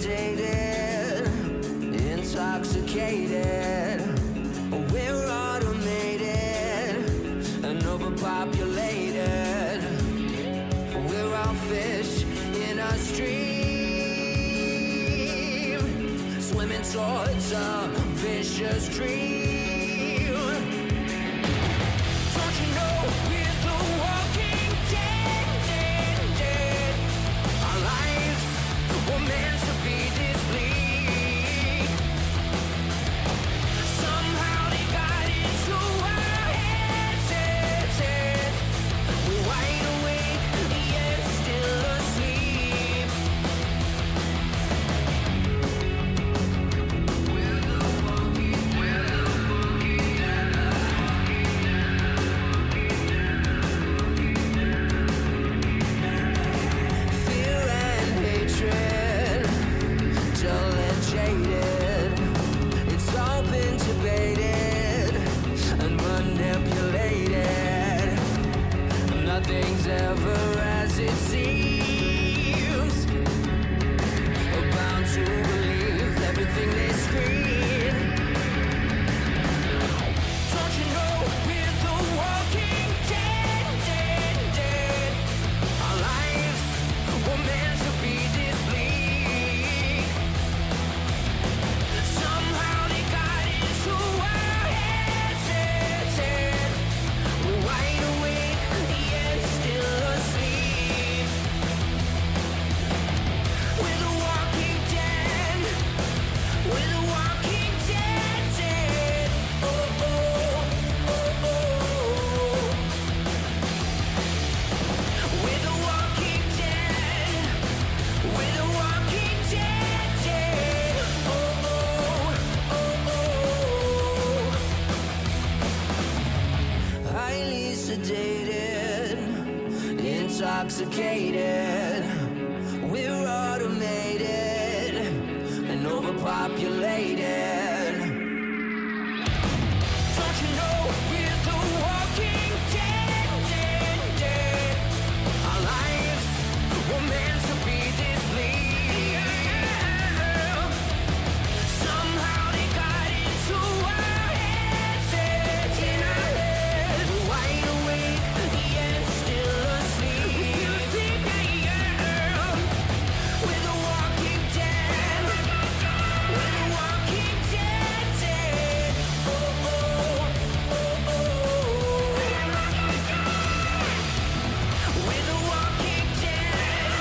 sedated, intoxicated. We're automated and overpopulated. We're all fish in a stream, swimming towards a vicious dream. Don't you know we're the walking dead, dead, dead? Our lives were meant to be this bleak. Somehow they got into our heads, heads, heads. We're wide awake, yet still asleep. We're the walking, we're the walking dead. Fear and hatred, dull and jaded. It's all been debated and manipulated. Nothing's ever as it seems. Bound to believe everything they scream. Don't you know we're the walking dead, dead, dead? Our lives were meant to be this bleak. Somehow they got into our heads, heads, heads. We're wide awake, yet still asleep. We're the walking dead. We're the walking dead, dead. Oh, oh, oh, oh. We're the walking dead. We're the walking dead, dead. Oh, oh, oh, oh. Highly sedated, intoxicated. We're automated and overpopulated. Don't you know we're the walking dead, dead, dead? Our lives were meant to be this bleak. Somehow they got into our heads, heads, in our heads. We're wide awake, yet still asleep. We're the walking dead. We're the walking dead, dead. Oh, oh, oh, oh. We're the walking dead.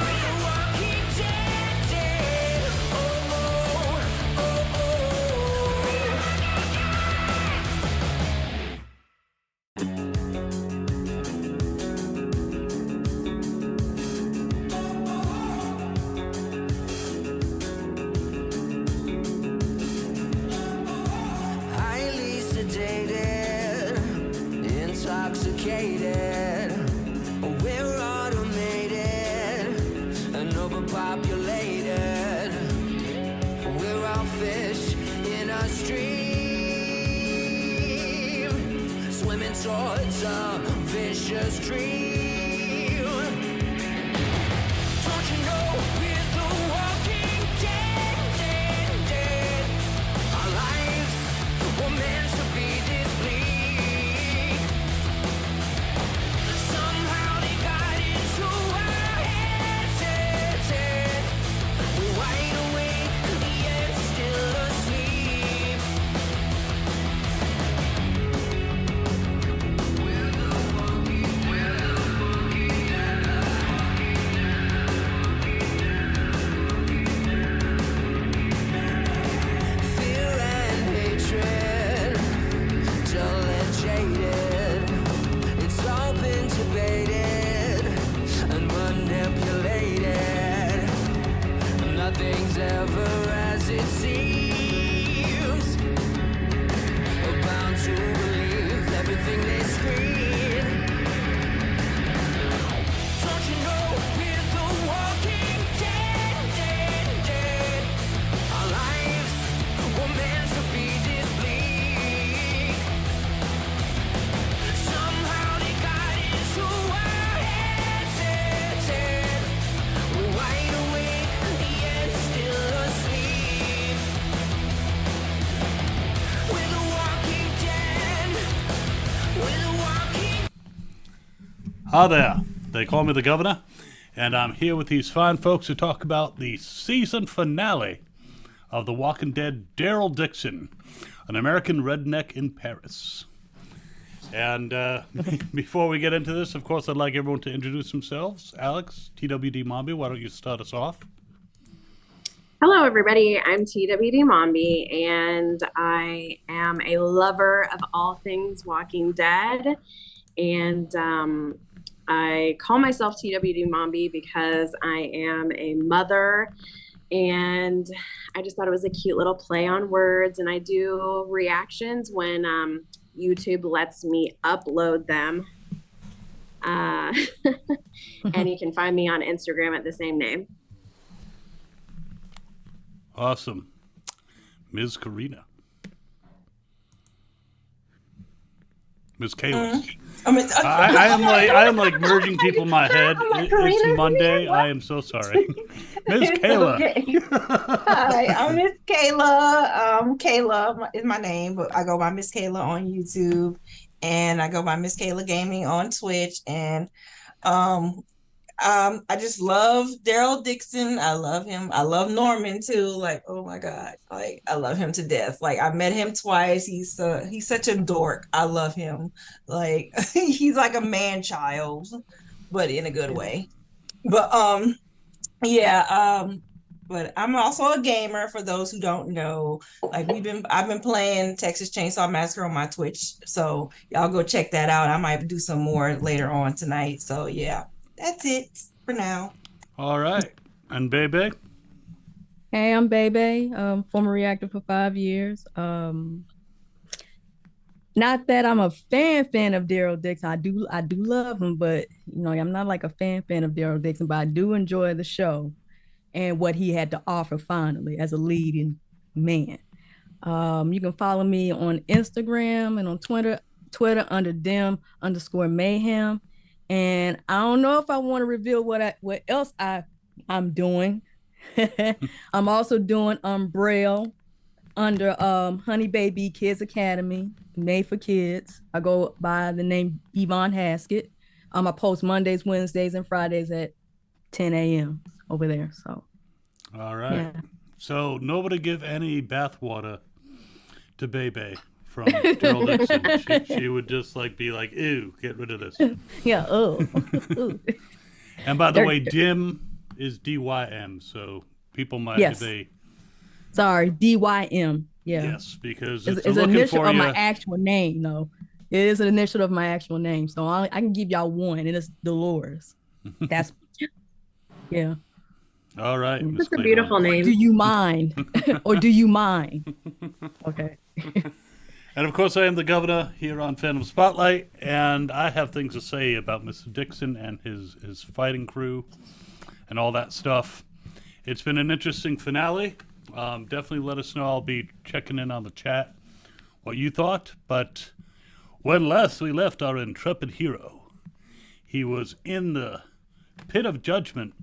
We're the walking dead, dead. Oh, oh, oh, oh. Highly sedated, intoxicated. We're automated and overpopulated. We're all fish in a stream, swimming towards a vicious dream. Don't you know we're the walking dead, dead, dead? Our lives were meant to be this bleak. Somehow they got into our heads, heads, heads. We're wide awake, yet still asleep. We're the walking, we're the Hi there. They call me the governor, and I'm here with these fine folks to talk about the season finale of The Walking Dead, Daryl Dixon, an American redneck in Paris. And before we get into this, of course, I'd like everyone to introduce themselves. Alex, TWD Mombi, why don't you start us off? Hello, everybody. I'm TWD Mombi, and I am a lover of all things Walking Dead. And I call myself TWD Mombi because I am a mother, and I just thought it was a cute little play on words. And I do reactions when YouTube lets me upload them. And you can find me on Instagram at the same name. Awesome. Ms. Karina. Ms. Kayla. I am like merging people in my head. It's Monday. I am so sorry. Ms. Kayla. Okay. Hi, I'm Miss Kayla. Kayla is my name, but I go by Miss Kayla on YouTube, and I go by Miss Kayla Gaming on Twitch. And I just love Daryl Dixon. I love him. I love Norman too. Like, oh my God, like I love him to death. Like I met him twice. He's such a dork. I love him. Like he's like a man child, but in a good way. But yeah. But I'm also a gamer for those who don't know. Like I've been playing Texas Chainsaw Massacre on my Twitch. So y'all go check that out. I might do some more later on tonight. So yeah. That's it for now. All right. And Bebe? Hey, I'm Bebe, former reactor for 5 years. Not that I'm a fan of Daryl Dixon. I do love him, but I'm not like a fan of Daryl Dixon, but I do enjoy the show and what he had to offer finally as a leading man. You can follow me on Instagram and on Twitter under dem_mayhem. And I don't know if I want to reveal what else I'm doing. I'm also doing Umbrella under Honey Baby Kids Academy, made for kids. I go by the name Yvonne Haskett. I post Mondays, Wednesdays, and Fridays at 10 a.m. over there. So, all right. Yeah. So nobody give any bathwater to Bebe from Daryl Dixon. She would just be like, ew, get rid of this. Yeah, oh. And by the way, Dim is DYM, so people might say. Sorry, DYM. Yeah. Yes, because it's an initial of my actual name, though. It is an initial of my actual name, so I can give y'all one, and it's Dolores. That's, yeah. All right. That's a beautiful name. Do you mind? Or do you mind? Okay. And of course, I am the governor here on Fandom Spotlite, and I have things to say about Mr. Dixon and his fighting crew and all that stuff. It's been an interesting finale. Definitely let us know. I'll be checking in on the chat what you thought. But when last we left our intrepid hero, he was in the pit of judgment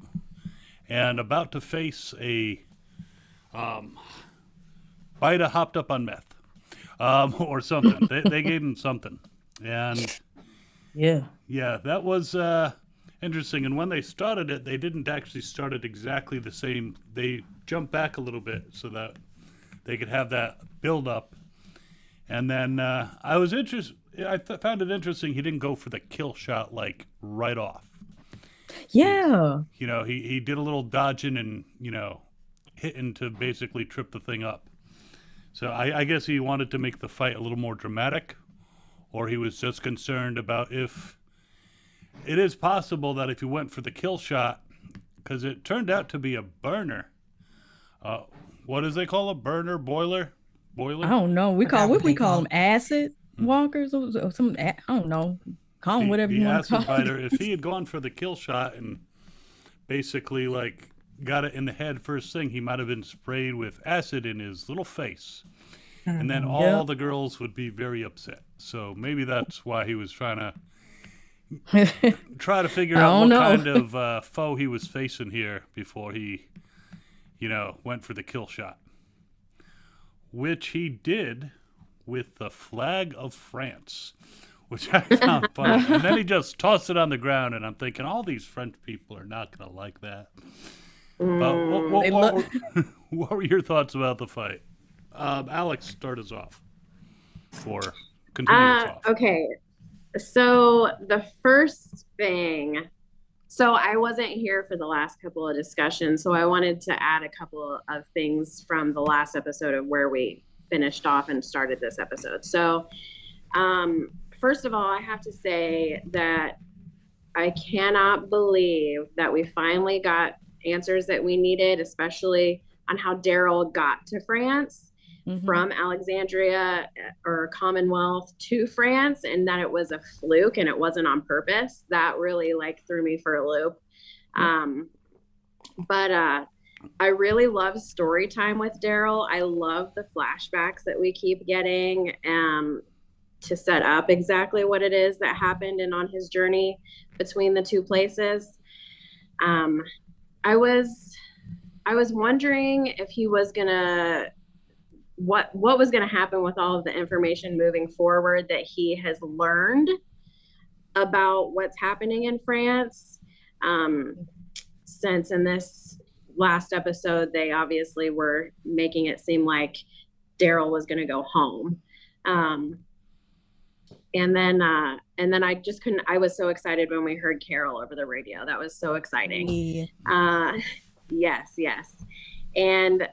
and about to face a fighter hopped up on meth. Or something. They gave him something. And yeah, that was interesting. And when they started it, they didn't actually start it exactly the same. They jumped back a little bit so that they could have that build up. And then I was interested. I found it interesting. He didn't go for the kill shot right off. Yeah. He did a little dodging and hitting to basically trip the thing up. So I guess he wanted to make the fight a little more dramatic, or he was just concerned about if it is possible that if he went for the kill shot, because it turned out to be a burner. What does they call a burner? Boiler? I don't know. We call them acid walkers or some. I don't know. Call them whatever you want to call them. If he had gone for the kill shot and basically got it in the head first thing, he might have been sprayed with acid in his little face. And then all the girls would be very upset. So maybe that's why he was trying to figure out what kind of foe he was facing here before he, went for the kill shot. Which he did with the flag of France, which I found funny. And then he just tossed it on the ground, and I'm thinking, all these French people are not going to like that. But what were your thoughts about the fight? Alex, start us off. Or continue us off. Okay. So the first thing, so I wasn't here for the last couple of discussions, so I wanted to add a couple of things from the last episode of where we finished off and started this episode. So first of all, I have to say that I cannot believe that we finally got answers that we needed, especially on how Daryl got to France. From Alexandria or Commonwealth to France, and that it was a fluke and it wasn't on purpose. That really like threw me for a loop. But I really love story time with Daryl. I love the flashbacks that we keep getting to set up exactly what it is that happened and on his journey between the two places. I was wondering if he was gonna what was going to happen with all of the information moving forward that he has learned about what's happening in France. Since in this last episode, they obviously were making it seem like Daryl was going to go home. And then I just couldn't, I was so excited when we heard Carol over the radio. That was so exciting. Yes. And,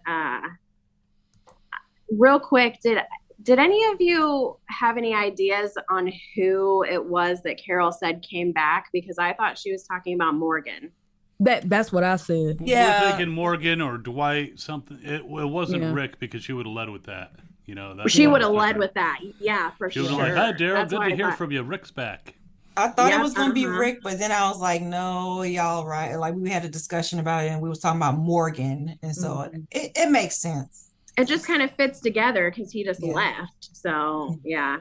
real quick, did any of you have any ideas on who it was that Carol said came back? Because I thought she was talking about Morgan. That's what I said. Yeah. We're thinking Morgan or Dwight, something. It wasn't Rick, because she would have led with that. You know, she would have led with that. Yeah, for sure. She would have like, hi, Daryl, good to hear from you. Rick's back. I thought it was going to be Rick, but then I was like, no, y'all right. Like, we had a discussion about it, and we was talking about Morgan. And so it makes sense. It just kind of fits together because he just left. So, yeah.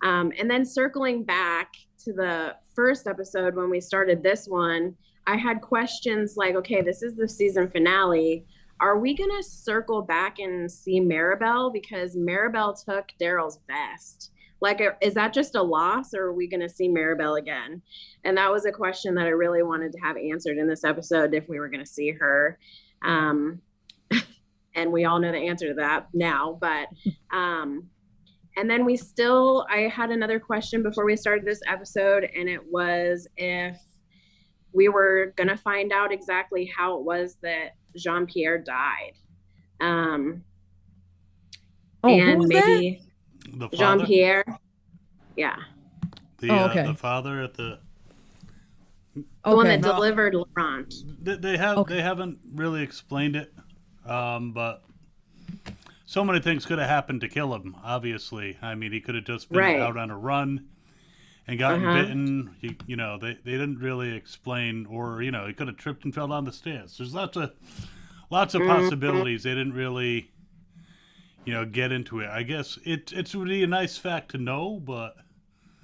And then circling back to the first episode when we started this one, I had questions like, okay, this is the season finale. Are we going to circle back and see Maribel? Because Maribel took Daryl's vest. Like, is that just a loss, or are we going to see Maribel again? And that was a question that I really wanted to have answered in this episode if we were going to see her. And we all know the answer to that now, but, and then I had another question before we started this episode, and it was if we were going to find out exactly how it was that Jean-Pierre died. And maybe Jean-Pierre. Yeah. The father at the one that delivered Laurent. They haven't really explained it. But so many things could have happened to kill him, obviously. I mean, he could have just been out on a run and gotten bitten. They didn't really explain, or, he could have tripped and fell down the stairs. There's lots of possibilities. They didn't really, get into it. I guess it's really a nice fact to know, but,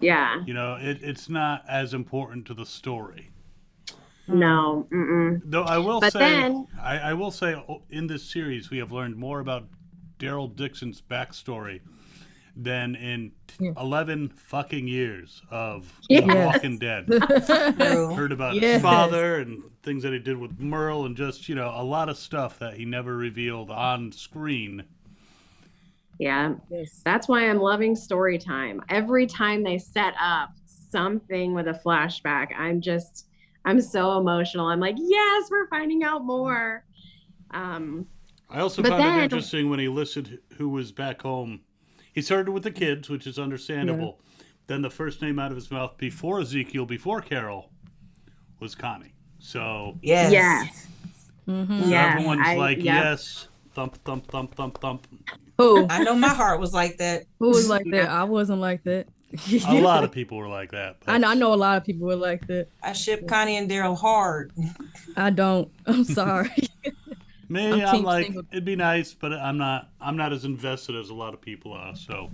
it's not as important to the story. No. Though I will say, in this series, we have learned more about Daryl Dixon's backstory than in 11 fucking years of Walking Dead. Heard about his father and things that he did with Merle, and just, a lot of stuff that he never revealed on screen. Yeah, that's why I'm loving story time. Every time they set up something with a flashback, I'm so emotional. I'm like, yes, we're finding out more. I also found it interesting when he listed who was back home. He started with the kids, which is understandable. Yeah. Then the first name out of his mouth before Ezekiel, before Carol, was Connie. So yes. Everyone's yes, thump, thump, thump, thump, thump. Who? I know my heart was like that. Who was like that? I wasn't like that. A lot of people were like that. I know a lot of people were like that. I ship Connie and Daryl hard. I don't. I'm sorry. Me, I'm like, single. It'd be nice, but I'm not as invested as a lot of people are. So.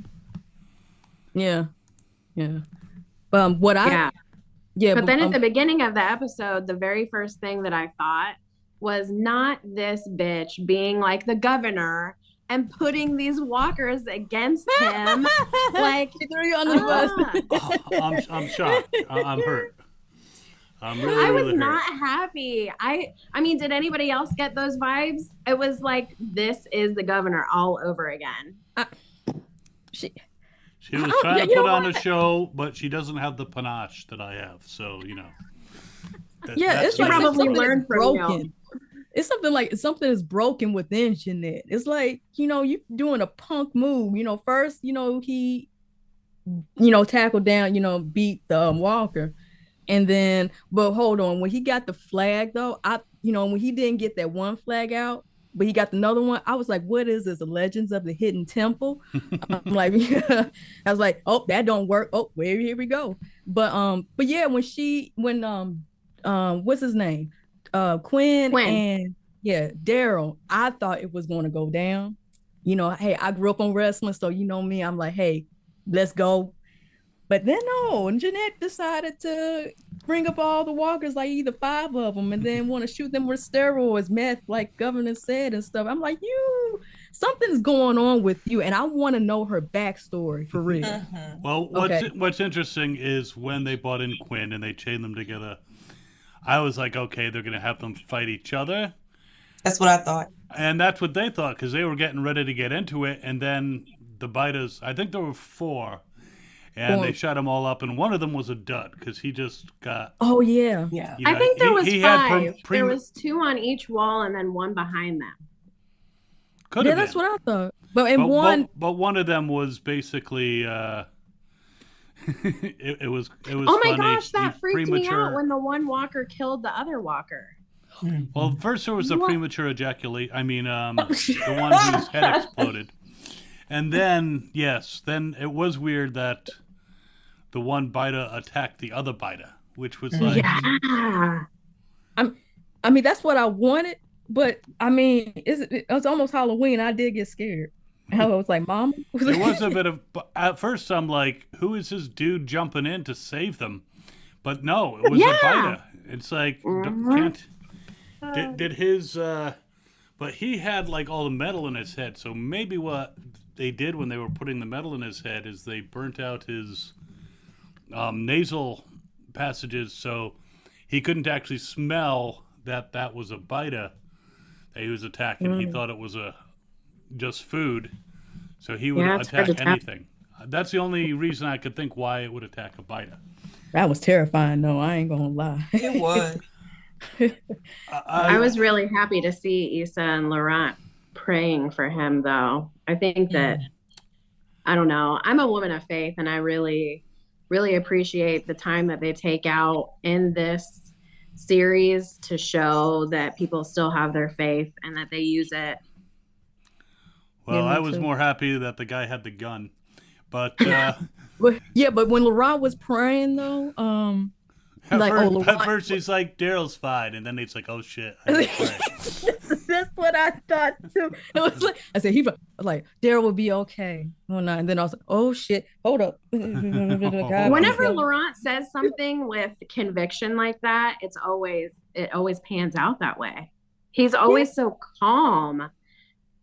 Yeah. But then at the beginning of the episode, the very first thing that I thought was not this bitch being like the governor and putting these walkers against him. Like, She threw you under the bus. Oh, I'm shocked. I'm hurt. I'm really, I was really not hurt. happy. I mean, did anybody else get those vibes? It was like, this is the governor all over again. She was Oh, trying yeah, to you put know on a what? show, but she doesn't have the panache that I have. So, Yeah, it's She like probably something learned is from you. broken. It's something like something is broken within Jeanette. It's like, you doing a punk move. First, he, tackled down, beat the Walker. And then, but hold on, when he got the flag though, when he didn't get that one flag out, but he got another one, I was like, what is this? The Legends of the Hidden Temple? I'm like, I was like, oh, that don't work. Oh, here we go. But yeah, when what's his name? Quinn. And yeah, Daryl, I thought it was going to go down. Hey, I grew up on wrestling, so me, I'm like, hey, let's go. But then no, and Jeanette decided to bring up all the walkers, like either 5 of them, and then want to shoot them with steroids, meth, like Governor said and stuff. I'm like, something's going on with you, and I want to know her backstory for real. Well, what's interesting is when they brought in Quinn and they chained them together, I was like, okay, they're going to have them fight each other. That's what I thought. And that's what they thought, because they were getting ready to get into it. And then the biters, I think there were 4, and they shot them all up. And one of them was a dud, because he just got... Oh, yeah. Yeah. I think there was 5. There There was 2 on each wall and then 1 behind them. Could Yeah, have that's been. what I thought. But one of them was basically... it was Oh my funny. gosh, that He freaked me premature- out when the one walker killed the other walker. Well, first there was the What? premature ejaculate. I mean, the one whose head exploded. And then, then it was weird that the one biter attacked the other biter, which was like... Yeah. I mean, that's what I wanted. But, I mean, it was almost Halloween. I did get scared. I was like, Mom? There was a bit of... At first, I'm like, who is this dude jumping in to save them? But no, it was a biter. It's like, can't... Did his... but he had, like, all the metal in his head. So maybe what they did when they were putting the metal in his head is they burnt out his nasal passages, so he couldn't actually smell that was a biter that he was attacking. He thought it was just food, so he would attack anything. That's the only reason I could think why it would attack a biter. That was terrifying, though. I ain't gonna lie. It was. I was really happy to see Issa and Laurent praying for him, though. I think that, I don't know, I'm a woman of faith, and I really, really appreciate the time that they take out in this series to show that people still have their faith and that they use it. Well, Yeah, me I was too. more happy that the guy had the gun, but But when Laurent was praying, though, at first he's like, Daryl's fine, and then it's like, oh shit, I gotta pray. That's what I thought too. It was like I said, like Daryl will be okay. Oh no, and then I was like, oh shit, hold up. God, Whenever please. Laurent says something with conviction like that, it always pans out that way. He's always so calm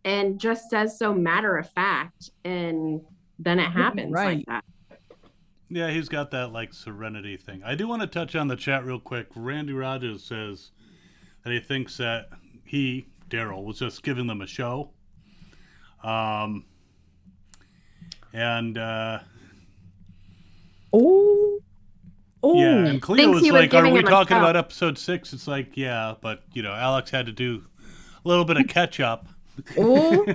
and just says so matter of fact, and then it happens Right. like that. Yeah, he's got that like serenity thing. I do want to touch on the chat real quick. Randy Rogers says that he thinks that Daryl, was just giving them a show. Oh, Yeah, and Cleo Thinks was he was like, "Are giving we him a talking show." about episode 6?" It's like, yeah, but Alex had to do a little bit of catch up. oh,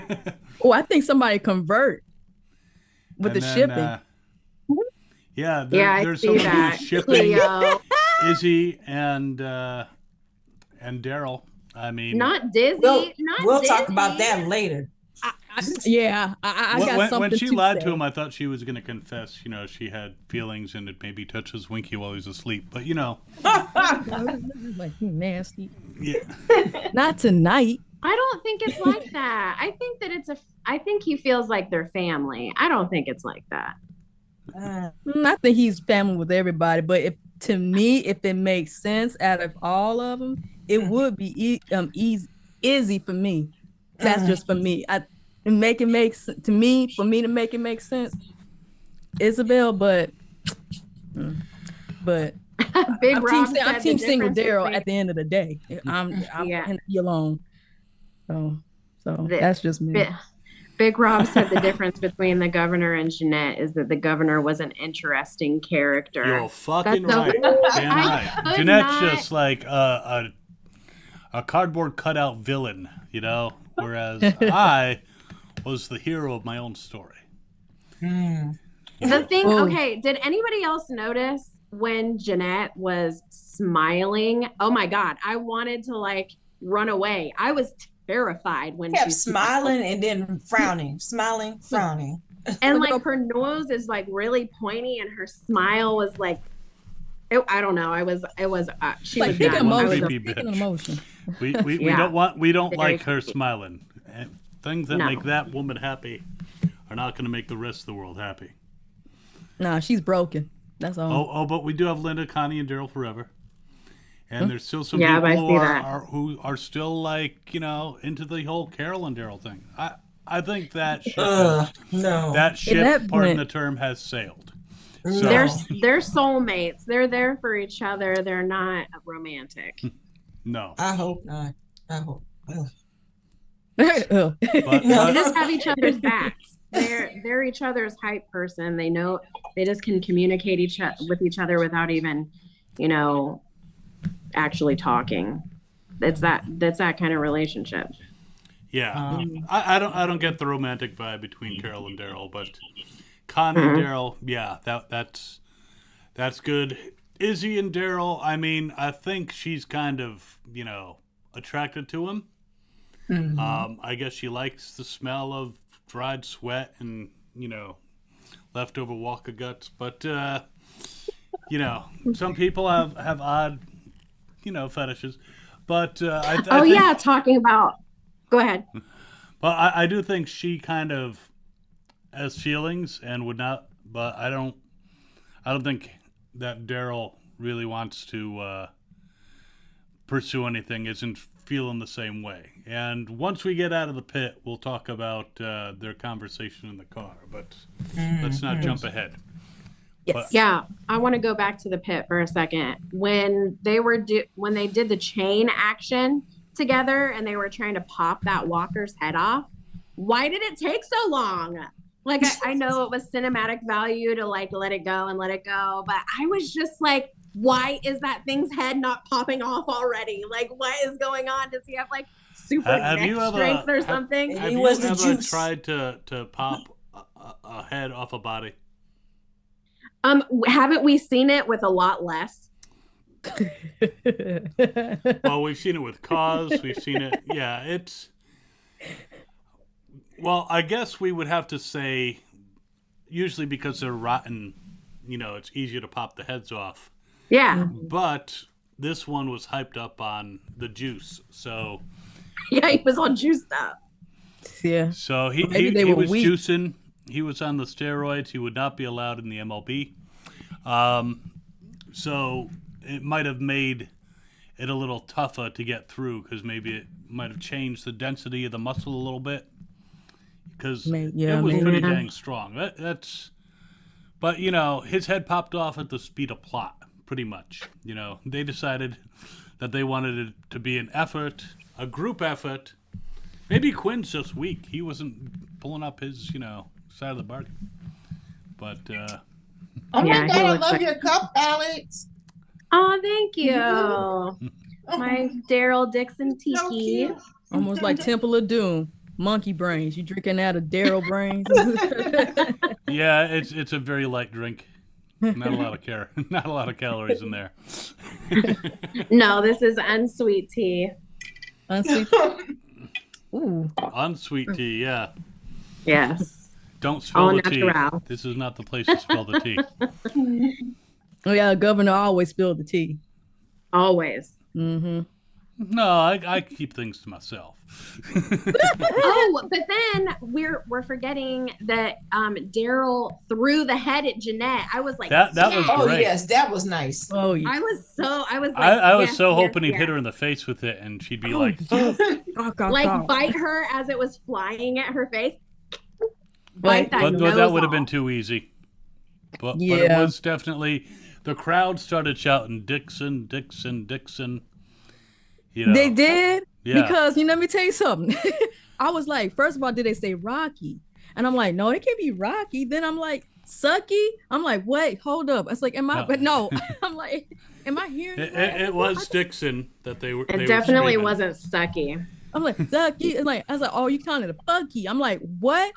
I think somebody convert with And the then, shipping. Yeah, I there's see someone that. who's shipping Cleo, Izzy and Daryl. I mean, not Dizzy. We'll not talk Dizzy. about that later. I got something when she to lied say. to him, I thought she was going to confess. She had feelings and it maybe touched his winky while he was asleep. But Like, you nasty. yeah. Not tonight. I don't think it's like that. I think that I think he feels like they're family. I don't think it's like that. I think he's family with everybody, but if it makes sense out of all of them, it would be Izzy for me. That's just for me. make it make to me, for me to make it make sense, Isabel, but Big I'm Rob I'm said team the single difference Daryl between- at the end of the day. I'm Yeah. gonna be alone. So The- that's just me. Big Rob said the difference between the governor and Jeanette is that the governor was an interesting character. You're fucking That's right. so- Damn I right. could Jeanette's not- just like a cardboard cutout villain, you know? Whereas I was the hero of my own story. The thing, Whoa. okay, did anybody else notice when Jeanette was smiling? Oh my God, I wanted to like run away. I was terrified when Kept she smiled. smiling and then frowning, smiling, frowning. And like her nose is like really pointy and her smile was like, I don't know. She Like was pick done. an one emotion. creepy Pick an bitch. emotion. We Yeah. don't Very like her creepy. smiling. And things that No. make that woman happy are not going to make the rest of the world happy. Nah, she's broken. That's all. Oh, but we do have Linda, Connie, and Daryl forever. And there's still some Yeah, people I who see are, that. who are still like, you know, into the whole Carol and Daryl thing. I think that ship, No. that ship, that pardon point- the term, has sailed. No. So, They're soulmates. They're there for each other. They're not romantic. no. I hope not. I hope. Ugh. Ugh. But, They just have each other's backs. They're each other's hype person. They know they just can communicate with each other without even, you know, actually talking. That's that kind of relationship. yeah. I don't get the romantic vibe between Carol and Daryl, but Connie and Daryl, yeah, that's good. Izzy and Daryl, I mean, I think she's kind of, you know, attracted to him. I guess she likes the smell of dried sweat and, you know, leftover Walker guts. But, you know, some people have odd, you know, fetishes. But I think, Yeah, talking about. Go ahead. but I do think she kind of has feelings and would not. But I don't think that Daryl really wants to pursue anything. Isn't feeling the same way. And once we get out of the pit, we'll talk about their conversation in the car. But let's not jump ahead. Yes. Yeah, I want to go back to the pit for a second. When they did the chain action together and they were trying to pop that walker's head off, why did it take so long? Like I know it was cinematic value to like let it go, but I was just like, why is that thing's head not popping off already? Like, what is going on? Does he have like super Have neck you ever- strength or have- something? Have It you was the ever juice. tried to pop a head off a body? Haven't we seen it with a lot less? Well, we've seen it with Cause. We've seen it. Yeah, it's. Well, I guess we would have to say, usually because they're rotten, you know, it's easier to pop the heads off. Yeah, But this one was hyped up on the juice, so yeah, he was all juiced up. Yeah. so he Maybe they were was weak. juicing. He was on the steroids. He would not be allowed in the MLB. So it might have made it a little tougher to get through because maybe it might have changed the density of the muscle a little bit because Yeah, it was maybe. pretty dang strong. That's, but you know, his head popped off at the speed of plot, pretty much. You know, they decided that they wanted it to be an effort, a group effort. Maybe Quinn's just weak. He wasn't pulling up his, you know, side of the bargain. But Oh Yeah, my he God, I looks love like- your cup, Alex. Oh, thank you. My Daryl Dixon So tiki. cute. Almost like Temple of Doom. Monkey brains. You drinking out of Daryl brains? yeah, it's a very light drink. Not a lot of not a lot of calories in there. No, this is unsweet tea. Unsweet. Ooh. Unsweet tea, yeah. Yes. Don't spill Au the tea. natural. This is not the place to spill the tea. Oh yeah, the governor always spilled the tea. Always. Mm-hmm. No, I keep things to myself. Oh, but then we're forgetting that Daryl threw the head at Jeanette. I was like, That was yes. Oh great. yes, that was nice. Oh yeah. I was like, I was yes, so yes, hoping he'd hit yes. her in the face with it, and she'd be Oh, like, yes. Like bite her as it was flying at her face. Bite that but nose that would have been off. too easy. But it Yeah. was definitely, the crowd started shouting, Dixon, Dixon, Dixon. You know, They did? Yeah. Because let me tell you something. I was like, first of all, did they say Rocky? And I'm like, no, it can't be Rocky. Then I'm like, Sucky? I'm like, wait, hold up. I was like, am I? No. But no, I'm like, am I hearing It was Dixon that they were. It they definitely were wasn't Sucky. I'm like, Sucky. And like, I was like, oh, you calling it a Fucky? I'm like, what?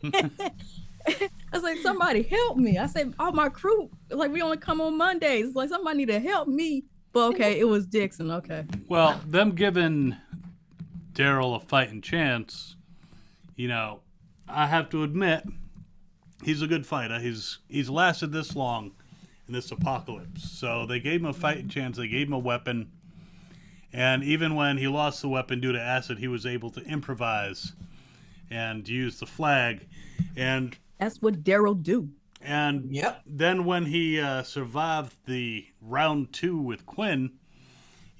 I was like, somebody help me. I said, oh, my crew, like, we only come on Mondays. It's like, somebody need to help me. But okay, it was Dixon. Okay. Well, them giving Daryl a fighting chance, I have to admit, he's a good fighter. He's lasted this long in this apocalypse. So they gave him a fighting chance. They gave him a weapon. And even when he lost the weapon due to acid, he was able to improvise and use the flag. And That's what Daryl do. And Yep. then when he survived the round 2 with Quinn,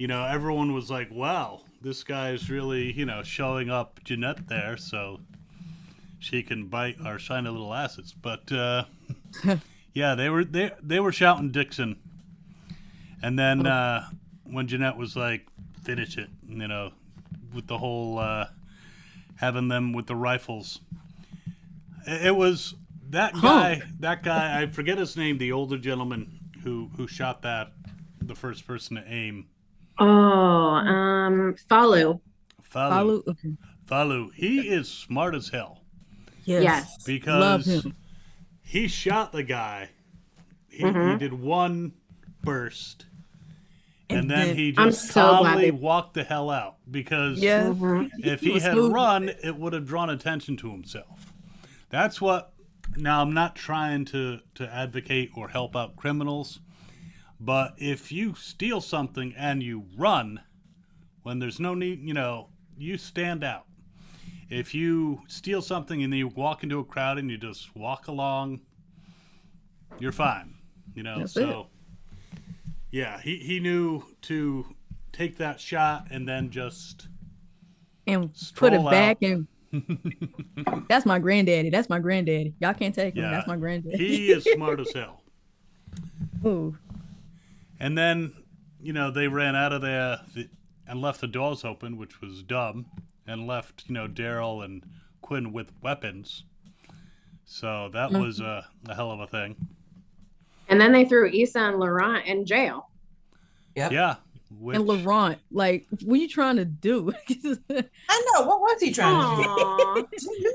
everyone was like, wow, this guy's really, showing up Jeanette there so she can bite our shiny little asses. But, yeah, they were shouting Dixon. And then when Jeanette was like, finish it, with the whole having them with the rifles. It was... That guy, I forget his name, the older gentleman who shot the first person to aim. Oh, Falu. Follow. Okay. Falu. He is smart as hell. Yes. Love Because him. he shot the guy. He did one burst. And then he I'm just so glad calmly they- walked the hell out. Because Yeah. if He he was had smooth. run, it would have drawn attention to himself. That's what... Now, I'm not trying to advocate or help out criminals, but if you steal something and you run when there's no need, you stand out. If you steal something and then you walk into a crowd and you just walk along, you're fine. That's so yeah, he knew to take that shot and then just And put it stroll back out. and that's my granddaddy. That's my granddaddy. Y'all can't take him. Yeah, That's my granddaddy. he is smart as hell. Ooh. And then, they ran out of there and left the doors open, which was dumb, and left, Daryl and Quinn with weapons. So that was a hell of a thing. And then they threw Issa and Laurent in jail. Yep. Yeah. Which, And Laurent, like, what are you trying to do? I know. What was he trying to do? Aww.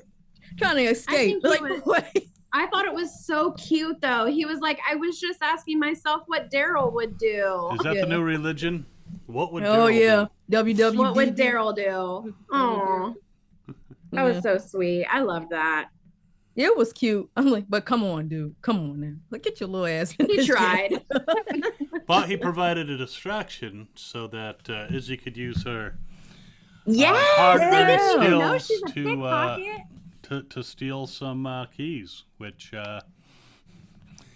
Trying to escape. think he Like, was- what? I thought it was so cute, though. He was like, I was just asking myself what Daryl would do. is that Yeah. the new religion? What would Oh, Daryl yeah. do? WWD. What would Daryl do? Oh, that was so sweet. I love that. It was cute. I'm like, but come on, dude. Come on now. Look at your little ass. in He this tried. But he provided a distraction so that Izzy could use her Yes, hardware they didn't even know skills she's a to pickpocket. to steal some keys, which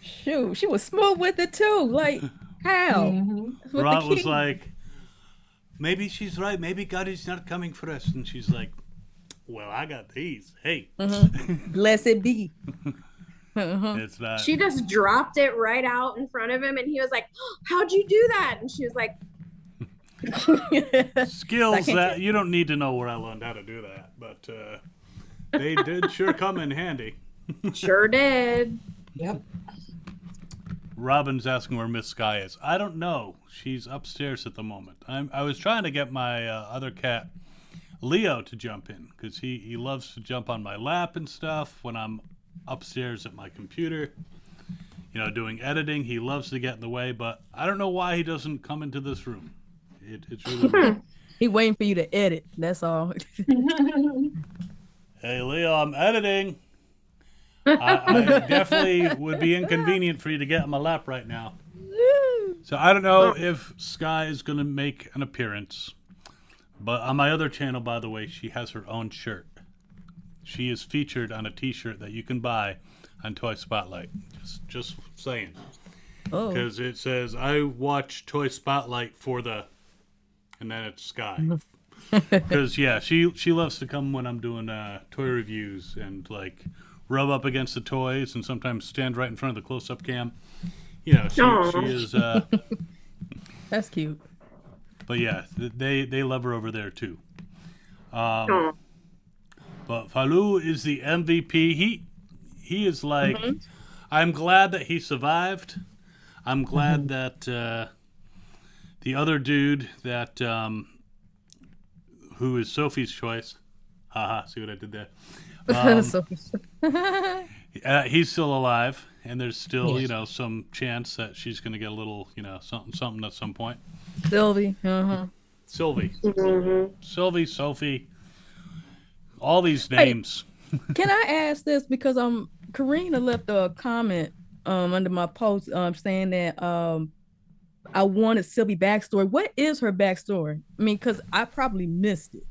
Shoot, she was smooth with it too. Like, how? With the Ron was key. like, maybe she's right. Maybe God is not coming for us. And she's like, well, I got these. Hey, Blessed be. Uh-huh. it's not. She just dropped it right out in front of him, and he was like, how'd you do that? And she was like, Skills I can't that you don't need to know where I learned how to do that. But they did sure come in handy. sure did. Yep. Robin's asking where Miss Sky is. I don't know. She's upstairs at the moment. I was trying to get my other cat, Leo, to jump in because he loves to jump on my lap and stuff when I'm upstairs at my computer, doing editing. He loves to get in the way, but I don't know why he doesn't come into this room. It's really weird. He waiting for you to edit. That's all. Hey, Leo, I'm editing. I definitely would be inconvenient for you to get on my lap right now. So I don't know if Sky is going to make an appearance, but on my other channel, by the way, she has her own shirt. She is featured on a T-shirt that you can buy on Toy Spotlight. Just saying. Oh, Because it says, I watch Toy Spotlight for the... And then it's Sky. Because, yeah, she loves to come when I'm doing toy reviews and, like, rub up against the toys and sometimes stand right in front of the close-up cam. You know, she is... that's cute. But, yeah, they love her over there, too. But Falou is the MVP. He is like... I'm glad that he survived. I'm glad that the other dude that who is Sophie's choice. Haha, see what I did there? He's still alive, and there's still, you know, some chance that she's going to get a little, you know, something at some point. Sylvie. Sylvie. Sylvie, Sophie. All these names. Can I ask this? Because Karina left a comment under my post saying that I wanted Sylvie backstory. What is her backstory? I mean, because I probably missed it.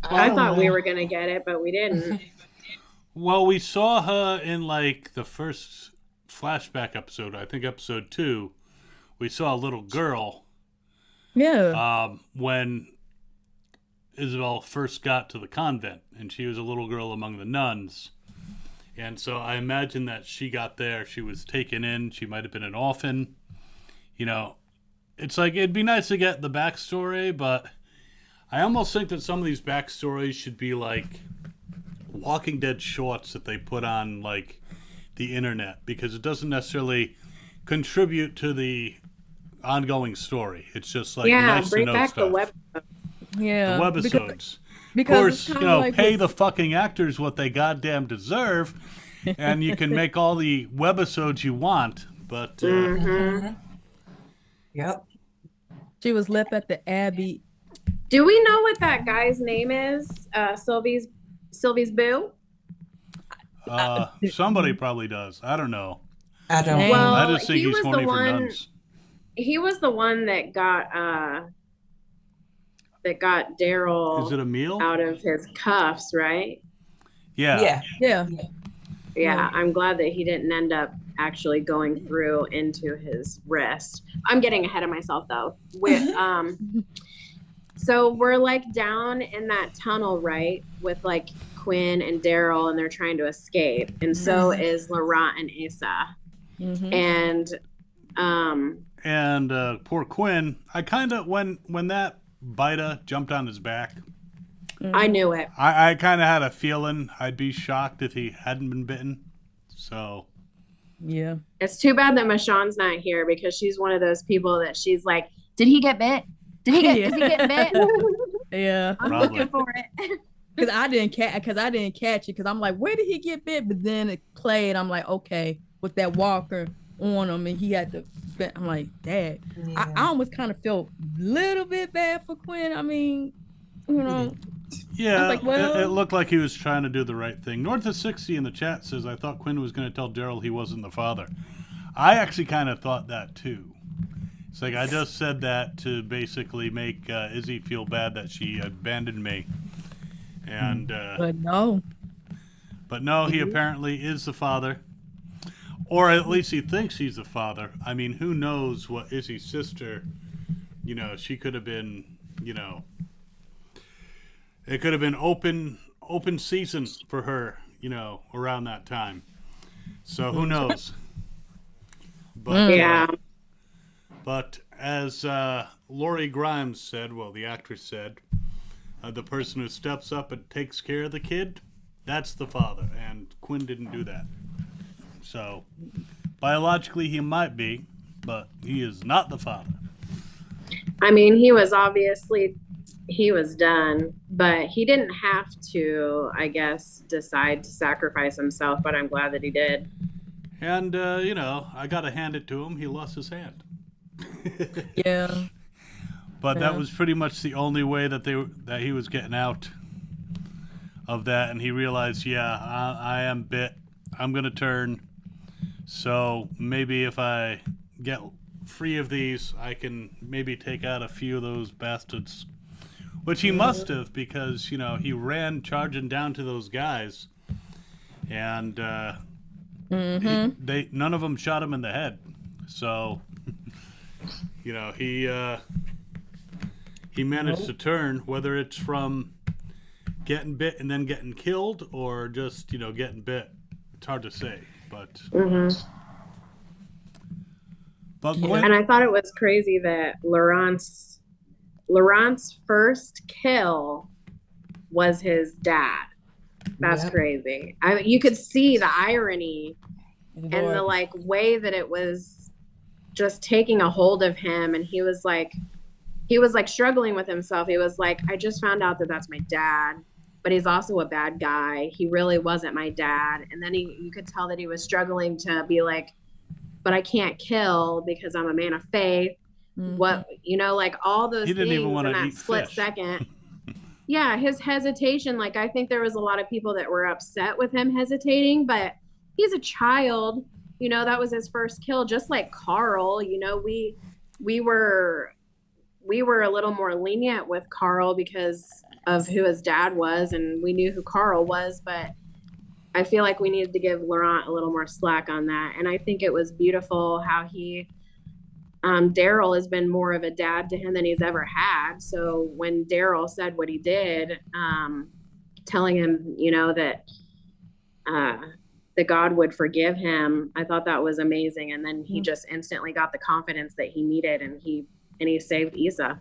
I thought we were gonna get it, but we didn't. Well, we saw her in like the first flashback episode, I think episode 2. We saw a little girl. Yeah. When Isabel first got to the convent, and she was a little girl among the nuns. And so I imagine that she got there, she was taken in, she might have been an orphan. You know, it's like, it'd be nice to get the backstory, but I almost think that some of these backstories should be like Walking Dead shorts that they put on like the internet, because it doesn't necessarily contribute to the ongoing story. It's just like nice bring to know back stuff. the web. Yeah. The webisodes. Because Of it's course, you kinda know, like pay with- the fucking actors what they goddamn deserve, and you can make all the webisodes you want. But Yep. She was left at the Abbey. Do we know what that guy's name is? Sylvie's boo? somebody probably does. I don't know. I don't. Well, Well, I just think he he's was the horny for one. nuns. He was the one that got Daryl Is it Emil? out of his cuffs, right? Yeah. Yeah. Yeah, I'm glad that he didn't end up actually going through into his wrist. I'm getting ahead of myself though. So we're like down in that tunnel, right, with like Quinn and Daryl, and they're trying to escape, and so is Laurent and Asa. And poor Quinn. I kind of when that Bida jumped on his back, I knew it. I kind of had a feeling I'd be shocked if he hadn't been bitten. So Yeah. It's too bad that Michonne's not here, because she's one of those people that she's like, did he get bit? Did he get bit? Yeah. I'm Probably. looking for it. Because I didn't catch it. Because I'm like, where did he get bit? But then it played. I'm like, okay, with that walker on him, and he had to. I'm like, Dad. Yeah. I almost kind of felt a little bit bad for Quinn. I mean, you know. yeah, like, well- it looked like he was trying to do the right thing. North of 60 in the chat says, I thought Quinn was going to tell Daryl he wasn't the father. I actually kind of thought that too. It's like I just said that to basically make Izzy feel bad that she abandoned me. And But no. but no, he apparently is the father. Or at least he thinks he's the father. I mean, who knows what Izzy's sister, you know, she could have been, you know, it could have been open season for her, you know, around that time. So who knows? But Yeah. but as Lori Grimes said, well, the actress said, the person who steps up and takes care of the kid, that's the father. And Quinn didn't do that. So biologically he might be, but he is not the father. I mean, he was done, but he didn't have to, I guess, decide to sacrifice himself, but I'm glad that he did. And, you know, I got to hand it to him. He lost his hand. Yeah. But Yeah. that was pretty much the only way that he was getting out of that. And he realized, yeah, I am bit. I'm going to turn. So maybe if I get free of these, I can maybe take out a few of those bastards. Which he must have, because, he ran charging down to those guys. And none of them shot him in the head. So, he managed to turn, whether it's from getting bit and then getting killed, or just, getting bit. It's hard to say, but... But Gwen... And I thought it was crazy that Laurent's first kill was his dad. That's crazy. You could see the irony and the way that it was just taking a hold of him, and he was like struggling with himself. He was like, I just found out that that's my dad, but he's also a bad guy. He really wasn't my dad. And then you could tell that he was struggling to be like, but I can't kill because I'm a man of faith. What, all those things in that split second. Yeah, his hesitation, I think there was a lot of people that were upset with him hesitating, but he's a child, that was his first kill, just like Carl. We were a little more lenient with Carl because of who his dad was, and we knew who Carl was, but I feel like we needed to give Laurent a little more slack on that. And I think it was beautiful how Daryl has been more of a dad to him than he's ever had. So when Daryl said what he did, telling him, that God would forgive him, I thought that was amazing. And then he just instantly got the confidence that he needed, and he saved Issa.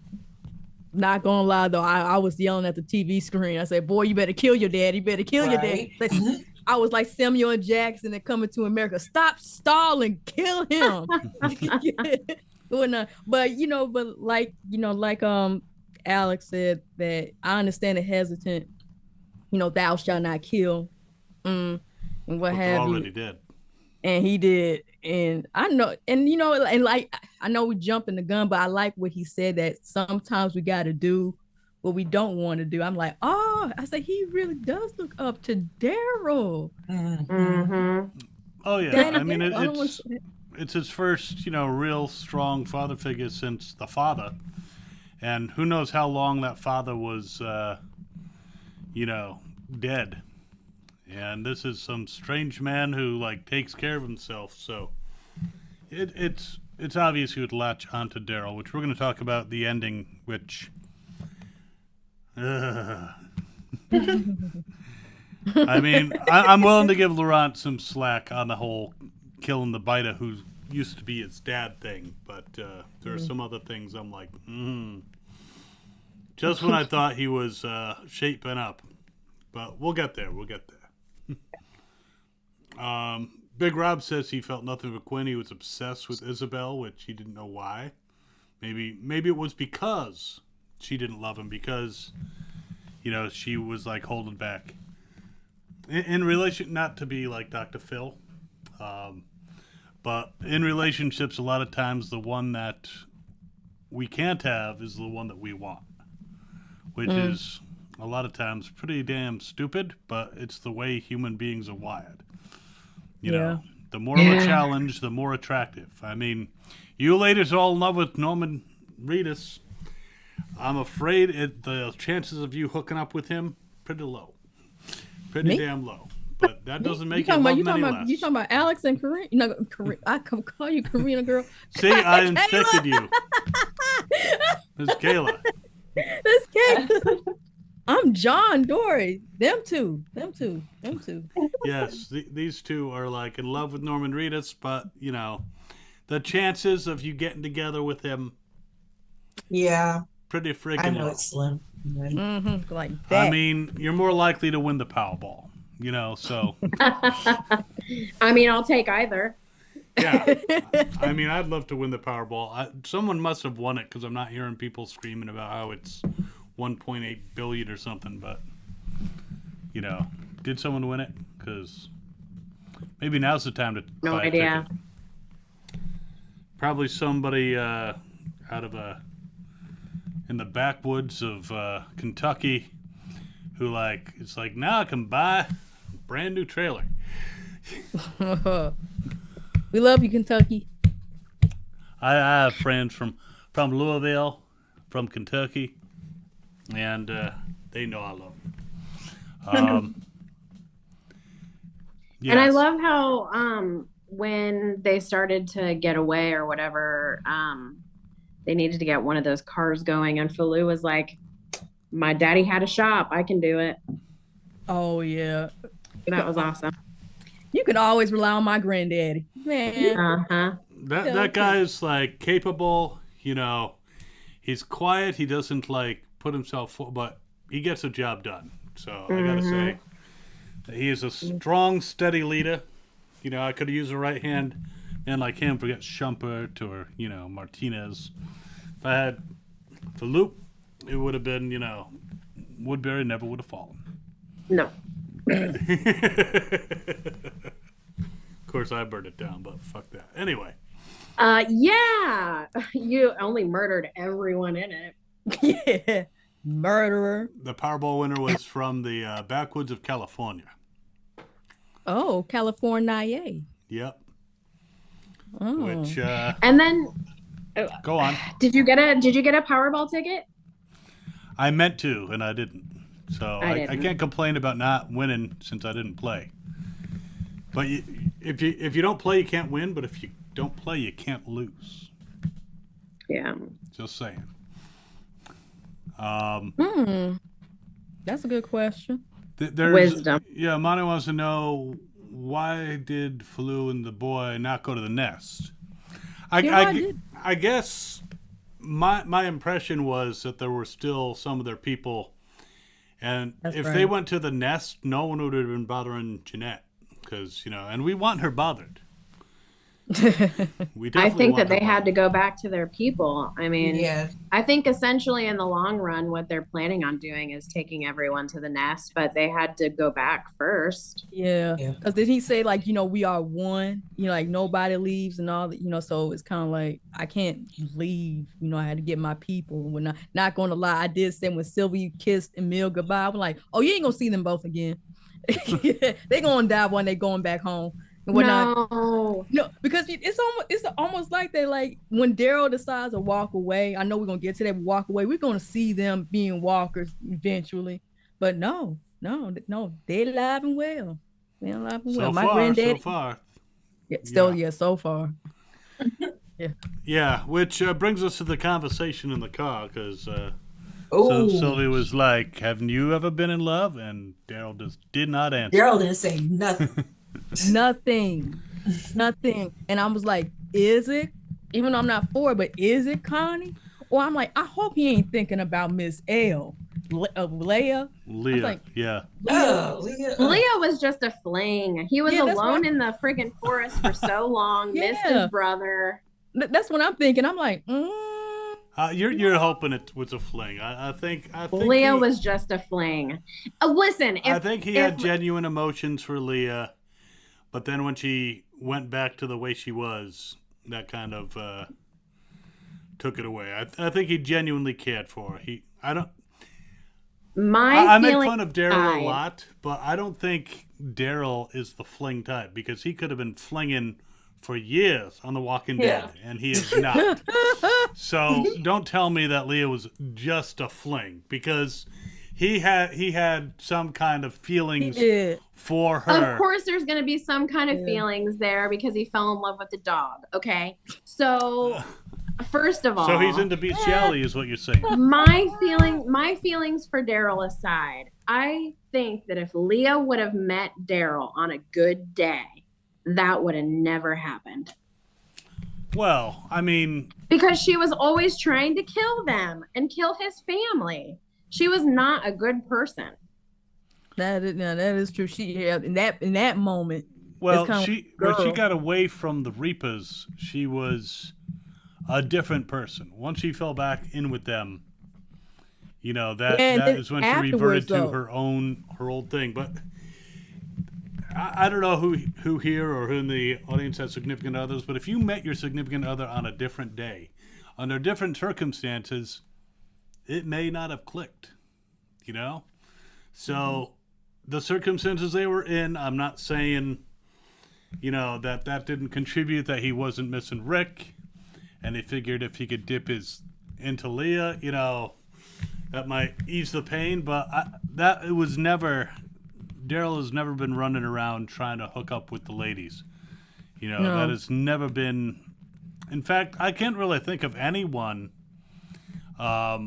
Not gonna lie though, I was yelling at the TV screen. I said, "Boy, you better kill your dad. You better kill your dad." I was like Samuel Jackson in Coming to America. Stop stalling, kill him. But Alex said, that I understand the hesitant, thou shalt not kill, and what have you. Already did. And he did, and I know, and I know we jumping the gun, but I like what he said, that sometimes we got to do what we don't want to do. I'm like, I said, he really does look up to Daryl. Oh yeah, it's his first, real strong father figure since the father, and who knows how long that father was, dead. And this is some strange man who takes care of himself. So it's obvious he would latch onto Daryl, which we're going to talk about the ending, which. I'm willing to give Laurent some slack on the whole killing the biter who used to be his dad thing, but there are some other things I'm like, just when I thought he was shaping up. But we'll get there. Big Rob says he felt nothing but Quinn. He was obsessed with Isabel, which he didn't know why. Maybe it was because she didn't love him, because she was holding back. In relation, not to be like Dr. Phil, but in relationships, a lot of times the one that we can't have is the one that we want, which is a lot of times pretty damn stupid, but it's the way human beings are wired. You know, the more of a challenge, the more attractive. I mean, you ladies are all in love with Norman Reedus. I'm afraid the chances of you hooking up with him, pretty low. Pretty damn low. But that doesn't make it love any less. You talking about Alex and Karina? I call you Karina, girl. See, I infected you. It's Kayla. That's Kayla. I'm John Dory. Them two. Yes, these two are in love with Norman Reedus, but the chances of you getting together with him, pretty freaking I know low. it's slim. Like that. I mean, you're more likely to win the Powerball, so. I'll take either. Yeah. I'd love to win the Powerball. Someone must have won it, because I'm not hearing people screaming about how it's 1.8 billion or something, but did someone win it? Because maybe now's the time to No buy idea. a ticket. Probably somebody out of in the backwoods of Kentucky who it's now I can buy a brand new trailer. We love you, Kentucky. I have friends from Louisville, from Kentucky, and they know I love them. And I yes. love how when they started to get away or whatever, they needed to get one of those cars going, and Falou was like, "My daddy had a shop. I can do it." Oh yeah. That was awesome. You can always rely on my granddaddy. Man. Uh-huh. That guy is like capable, you know. He's quiet. He doesn't like put himself, but he gets the job done. So I gotta say, that he is a strong, steady leader. You know, I could have used a right hand man like him. Forget Schumpert or Martinez. If I had the loop, it would have been Woodbury never would have fallen. No. Of course, I burned it down, but fuck that. Anyway. Yeah. You only murdered everyone in it. Yeah. Murderer. The Powerball winner was from the backwoods of California. Oh, California. Yep. Oh. Which And then go on. did you get a Powerball ticket? I meant to, and I didn't. So I didn't. can't complain about not winning since I didn't play. But if you don't play, you can't win. But if you don't play, you can't lose. Yeah. Just saying. That's a good question. There's Wisdom. Yeah, Monty wants to know, why did Falou and the boy not go to the nest? I guess my impression was that there were still some of their people, and if they went to the nest, no one would have been bothering Jeanette, because and we want her bothered. I think that they had to go back to their people. I mean, Yeah. I think essentially in the long run, what they're planning on doing is taking everyone to the nest, but they had to go back first. Yeah. Because did he say like, we are one, like nobody leaves and all that, so it's kind of like, I can't leave, I had to get my people. When not going to lie, I did say when Sylvia kissed Emil goodbye, I'm like, oh, you ain't gonna see them both again. They gonna die when they going back home. No, because it's almost like they like when Daryl decides to walk away. I know we're gonna get to that walk away. We're gonna see them being walkers eventually, but no, they alive and well. They alive and well. My granddaddy. So far. So far. Yeah, which brings us to the conversation in the car, because so Sylvia was like, "Haven't you ever been in love?" And Daryl just did not answer. Daryl didn't say nothing. Nothing. And I was like, is it? Even though I'm not for it, but is it Connie? Or I'm like, I hope he ain't thinking about Miss L. Leia. Like, yeah. Leah was just a fling. He was alone in the friggin' forest for so long, missed his brother. That's what I'm thinking. I'm like, You're hoping it was a fling. I think Leah was just a fling. Listen, I think he had genuine emotions for Leah, but then when she went back to the way she was, that kind of took it away. I think he genuinely cared for her. I make fun of Daryl a lot, but I don't think Daryl is the fling type, because he could have been flinging for years on The Walking Dead, and he is not. So don't tell me that Leah was just a fling, because he had some kind of feelings for her. Of course there's going to be some kind of feelings there, because he fell in love with the dog, okay? So first of all, so he's into bestiality is what you're saying. My feelings for Daryl aside, I think that if Leah would have met Daryl on a good day, that would have never happened. Well, I mean, because she was always trying to kill them and kill his family. She was not a good person. That is true. She in that moment. Well, when she got away from the Reapers, she was a different person. Once she fell back in with them, that is when she reverted to her old thing. But I don't know who here or who in the audience has significant others, but if you met your significant other on a different day, under different circumstances, it may not have clicked, So the circumstances they were in, I'm not saying, that didn't contribute, that he wasn't missing Rick and they figured if he could dip his into Leah, that might ease the pain. But Daryl has never been running around trying to hook up with the ladies. No. That has never been. In fact, I can't really think of anyone. I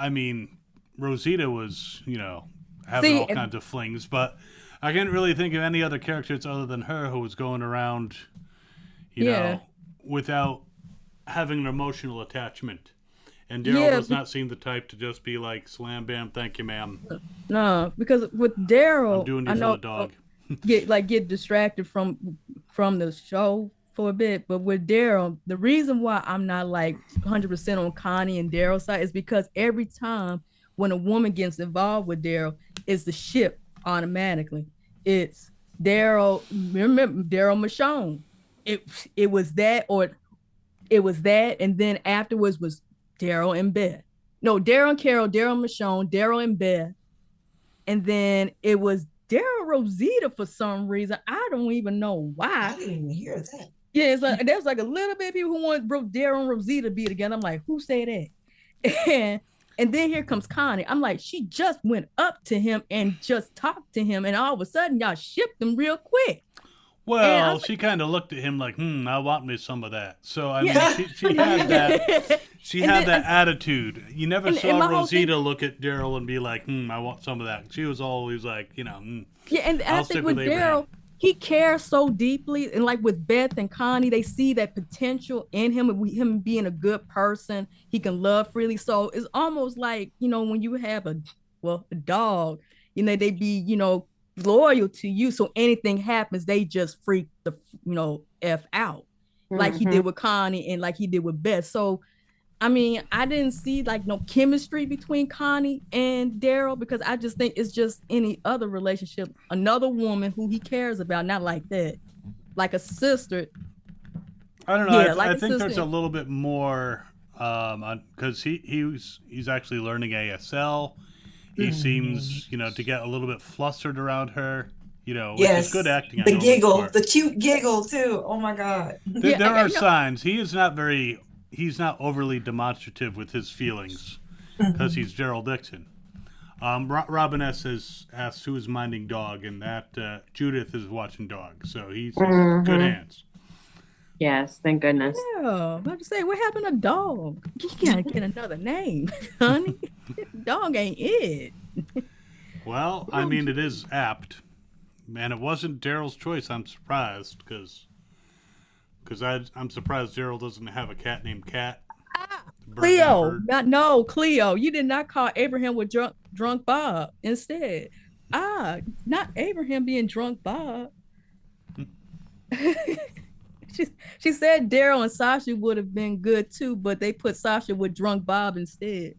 mean, Rosita was, having all kinds of flings, but I can't really think of any other characters other than her who was going around, without having an emotional attachment. And Daryl does not seem the type to just be like, slam, bam, thank you, ma'am. No, because with Daryl, I'm doing you for the dog. get distracted from the show for a bit. But with Daryl, the reason why I'm not like 100% on Connie and Daryl's side is because every time when a woman gets involved with Daryl, it's the ship automatically. It's Daryl. Remember Daryl Michonne. It was that, and then afterwards was Daryl and Beth. No, Daryl and Carol, Daryl Michonne, Daryl and Beth, and then it was Daryl Rosita for some reason. I don't even know why. I didn't even hear that. Yeah, it's like there's like a little bit of people who want Daryl and Rosita to be together. I'm like, who said that? And then here comes Connie. I'm like, she just went up to him and just talked to him, and all of a sudden y'all shipped them real quick. Well, she kind of looked at him like, I want me some of that. So, I mean, she had that. She had that attitude. You never saw Rosita look at Daryl and be like, I want some of that. She was always like, Yeah, and I think with Daryl, he cares so deeply. And like with Beth and Connie, they see that potential in him, and him being a good person. He can love freely. So it's almost like, when you have a dog, they be, loyal to you. So anything happens, they just freak the, F out. Like he did with Connie and like he did with Beth. So I mean, I didn't see like no chemistry between Connie and Daryl, because I just think it's just any other relationship, another woman who he cares about, not like that, like a sister. I don't know. Yeah, I think there's a little bit more because he's actually learning ASL. He seems, to get a little bit flustered around her, which is good acting. The giggle, the cute giggle too. Oh my God. There are signs. He's not overly demonstrative with his feelings because he's Daryl Dixon. Robin S. has asked who is minding dog, and that Judith is watching dog. So he's in good hands. Yes, thank goodness. Yeah, I was about to say, what happened to dog? You gotta get another name, honey. Dog ain't it. Well, I mean, it is apt. Man, it wasn't Daryl's choice. I'm surprised because I'm surprised Daryl doesn't have a cat named Cat. Cleo. Cleo. You did not call Abraham with drunk Bob instead. Not Abraham being drunk Bob. She said Daryl and Sasha would have been good too, but they put Sasha with drunk Bob instead.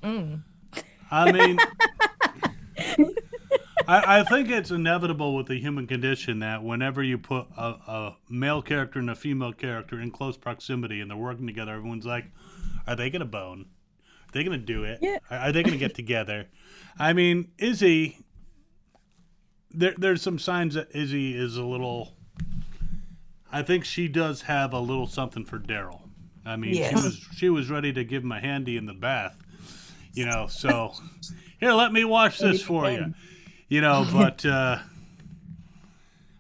I mean, I think it's inevitable with the human condition that whenever you put a male character and a female character in close proximity and they're working together, everyone's like, are they going to bone? Are they going to do it? Yeah. Are they going to get together? I mean, Izzy, there's some signs that Izzy is a little... I think she does have a little something for Daryl. I mean, she was ready to give him a handy in the bath, so here, let me wash this for you, but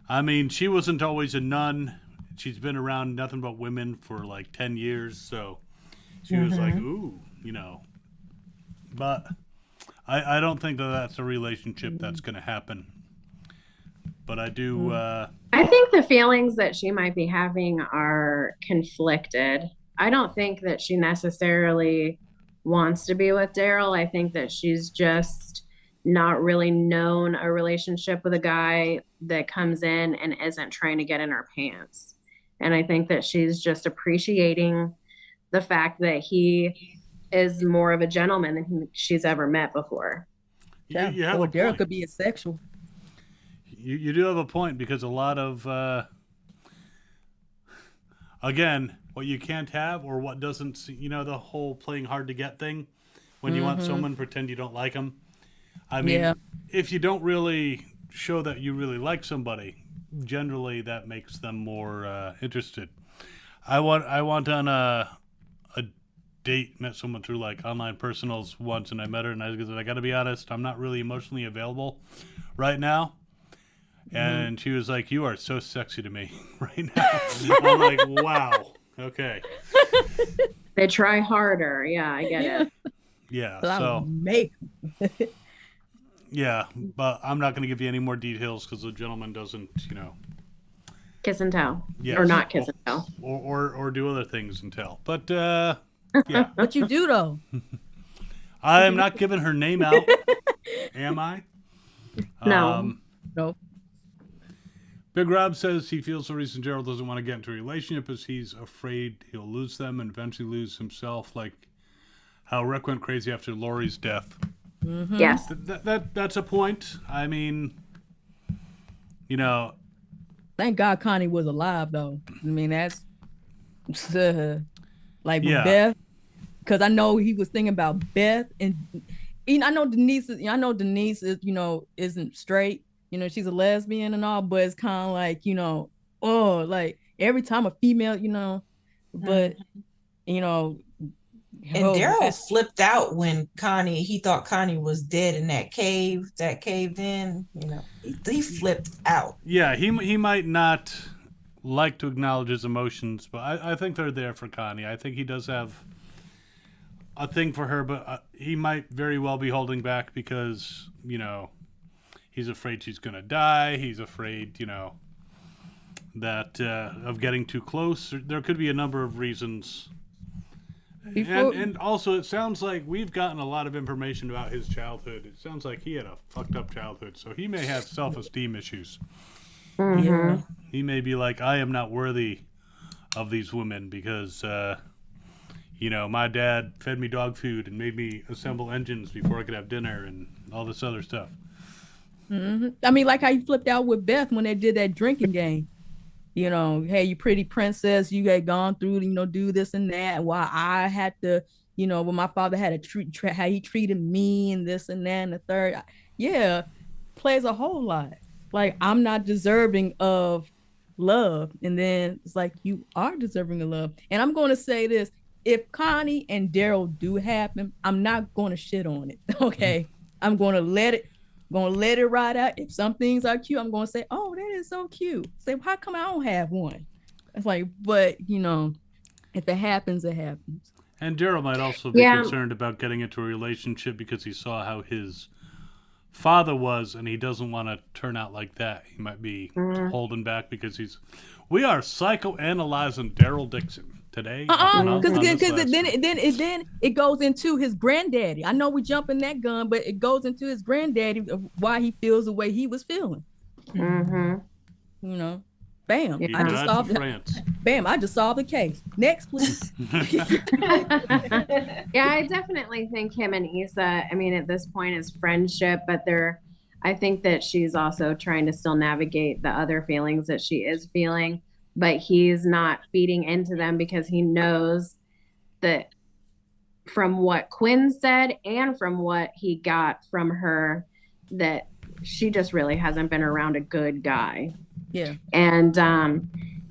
I mean, she wasn't always a nun. She's been around nothing but women for like 10 years. So she was like, ooh, but I don't think that's a relationship that's going to happen. But I do. I think the feelings that she might be having are conflicted. I don't think that she necessarily wants to be with Daryl. I think that she's just not really known a relationship with a guy that comes in and isn't trying to get in her pants. And I think that she's just appreciating the fact that he is more of a gentleman than she's ever met before. Yeah, or Daryl could be asexual. You do have a point, because a lot of, again, what you can't have or what doesn't, the whole playing hard to get thing. When you want someone, pretend you don't like them. I mean, if you don't really show that you really like somebody, generally that makes them more interested. I went on a date, met someone through like online personals once, and I met her, and I got to be honest, I'm not really emotionally available right now. And she was like, "You are so sexy to me right now." I'm like, "Wow, okay, They try harder. Yeah, I get it. yeah." So I So would make yeah, but I'm not going to give you any more details because the gentleman doesn't, Kiss and tell. yes, Or not kiss and tell. or do other things and tell. But yeah, what you do though. I am not giving her name out, am I? No. Nope. Big Rob says he feels the reason Gerald doesn't want to get into a relationship is he's afraid he'll lose them and eventually lose himself, like how Rick went crazy after Lori's death. Yes. That's a point. I mean, Thank God Connie was alive though. I mean that's like Yeah. Beth, because I know he was thinking about Beth, and I know Denise is isn't straight. She's a lesbian and all, but it's kind of like like every time a female, but And Daryl flipped out when he thought Connie was dead in that caved in, he flipped out. Yeah, he might not like to acknowledge his emotions, but I think they're there for Connie. I think he does have a thing for her, but he might very well be holding back because, he's afraid she's going to die. He's afraid, that of getting too close. There could be a number of reasons. And also, it sounds like we've gotten a lot of information about his childhood. It sounds like he had a fucked up childhood, so he may have self-esteem issues. Yeah. He may be like, I am not worthy of these women because, my dad fed me dog food and made me assemble engines before I could have dinner and all this other stuff. Mm-hmm. I mean, like how you flipped out with Beth when they did that drinking game. Hey, you pretty princess, you had gone through, do this and that. While I had to, when my father had to treat how he treated me and this and that and the third. Yeah, plays a whole lot. Like, I'm not deserving of love. And then it's like, you are deserving of love. And I'm going to say this. If Connie and Daryl do happen, I'm not going to shit on it. Okay. I'm going to let it ride out. If some things are cute, I'm going to say, oh, that is so cute. Say, how come I don't have one? It's like, but, if it happens, it happens. And Daryl might also be concerned about getting into a relationship because he saw how his father was, and he doesn't want to turn out like that. He might be holding back because we are psychoanalyzing Daryl Dixon today. Because then it goes into his granddaddy. I know we jumping that gun, but it goes into his granddaddy of why he feels the way he was feeling. Bam. He I just solved France. Bam. I just solved the case. Next, please. Yeah, I definitely think him and Issa, I mean, at this point is friendship, but I think that she's also trying to still navigate the other feelings that she is feeling, but he's not feeding into them because he knows that from what Quinn said and from what he got from her, that she just really hasn't been around a good guy. Yeah. And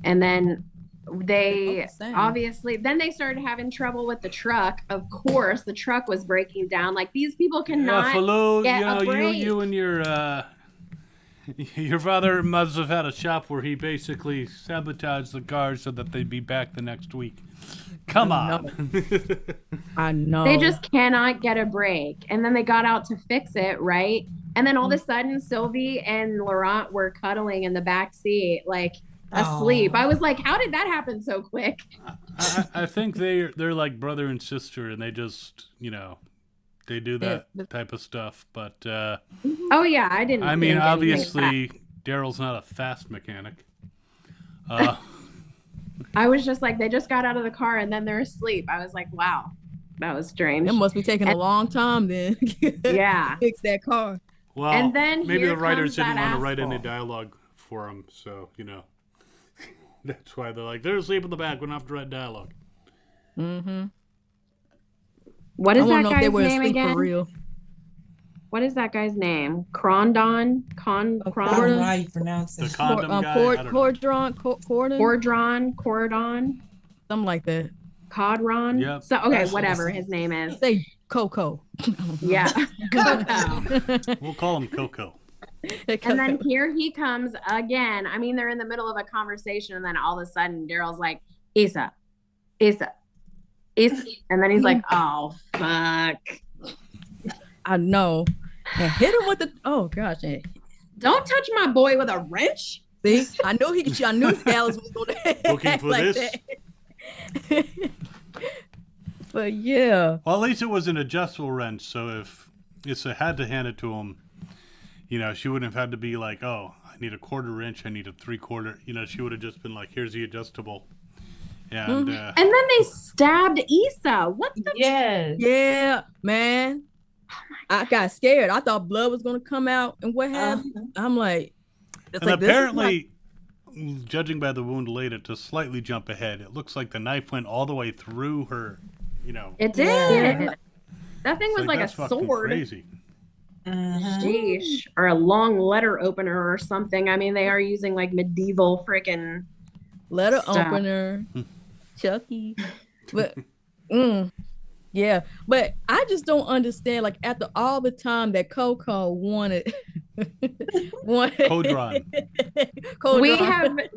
then they obviously, then they started having trouble with the truck. Of course, the truck was breaking down. Like, these people cannot get a break. You and your father must have had a shop where he basically sabotaged the cars so that they'd be back the next week. Come on. I know. They just cannot get a break. And then they got out to fix it, right? And then all of a sudden, Sylvie and Laurent were cuddling in the back seat, like asleep. I was like, how did that happen so quick? I think they're like brother and sister, and they just, they do that type of stuff. But oh yeah, I didn't. I mean, obviously, Daryl's not a fast mechanic. I was just like, they just got out of the car and then they're asleep. I was like, wow, that was strange. It must be taking a long time then. Yeah. Fix that car. Well, and then maybe the writers didn't want to asshole. write any dialogue for him, so, that's why they're like, they're asleep in the back, we don't have to write dialogue. Mm-hmm. What is that know if guy's they were name asleep again? for real. What is that guy's name? Crondon? I don't know how you pronounce The it. condom guy? I don't know. Cordron. Cordon? something like that. Codron. Yep. So okay, That's what whatever it his name is. Say Coco. Yeah, Coco. We'll call him Coco. And then here he comes again. I mean, they're in the middle of a conversation, and then all of a sudden, Daryl's like, "Issa, Issa, Issa," and then he's like, "Oh fuck." I know. And hit him with the gosh. And Don't touch my boy with a wrench. see, I knew Dallas was gonna Looking act for like this? that. But yeah. Well, at least it was an adjustable wrench, so if Issa had to hand it to him, she wouldn't have had to be like, oh, I need a 1/4 inch, I need a 3/4. She would have just been like, here's the adjustable. And And then they stabbed Issa. What the? Yes. Yeah, man. I got scared. I thought blood was gonna come out and what have you. I'm like, it's and like, this is apparently, judging by the wound later, to slightly jump ahead, it looks like the knife went all the way through her. It did. Yeah. That thing was like a that's fucking sword. Crazy. Sheesh. Or a long letter opener or something. I mean, they are using like medieval freaking letter stuff. opener, Chucky. But yeah, but I just don't understand. Like after all the time that Coco wanted Codron.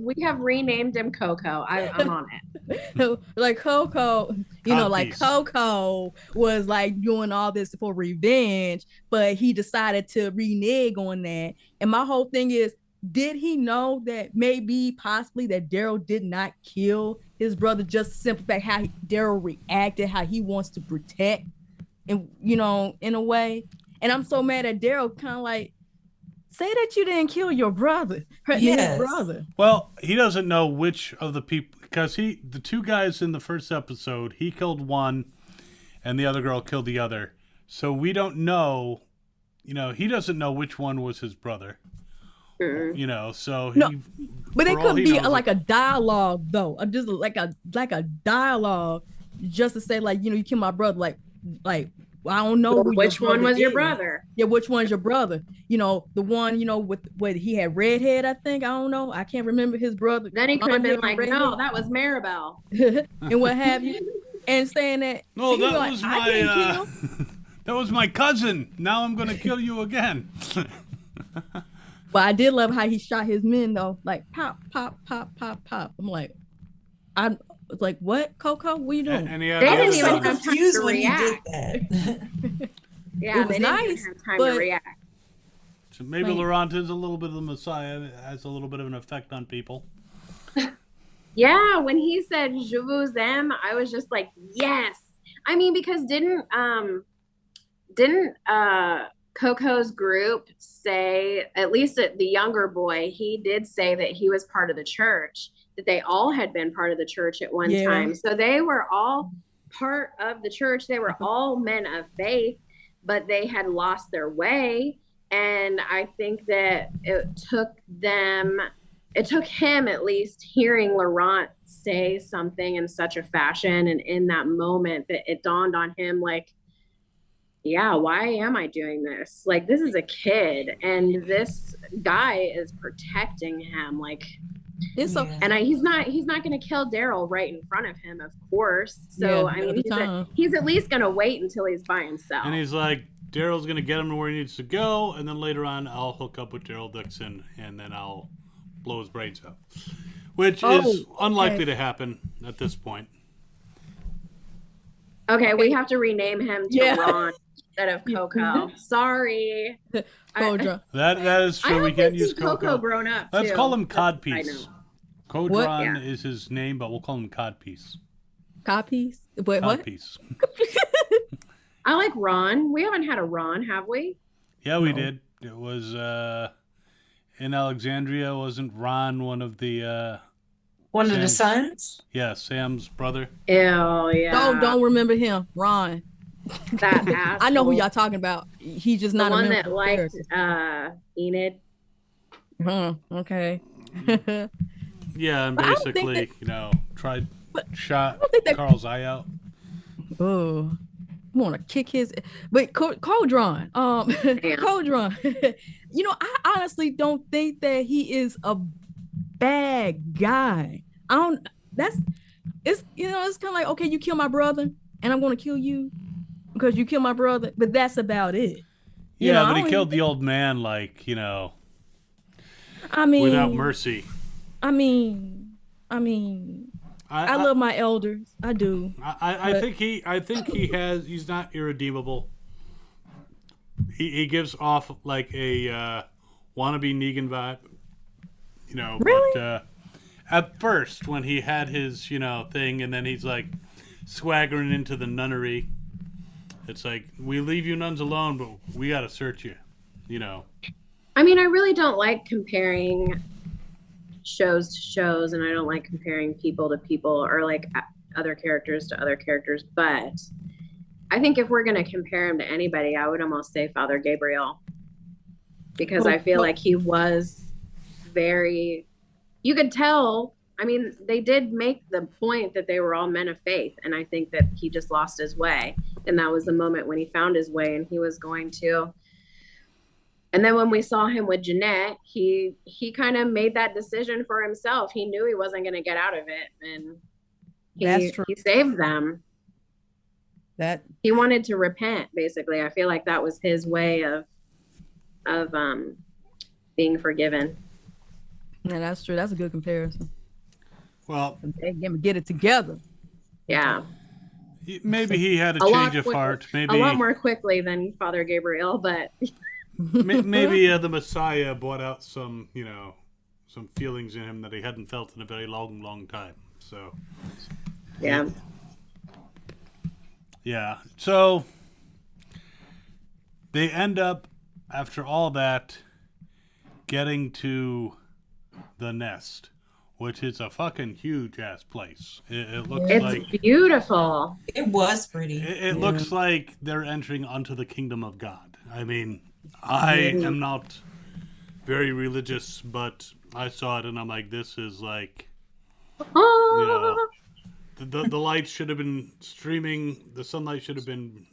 We have renamed him Coco. I'm on it. Like Coco, like Coco was like doing all this for revenge, but he decided to renege on that. And my whole thing is, did he know that possibly that Daryl did not kill his brother, just simply fact how Daryl reacted, how he wants to protect, and in a way. And I'm so mad at Daryl, kind of like, say that you didn't kill your brother, his brother. Well, he doesn't know which of the people, because the two guys in the first episode, he killed one, and the other girl killed the other. So we don't know, he doesn't know which one was his brother. So no, but it could be like a a dialogue though, just like a dialogue, just to say like, you killed my brother, like I don't know which one was your brother. Yeah, which one's your brother? The one with what he had red head, I think. I don't know. I can't remember his brother. Then he could have been like, no, that was Maribel. And what have you? And saying that, no, that was my that was my cousin. Now I'm gonna kill you again. But I did love how he shot his men though, like pop, pop, pop, pop, pop. I'm like, I was like, what, Coco? What are you doing? They didn't even have time to when react. he did that. Yeah, it was they nice, didn't even have time to react. So maybe Laurent is a little bit of the Messiah, has a little bit of an effect on people. Yeah, when he said "Je vous aime," I was just like, yes. I mean, because didn't Coco's group say, at least the younger boy, he did say that he was part of the church, that they all had been part of the church at one time. So they were all part of the church. They were all men of faith, but they had lost their way. And I think that it took him at least hearing Laurent say something in such a fashion and in that moment that it dawned on him like, yeah, why am I doing this? Like, this is a kid and this guy is protecting him. Like, he's not going to kill Daryl right in front of him, of course. So, I mean, he's at least going to wait until he's by himself. And he's like, Daryl's going to get him to where he needs to go. And then later on, I'll hook up with Daryl Dixon and then I'll blow his brains out, which is unlikely to happen at this point. Okay, we have to rename him to Ron instead of Coco. Sorry. That is true. We can't use Coco. Grown up. Let's call him Codpiece. Codron Yeah. is his name, but we'll call him Codpiece. Codpiece? Wait, what? Codpiece. I like Ron. We haven't had a Ron, have we? Yeah, we did. It was in Alexandria. Wasn't Ron one of the one of the sons? Yeah, Sam's brother. Ew, yeah. Don't remember him, Ron. That asshole. I know who y'all talking about. He's just not the one a that liked Enid. Okay. Yeah, and basically, shot Carl's eye out. Oh, I want to kick his. But Codron, Codron. I honestly don't think that he is a bad guy. it's it's kind of like, okay, you kill my brother, and I'm gonna kill you because you killed my brother, but that's about it. Yeah, but I he don't killed even- the old man, like, I mean, without mercy. I mean, I mean, I love my elders. I do. I but- think he's not irredeemable. He gives off like a wannabe Negan vibe, Really? But at first when he had his thing, and then he's like swaggering into the nunnery, it's like, we leave you nuns alone, but we gotta search you, I mean, I really don't like comparing shows to shows, and I don't like comparing people to people or like other characters to other characters, but I think if we're going to compare him to anybody, I would almost say Father Gabriel, because I feel like he was very, you could tell. I mean, they did make the point that they were all men of faith, and I think that he just lost his way, and that was the moment when he found his way, and he was going to. And then when we saw him with Jeanette, he kind of made that decision for himself. He knew he wasn't going to get out of it, and That's true. he saved them. That He wanted to repent, basically. I feel like that was his way of being forgiven. yeah, that's true. That's a good comparison. Well, They get it together. Yeah, maybe he had a a lot change of quicker- heart. a Maybe lot more quickly than Father Gabriel, but maybe the Messiah brought out some some feelings in him that he hadn't felt in a very long time. So yeah. yeah, so they end up, after all that, getting to the nest, which is a fucking huge ass place. It looks It's like beautiful. It was pretty. it looks like they're entering onto the kingdom of God. I mean, I am not very religious, but I saw it and I'm like, this is like, Oh, the lights should have been streaming. The sunlight should have been,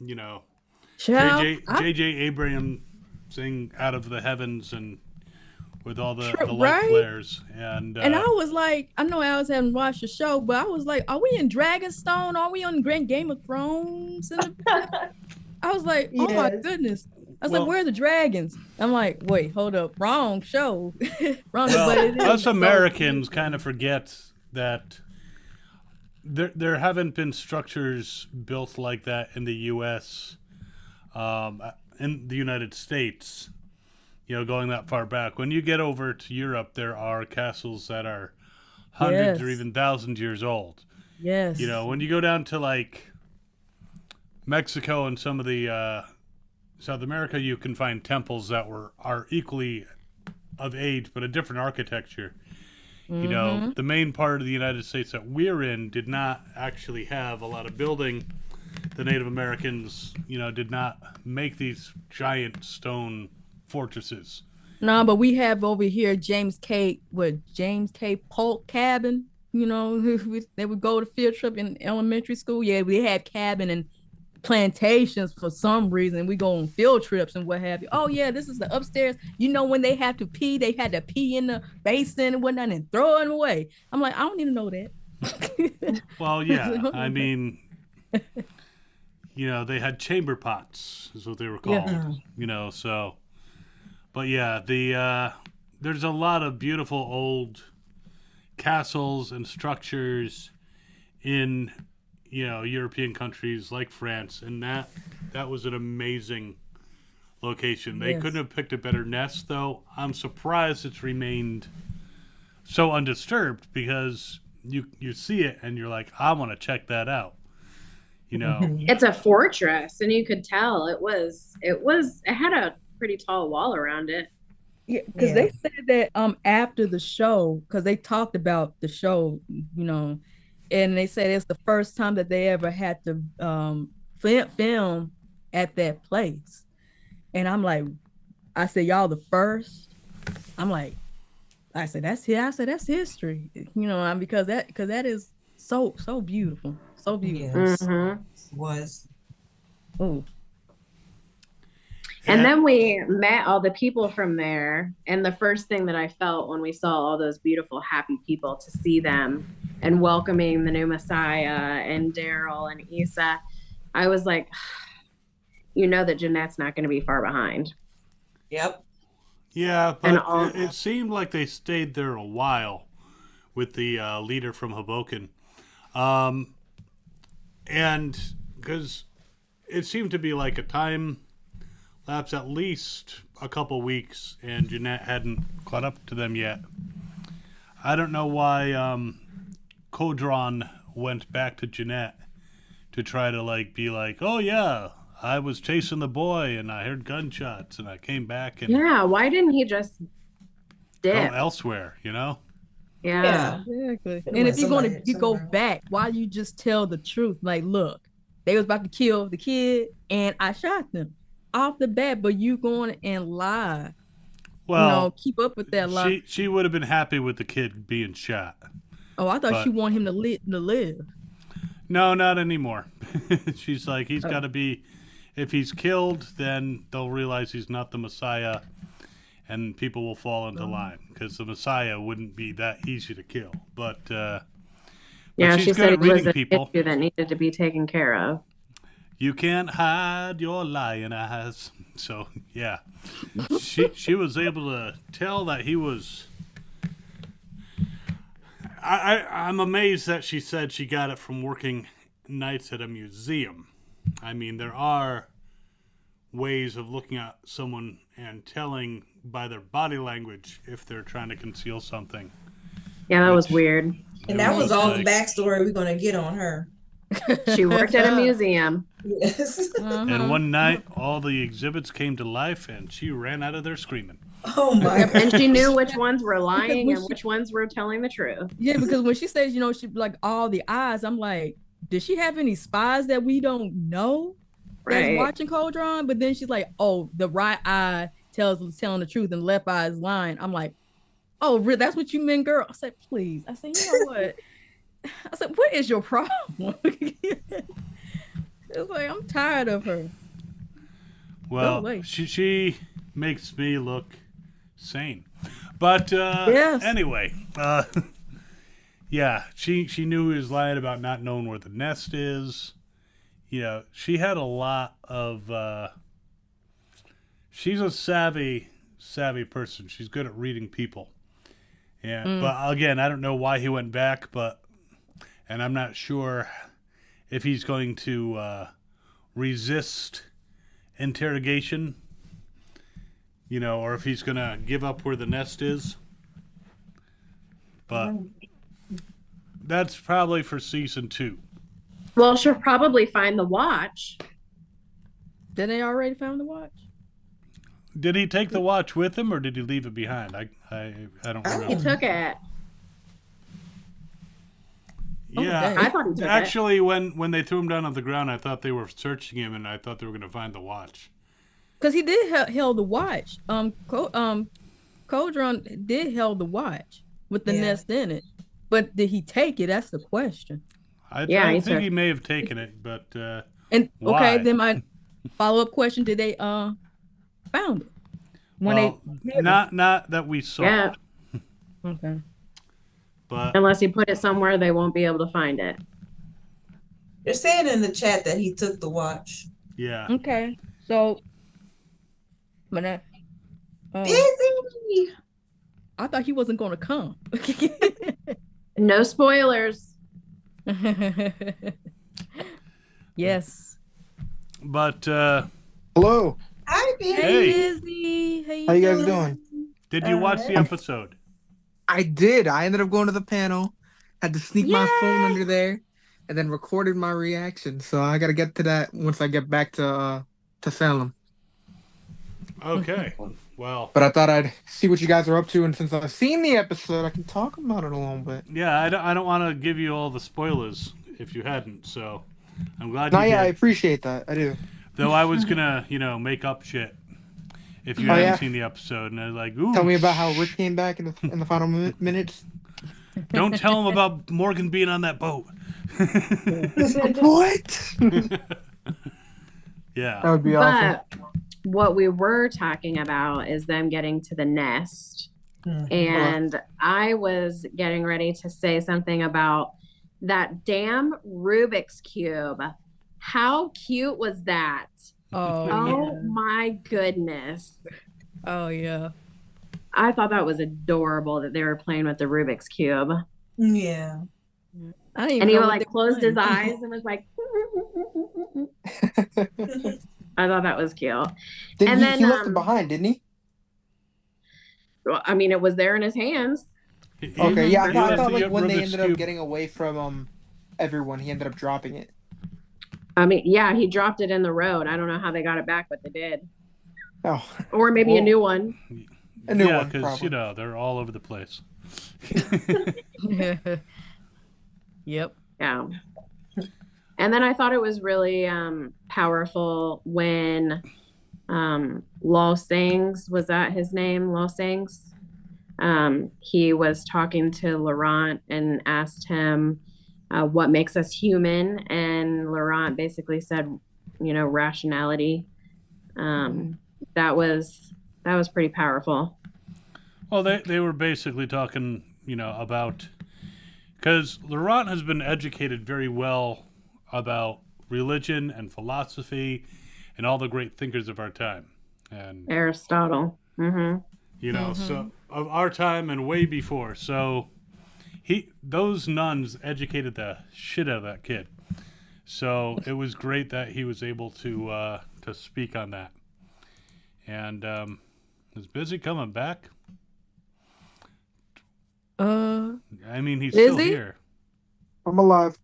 Child, J.J. Abraham sing out of the heavens and with all the light right? flares. And I was like, I know Alice haven't watched the show, but I was like, are we in Dragonstone? Are we on Grand Game of Thrones? I was like, oh my Yes. goodness. I was Well- like, where are the dragons? I'm like, wait, hold up. Wrong show. Wrong but well, it is us so Americans kind of forget that there haven't been structures built like that in the U.S., in the United States, going that far back. When you get over to Europe, there are castles that are hundreds or Yes. even thousands years old. Yes. When you go down to like Mexico and some of the South America, you can find temples that are equally of age, but a different architecture. The main part of the United States that we're in did not actually have a lot of building. The Native Americans, did not make these giant stone fortresses. No, but we have over here James K. Polk cabin. They would go to field trip in elementary school. Yeah, we had cabin and plantations for some reason. We go on field trips and what have you. Oh yeah, this is the upstairs. When they have to pee, they had to pee in the basin and whatnot and throw it away. I'm like, I don't need to know that. Well, yeah, I mean, they had chamber pots, is what they were called. Yeah. So, but yeah, there's a lot of beautiful old castles and structures in European countries like France, and that was an amazing location. They Yes. couldn't have picked a better nest, though. I'm surprised it's remained so undisturbed, because you see it and you're like, I want to check that out. it's a fortress, and you could tell it had a pretty tall wall around it. Yeah, because Yeah. they said that after the show, because they talked about the show, and they said it's the first time that they ever had to film at that place. And I'm like, I said, y'all the first? I'm like, I said, that's history, because that is so beautiful. So beautiful. Yes, Mhm. was. Oh, And then we met all the people from there. And the first thing that I felt when we saw all those beautiful, happy people, to see them and welcoming the new Messiah and Daryl and Issa, I was like, you know that Jeanette's not going to be far behind. Yep. Yeah, And but all- it seemed like they stayed there a while with the leader from Hoboken. And because it seemed to be like a time lapse, at least a couple weeks, and Jeanette hadn't caught up to them yet. I don't know why Codron went back to Jeanette to try to like be like, oh yeah, I was chasing the boy and I heard gunshots and I came back and Yeah, why didn't he just go dip? elsewhere, you know? Yeah. Exactly. It And went if you're going somewhere- to go somewhere. back, why you just tell the truth? Like, look, they was about to kill the kid and I shot them off the bat, but you going and lie. Well, Keep up with that lie. she would have been happy with the kid being shot. Oh, I thought but- she wanted him to live. No, not anymore. She's like, he's Oh. got to be, if he's killed, then they'll realize he's not the Messiah and people will fall into line because the Messiah wouldn't be that easy to kill. But Yeah, she's she good said at it was reading an people. issue that needed to be taken care of. You can't hide your lying eyes. So, yeah. She was able to tell that he was... I'm amazed that she said she got it from working nights at a museum. I mean, there are ways of looking at someone and telling by their body language if they're trying to conceal something. Yeah, that was weird. And that was just all like- the backstory we're gonna get on her. She worked at a museum. Yes. And one night, all the exhibits came to life, and she ran out of there screaming. Oh my god. And she knew which ones were lying when and she- which ones were telling the truth. Yeah, because when she says, she like all the eyes, I'm like, does she have any spies that we don't know that's Right. watching Codron? But then she's like, oh, the right eye telling the truth and left eye is lying. I'm like, oh, that's what you meant, girl. I said, please. I said, you know what? I said, what is your problem? It's like, I'm tired of her. Well, way. she makes me look sane. But Yes. anyway, yeah, she knew he was lying about not knowing where the nest is. She had a lot of... she's a savvy person. She's good at reading people. Yeah, but again, I don't know why he went back, and I'm not sure if he's going to resist interrogation, or if he's going to give up where the nest is. But that's probably for season 2. Well, she'll probably find the watch. Did they already found the watch? Did he take the watch with him, or did he leave it behind? I don't He remember. took it. Yeah, dang. I thought he took it. actually, when they threw him down on the ground, I thought they were searching him, and I thought they were going to find the watch. Because he did held the watch. Codron did held the watch with the Yeah. nest in it. But did he take it? That's the question. I Yeah, he think took- he may have taken it, but And Why? okay, then my follow-up question, did they found it? well, not that we saw. Yeah. Okay. But Unless he put it somewhere they won't be able to find it. They're saying in the chat that he took the watch. yeah, Okay. So but Busy. I thought he wasn't gonna come. No spoilers. Yes. but Hello. Hi, Busy. Hey. Hey Izzy. How How you guys doing? did you watch the episode? I did. I ended up going to the panel, had to sneak my phone Yay! under there, and then recorded my reaction. So I got to get to that once I get back to Salem. Okay, well, But I thought I'd see what you guys are up to, and since I've seen the episode, I can talk about it a little bit. yeah, I don't want to give you all the spoilers if you hadn't. So I'm glad you No, yeah, I did. appreciate that. I do. Though I was gonna, make up shit if you Oh, hadn't yeah? seen the episode, and I was like, ooh, Tell me about how Rick came back in the final minutes. don't tell him about Morgan being on that boat. What? Yeah. That would be awesome. But what we were talking about is them getting to the nest And I was getting ready to say something about that damn Rubik's Cube. How cute was that? Oh, Oh yeah. my goodness. Oh, yeah. I thought that was adorable that they were playing with the Rubik's Cube. Yeah. I didn't even And he know would what like they closed his playing. eyes and was like, I thought that was cute. Didn't And he, then, he left it behind, didn't he? Well, I mean, it was there in his hands. Okay, yeah, I left thought the like when they Rubik's ended up Cube. getting away from everyone, he ended up dropping it. I mean, yeah, he dropped it in the road. I don't know how they got it back, but they did. Oh, Or maybe a Well, new one. a new yeah, one, because probably. they're all over the place. Yep. Yeah. And then I thought it was really powerful when Law Sings, was that his name? Law Sings? He was talking to Laurent and asked him what makes us human. And Laurent basically said, rationality. That was pretty powerful. Well, they were basically talking, about, because Laurent has been educated very well about religion and philosophy and all the great thinkers of our time. And, Aristotle. so of our time and way before. So those nuns educated the shit out of that kid. So it was great that he was able to speak on that. And is Busy coming back? I mean, he's Is still he? here. I'm alive.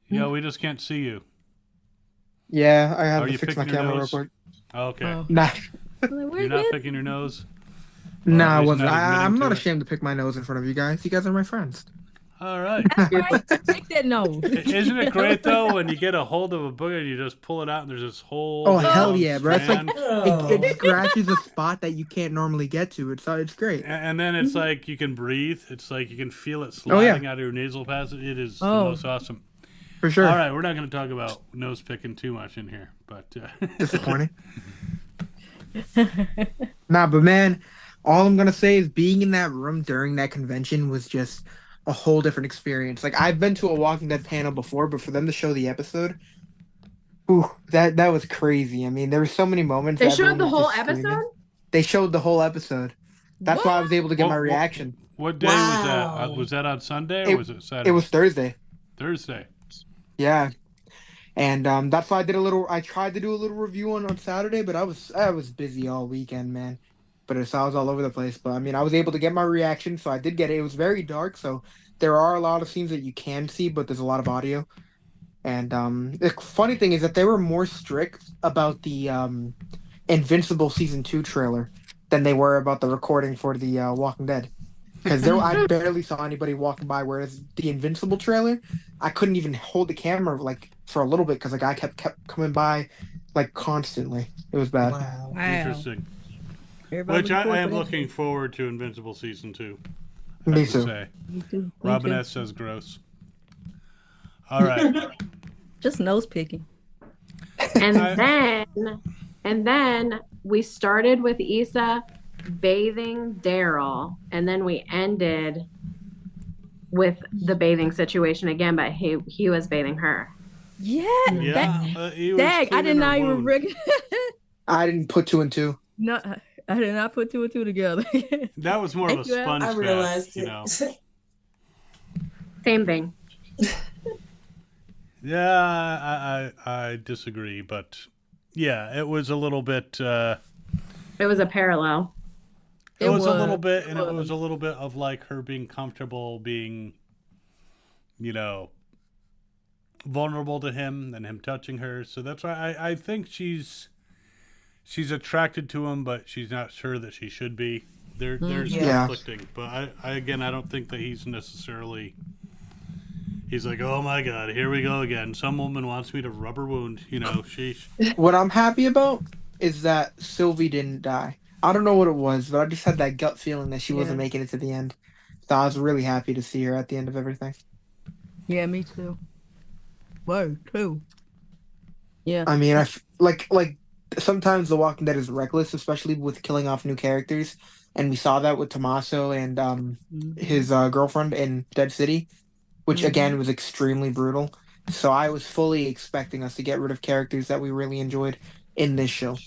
Yeah, we just can't see you. Yeah, I had Are to you fix my picking your camera real nose? quick. Okay. Oh. Nah, You're not picking your nose? nah, at I least wasn't. not admitting I'm to not it? ashamed to pick my nose in front of you guys. You guys are my friends. All right. Right. Take that nose. Isn't it great, though, when you get a hold of a booger and you just pull it out and there's this whole Oh, big hell long yeah, bro. It's like strand? it scratches a spot that you can't normally get to. It's great. And then it's like you can breathe. It's like you can feel it Oh, yeah. sliding out of your nasal passage. It is the Oh. most awesome. For sure. All right, we're not going to talk about nose picking too much in here, but Disappointing. Nah, but man, all I'm gonna say is being in that room during that convention was just a whole different experience. Like I've been to a Walking Dead panel before, but for them to show the episode, ooh, that was crazy. I mean, there were so many moments. They that showed everyone the was whole just screaming. episode? They showed the whole episode. That's why I was able to get my What- reaction. What day was Wow. that? Was that on Sunday or was it Saturday? It was Thursday. Thursday. Yeah. And that's why I tried to do a little review on Saturday, but I was busy all weekend, man. But I was all over the place. But I mean, I was able to get my reaction, so I did get it. It was very dark, so there are a lot of scenes that you can see, but there's a lot of audio. And the funny thing is that they were more strict about the Invincible season 2 trailer than they were about the recording for the Walking Dead. Because I barely saw anybody walking by, whereas the Invincible trailer, I couldn't even hold the camera like for a little bit because the guy kept coming by like constantly. It was bad. Wow. Wow. Interesting. Everybody Which I forward am for that. looking forward to Invincible Season 2. I Me have to too. say. Me too. Me Robin too. S. says gross. All right. Just nose picking. And I- then we started with Issa bathing Daryl, and then we ended with the bathing situation again, but he was bathing her. Yeah. Yeah. he was Dag, I cleaning did her not even wound. recognize. I didn't put 2 and 2. No, I did not put 2 and 2 together. That was more of a Thank you, Al. sponge I bath, realized you it. know. Same thing. Yeah, I disagree, but yeah, it was a little bit. It was a parallel. It It was a was. little bit, and It it was was. a little bit of like her being comfortable, being, vulnerable to him, and him touching her. So that's why I think she's attracted to him, but she's not sure that she should be. There's Yeah. conflicting, but I don't think that he's necessarily. He's like, oh my God, here we go again. Some woman wants me to rub her wound. Sheesh. What I'm happy about is that Sylvie didn't die. I don't know what it was, but I just had that gut feeling that she wasn't Yeah. making it to the end. So I was really happy to see her at the end of everything. Yeah, me too. Whoa, too. Yeah. I mean, like sometimes The Walking Dead is reckless, especially with killing off new characters, and we saw that with Tommaso and his girlfriend in Dead City, which again was extremely brutal. So I was fully expecting us to get rid of characters that we really enjoyed in this show,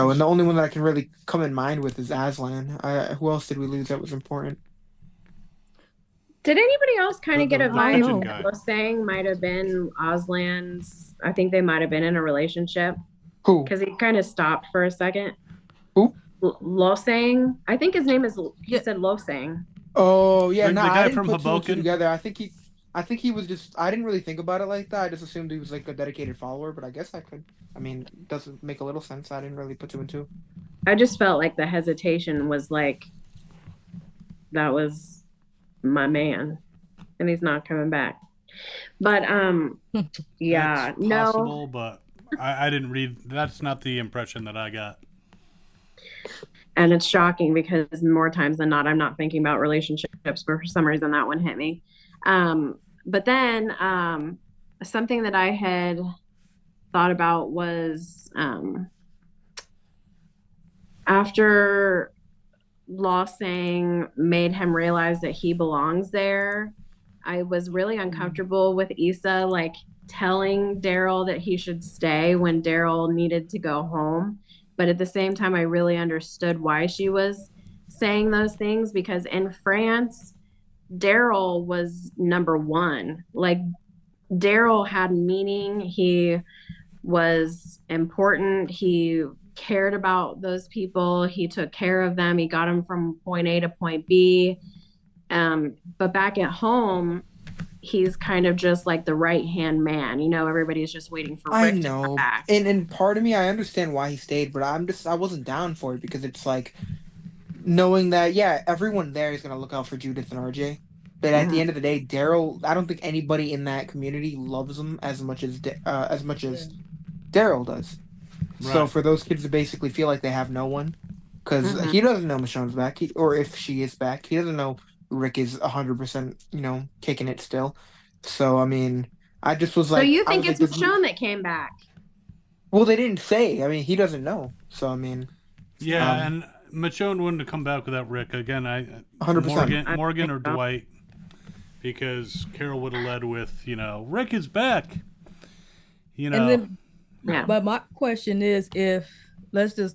and the only one that I can really come in mind with is Aslan. Who else did we lose that was important? Did anybody else kind of get a Norwegian vibe guy. that was saying might have been Aslan's? I think they might have been in a relationship Who? because he kind of stopped for a second. Who? Losang. I think his name is. He said Losang. Oh yeah, The no, guy I didn't from put two and two Hoboken? together. I think he was just. I didn't really think about it like that. I just assumed he was like a dedicated follower, but I guess I could. I mean, it doesn't make a little sense. I didn't really put two and two. I just felt like the hesitation was like, that was my man, and he's not coming back. But yeah, It's no. possible, but I didn't read. That's not the impression that I got. And it's shocking because more times than not, I'm not thinking about relationships, but for some reason that one hit me. But then something that I had thought about was after Losang made him realize that he belongs there, I was really uncomfortable with Issa like telling Daryl that he should stay when Daryl needed to go home. But at the same time, I really understood why she was saying those things because in France, Daryl was number one. Like, Daryl had meaning. He was important. He cared about those people. He took care of them. He got them from point A to point B. But back at home, he's kind of just like the right-hand man. You know, everybody's just waiting for I Rick to come know, back. and part of me, I understand why he stayed, but I wasn't down for it because it's like knowing that everyone there is gonna look out for Judith and RJ, but at the end of the day, Daryl, I don't think anybody in that community loves him as much as Daryl does. So Right. for those kids to basically feel like they have no one, because he doesn't know Michonne's back, or if she is back, he doesn't know Rick is 100%, kicking it still. So I mean, I just was So like, you I think was it's like, Michonne that came back? well, they didn't say. I mean, he doesn't know. So I mean, Yeah, and Michonne wouldn't have come back without Rick. Again, 100%. Morgan or I think so. Dwight, because Carol would have led with, Rick is back. And then, Yeah. but my question is, if let's if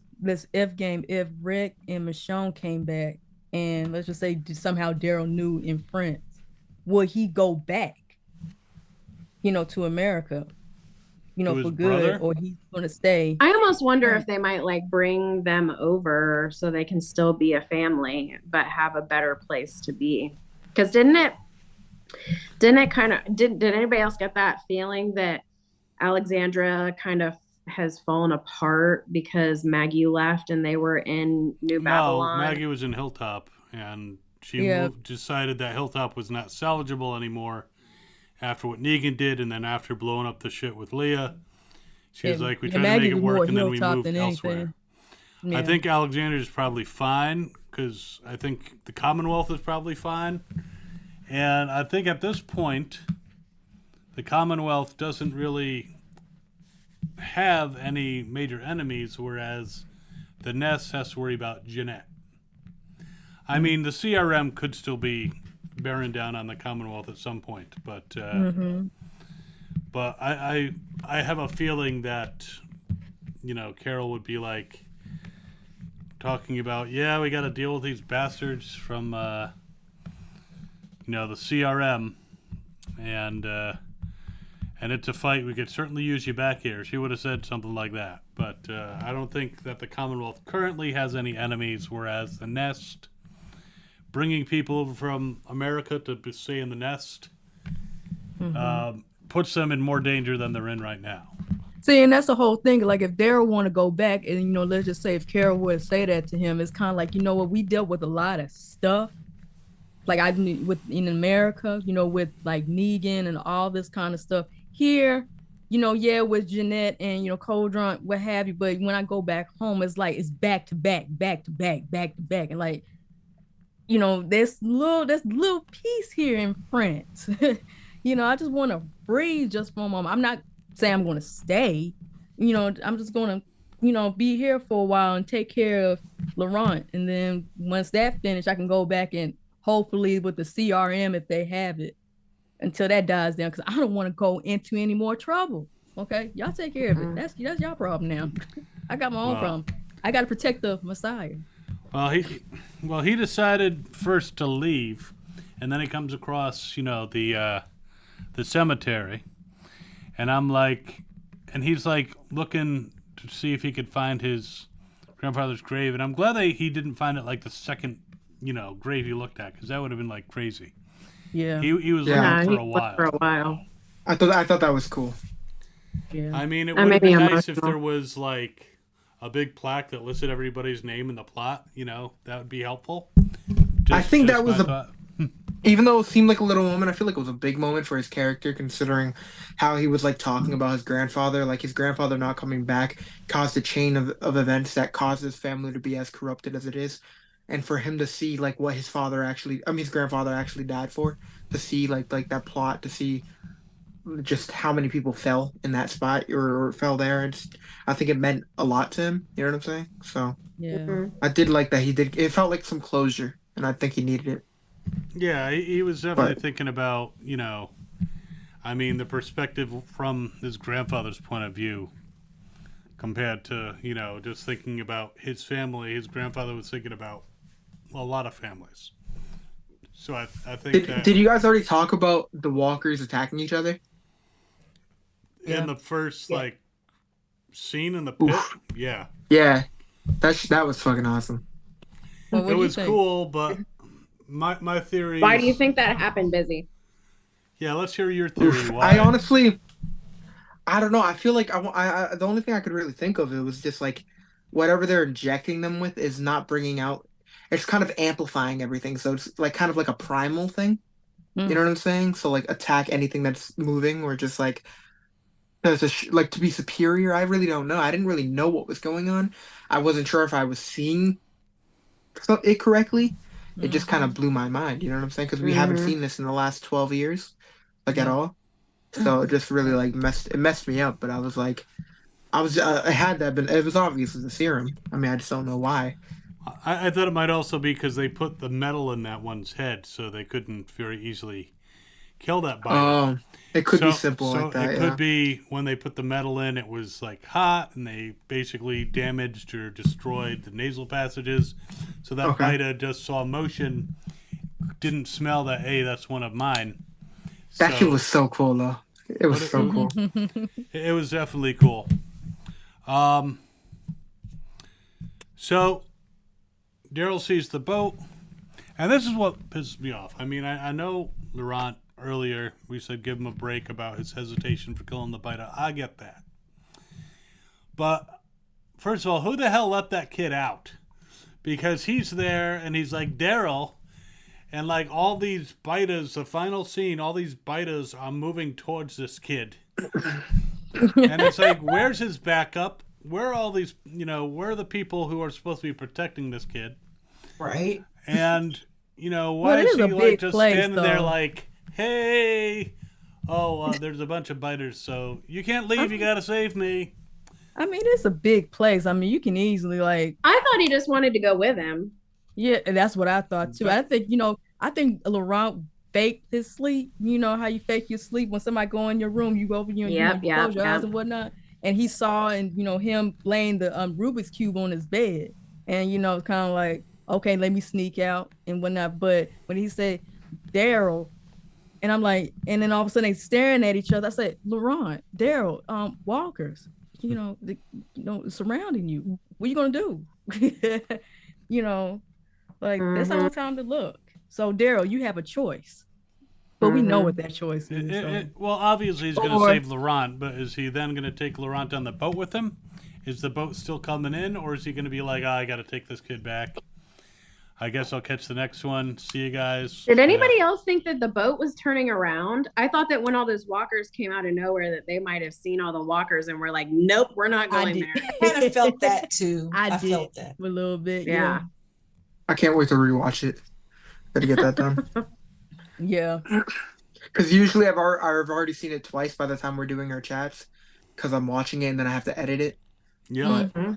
Rick and Michonne came back, and let's just say somehow Daryl knew in France, would he go back? To America, To his for good, brother? or he's gonna stay? I almost wonder if they might like bring them over so they can still be a family, but have a better place to be. Because did anybody else get that feeling that Alexandra kind of has fallen apart because Maggie left and they were in New No, Babylon? Maggie was in Hilltop, and she decided that Hilltop was not salvageable anymore after what Negan did, and then after blowing up the shit with Leah. She was like, we tried to make it work, and then we moved elsewhere. Yeah. I think Alexander's probably fine, because I think the Commonwealth is probably fine. And I think at this point, the Commonwealth doesn't really have any major enemies, whereas the Nest has to worry about Jeanette. I mean, the CRM could still be bearing down on the Commonwealth at some point, but I have a feeling that Carol would be like talking about, we got to deal with these bastards from the CRM, and it's a fight. We could certainly use you back here. She would have said something like that, but I don't think that the Commonwealth currently has any enemies, whereas the Nest, bringing people over from America to stay in the Nest, puts them in more danger than they're in right now. See, and that's the whole thing. Like, if Daryl want to go back, and let's just say if Carol would say that to him, it's kind of like, we dealt with a lot of stuff. Like in America, with like Negan and all this kind of stuff. Here, with Jeanette and Codron, what have you. But when I go back home, it's like it's back to back, and like, there's little piece here in France. I just want to breathe just for a moment. I'm not saying I'm going to stay. I'm just going to be here for a while and take care of Laurent. And then once that finished, I can go back and hopefully with the CRM, if they have it, until that dies down. Because I don't want to go into any more trouble. Okay, y'all take care of it. That's y'all problem now. I got my own problem. I got to protect the Messiah. Well, he decided first to leave, and then he comes across, the cemetery, and I'm like, and he's like looking to see if he could find his grandfather's grave, and I'm glad that he didn't find it like the second, grave he looked at, because that would have been like crazy. Yeah, he was looking for a while. I thought that was cool. Yeah, I mean, it would have been nice if there was like a big plaque that listed everybody's name in the plot. That would be helpful. I think that was even though it seemed like a little moment, I feel like it was a big moment for his character, considering how he was like talking about his grandfather. Like his grandfather not coming back caused a chain of events that caused his family to be as corrupted as it is. And for him to see like what his grandfather actually died for, to see like that plot, to see just how many people fell in that spot or fell there. I think it meant a lot to him. You know what I'm saying? So yeah, I did like that he did. It felt like some closure, and I think he needed it. Yeah, he was definitely thinking about, the perspective from his grandfather's point of view compared to, just thinking about his family. His grandfather was thinking about a lot of families. So I think Did you guys already talk about the walkers attacking each other? In the first, scene in the pit? Oof. Yeah. Yeah. That was fucking awesome. Well, it was cool, but my theory. Why do you think that happened, Busy? Yeah, let's hear your theory. Why? I honestly, I don't know. I feel like the only thing I could really think of it was just like whatever they're injecting them with is not bringing out. It's kind of amplifying everything, so it's like kind of like a primal thing. You know what I'm saying? So like attack anything that's moving, or just like to be superior. I really don't know. I didn't really know what was going on. I wasn't sure if I was seeing it correctly. It just kind of blew my mind. You know what I'm saying? Because we haven't seen this in the last 12 years, at all. So it just really like messed me up. But I was like, it had to have been. It was obviously the serum. I mean, I just don't know why. I thought it might also be because they put the metal in that one's head, so they couldn't very easily kill that biter. Oh, it could be simple like that. It could be when they put the metal in, it was like hot, and they basically damaged or destroyed the nasal passages. So that biter just saw motion, didn't smell that. Hey, that's one of mine. That shit was so cool, though. It was so cool. It was definitely cool. So Daryl sees the boat, and this is what pisses me off. I mean, I know Laurent earlier, we said give him a break about his hesitation for killing the biter. I get that. But first of all, who the hell let that kid out? Because he's there, and he's like, Daryl, and like all these biters, the final scene, all these biters are moving towards this kid. And it's like, where's his backup? Where are all these, where are the people who are supposed to be protecting this kid? Right. And, why is he like just standing there like, hey, there's a bunch of biters, so you can't leave, you gotta save me. I mean, it's a big place. I mean, you can easily I thought he just wanted to go with him. Yeah, that's what I thought too. I think Laurent faked his sleep. You know how you fake your sleep when somebody go in your room, you go over you close your eyes and whatnot. And he saw him laying the Rubik's Cube on his bed, and kind of like, okay, let me sneak out and whatnot. But when he said Daryl, and I'm like, and then all of a sudden they staring at each other. I said, Laurent, Daryl, walkers, surrounding you. What are you gonna do? That's not the time to look. So Daryl, you have a choice, but we know what that choice is. Well, obviously he's going to save Laurent, but is he then going to take Laurent on the boat with him? Is the boat still coming in, or is he going to be like, I got to take this kid back? I guess I'll catch the next one. See you guys. Did anybody else think that the boat was turning around? I thought that when all those walkers came out of nowhere that they might have seen all the walkers and were like, nope, we're not going there. I kind of felt that too. I felt that a little bit. Yeah. I can't wait to rewatch it. Gotta get that done. Yeah. Because usually I've already seen it twice by the time we're doing our chats, because I'm watching it and then I have to edit it. Yeah. Mhm.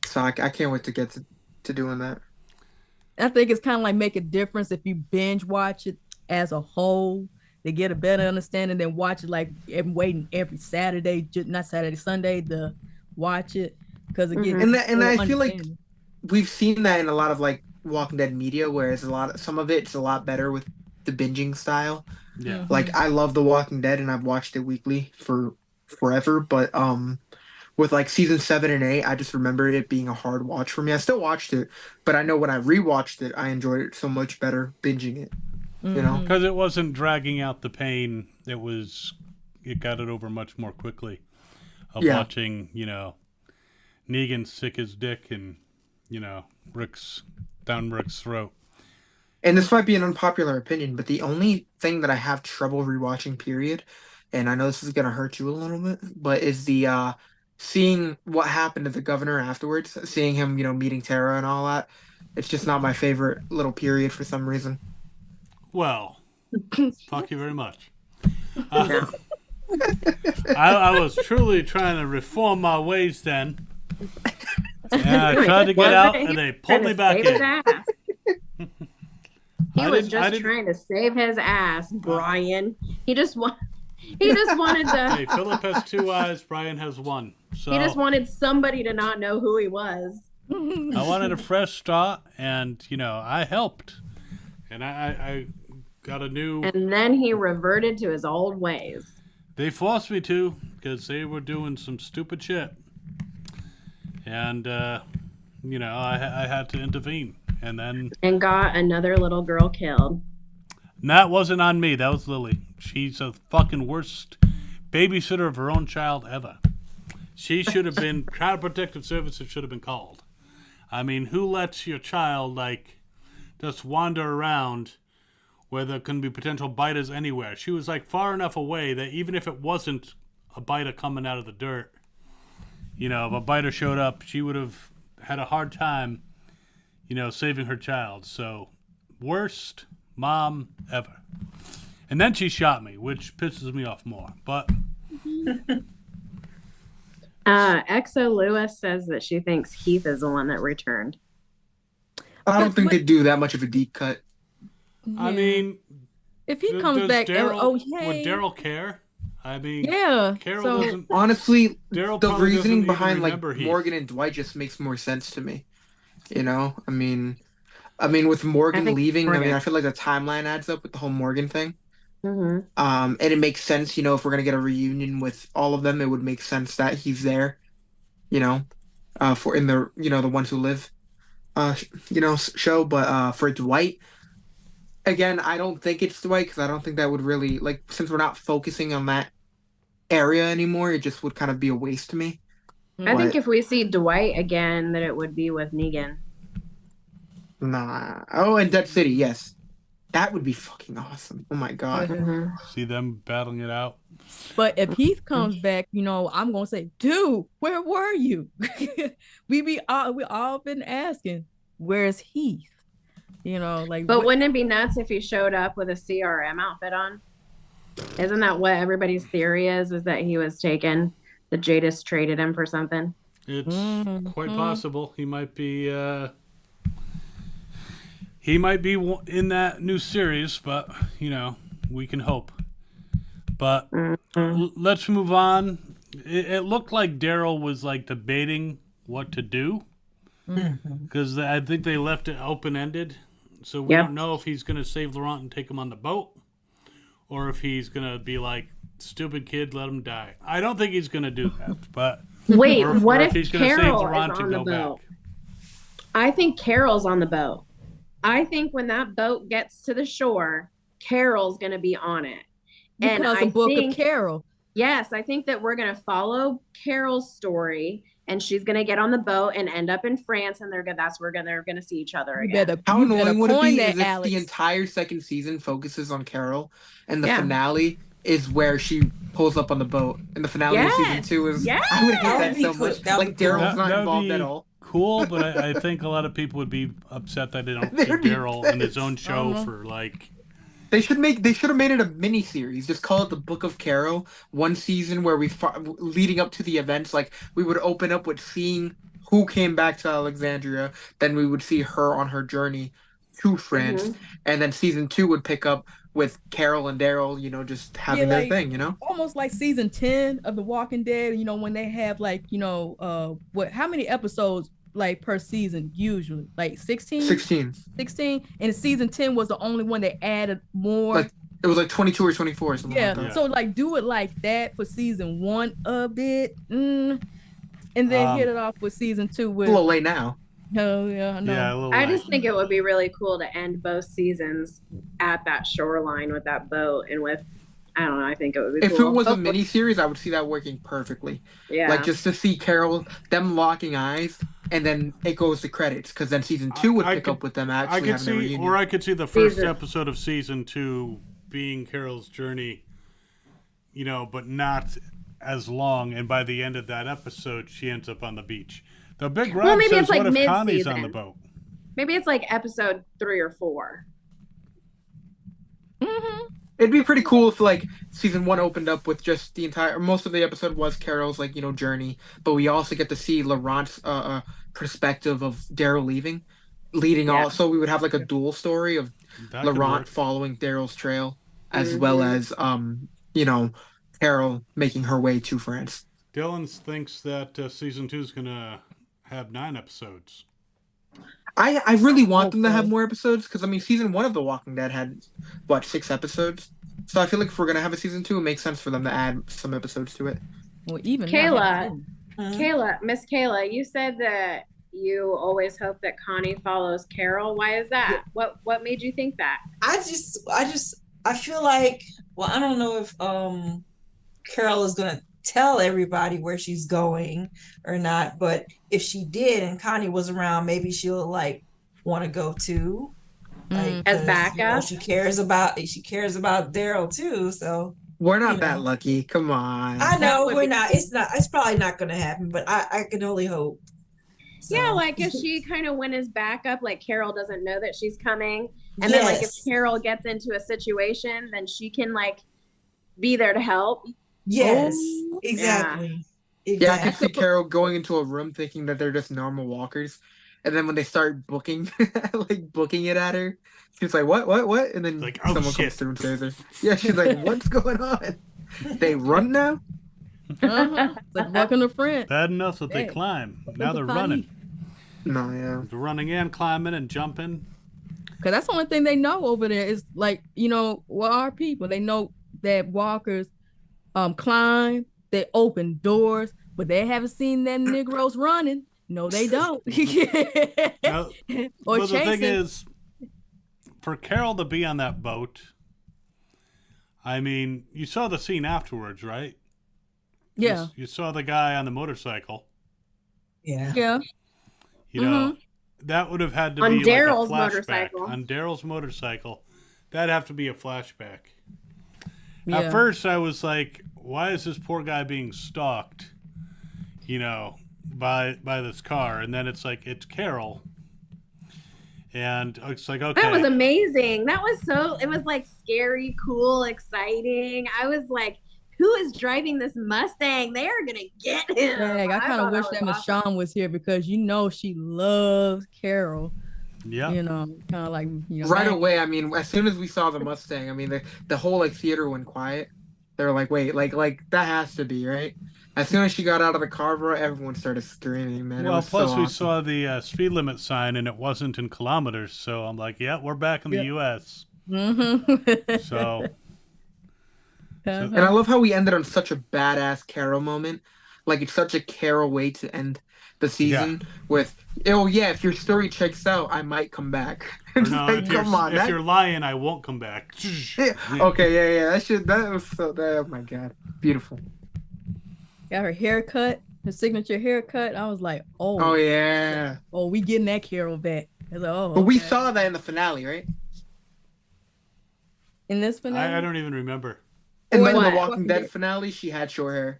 So I can't wait to get to doing that. I think it's kind of like make a difference if you binge watch it as a whole to get a better understanding than watch it like waiting every Saturday, not Saturday, Sunday to watch it because it gets And I feel like understanding. we've seen that in a lot of like Walking Dead media, whereas some of it's a lot better with the binging style. Yeah. Like I love The Walking Dead and I've watched it weekly for forever, but with like season 7 and 8, I just remember it being a hard watch for me. I still watched it, but I know when I rewatched it, I enjoyed it so much better binging it. You know? Because it wasn't dragging out the pain. It got it over much more quickly. Of watching, Negan sick his dick and, Rick's down Rick's throat. And this might be an unpopular opinion, but the only thing that I have trouble rewatching, period, and I know this is gonna hurt you a little bit, but is the seeing what happened to the governor afterwards, seeing him, meeting Tara and all that. It's just not my favorite little period for some reason. Well, thank you very much. I was truly trying to reform my ways then. And I tried to get out, and they pulled me back in. He was just trying to save his ass, Brian. He just wanted to. Hey, Philip has 2 eyes. Brian has 1. So He just wanted somebody to not know who he was. I wanted a fresh start, and I helped, and I got a new. And then he reverted to his old ways. They forced me to because they were doing some stupid shit, and I had to intervene, and got another little girl killed. that wasn't on me. That was Lily. She's the fucking worst babysitter of her own child ever. She should have been Child Protective Services should have been called. I mean, who lets your child just wander around where there can be potential biters anywhere? She was far enough away that even if it wasn't a biter coming out of the dirt, if a biter showed up, she would have had a hard time, saving her child. So, worst mom ever. And then she shot me, which pisses me off more. But Exo Lewis says that she thinks Heath is the one that returned. I don't think they do that much of a deep cut. I mean, if he comes back, would Daryl care? I mean, Carol doesn't. Honestly, Daryl the probably reasoning doesn't even behind remember Heath. Morgan and Dwight just makes more sense to me. I mean, with Morgan leaving, I feel like the timeline adds up with the whole Morgan thing. Mm-hmm. And it makes sense, if we're gonna get a reunion with all of them, it would make sense that he's there. For in the the ones who live, show. But for Dwight, again, I don't think it's Dwight because I don't think that would really since we're not focusing on that area anymore, it just would kind of be a waste to me. I think if we see Dwight again, that it would be with Negan. Nah. Oh, and Dead City, yes. That would be fucking awesome. Oh my god. Mm-hmm. See them battling it out. But if Heath comes back, I'm gonna say, dude, where were you? we all been asking, where's Heath? But wouldn't it be nuts if he showed up with a CRM outfit on? Isn't that what everybody's theory is that he was taken? The Jadis traded him for something. It's quite possible. He might be. He might be in that new series, but we can hope. But let's move on. It looked like Daryl was debating what to do because I think they left it open-ended. So we don't know if he's going to save Laurent and take him on the boat, or if he's going to be stupid kid, let him die. I don't think he's going to do that. But wait, what or if he's gonna Carol save Laurent is to on the go boat? back. I think Carol's on the boat. I think when that boat gets to the shore, Carol's going to be on it. And I think of Carol. Yes, I think that we're going to follow Carol's story, and she's going to get on the boat and end up in France, and that's where they're going to see each other again. How annoying would it be if the entire second season focuses on Carol, and the finale is where she pulls up on the boat, and the finale of season 2 is. Yes! I would hate that so much. Daryl's not involved at all. Cool, but I think a lot of people would be upset that they don't see Daryl in his own show for They should have made it a mini series. Just call it the Book of Carol. One season where leading up to the events, like we would open up with seeing who came back to Alexandria. Then we would see her on her journey to France, and then season 2 would pick up with Carol and Daryl, just having their thing, Almost like season 10 of The Walking Dead, when they have like, how many episodes like per season usually? Like 16? 16. And season 10 was the only one that added more. Like it was like 22 or 24 or something like that. Yeah. So like do it like that for season 1 of it. And then hit it off with season 2 with a little late now. Oh yeah, no. Yeah, I just think it would be really cool to end both seasons at that shoreline with that boat and with, I don't know, I think it would be If cool. it was a mini series, I would see that working perfectly. Yeah. Like just to see Carol, them locking eyes, and then it goes to credits, because then season 2 would pick up with them actually having a reunion. Or I could see the first episode of season 2 being Carol's journey, but not as long, and by the end of that episode, she ends up on the beach. The big Rob maybe says, it's like what if mid-season. Connie's on the boat? Maybe it's like episode 3 or 4. It'd be pretty cool if like season 1 opened up with just most of the episode was Carol's journey, but we also get to see Laurent's perspective of Daryl leading all. So we would have like a dual story of Laurent following Daryl's trail, as well as Carol making her way to France. Dylan thinks that season 2 is gonna have 9 episodes. I really want them to have more episodes, because season 1 of The Walking Dead had 6 episodes. So I feel like if we're gonna have a season 2, it makes sense for them to add some episodes to it. Well, even Miss Kayla, you said that you always hope that Connie follows Carol. Why is that? Yeah. What made you think that? I feel like, well, I don't know if Carol is gonna tell everybody where she's going or not, but if she did and Connie was around, maybe she'll want to go too, as backup. She cares about Daryl too, so we're not that lucky. Come on. I know we're not. It's probably not going to happen, but I can only hope. So. Yeah, like if she kind of went as backup, like Carol doesn't know that she's coming, and then like if Carol gets into a situation, then she can be there to help. Yes, exactly. Yeah, I can see Carol going into a room thinking that they're just normal walkers, and then when they start booking it at her, she's like, "What?" And then someone comes through and says her. Yeah, she's like, "What's going on? They run now?" Like walking a friend. Bad enough that they climb. Now they're running. No, yeah. They're running and climbing and jumping. Because that's the only thing they know over there is our people. They know that walkers climb, they open doors, but they haven't seen them Negroes running. No, they don't. Now, or the chasing. thing is, for Carol to be on that boat, you saw the scene afterwards, right? Yeah. You saw the guy on the motorcycle. Yeah. Yeah. That would have had to on be Daryl's like a flashback. motorcycle. On Daryl's motorcycle. That'd have to be a flashback. Yeah. At first, I was like, why is this poor guy being stalked, by this car? And then it's like, it's Carol. And it's like, okay. That was amazing. It was like scary, cool, exciting. I was like, who is driving this Mustang? They are going to get him. Dang, I kind of wish that Miss Shawn was here, because she loves Carol. Yeah. Kind of like, right away. As soon as we saw the Mustang, the whole theater went quiet. They were like, wait, like that has to be right. As soon as she got out of the car, bro, everyone started screaming, man. Well, plus so we awesome. saw the speed limit sign, and it wasn't in kilometers. So I'm like, yeah, we're back in the U.S. Mm-hmm. So. And I love how we ended on such a badass Carol moment. Like, it's such a Carol way to end the season with, if your story checks out, I might come back. No, if you're lying, I won't come back. Yeah. Okay, yeah. That was so, oh my God. Beautiful. Got her haircut, her signature haircut. I was like, oh yeah. Oh, we getting that Carol back. I was like, but we saw that in the finale, right? In this finale? I don't even remember. And then in the Walking Dead finale, she had short hair.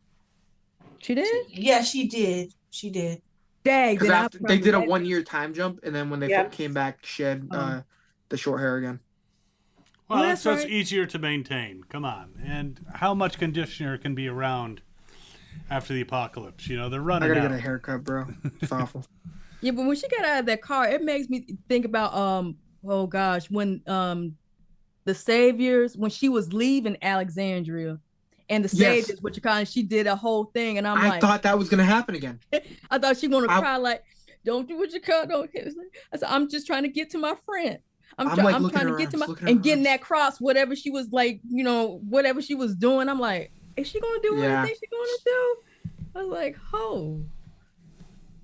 She did? Yeah, she did. She did. Dang. Because they did a 1 year time jump, and then when they came back, she had the short hair again. Well, that's it's just right. easier to maintain. Come on. And how much conditioner can be around after the apocalypse? You know, they're I running gotta out. get a haircut, bro. It's awful. Yeah, but when she got out of that car, it makes me think about oh gosh, when the Saviors, when she was leaving Alexandria and the Yes. Saviors, what you call it, she did a whole thing, and I'm I like, thought that was gonna happen again. I thought she gonna I- cry like, don't do what you call, don't hit us. I said, I'm just trying to get to my friend. I'm I'm like looking trying at to get her to my arms, looking at and her getting arms. that cross, whatever she was like, you know, whatever she was doing. I'm like, is she gonna do Yeah. anything she gonna do? I was like, oh.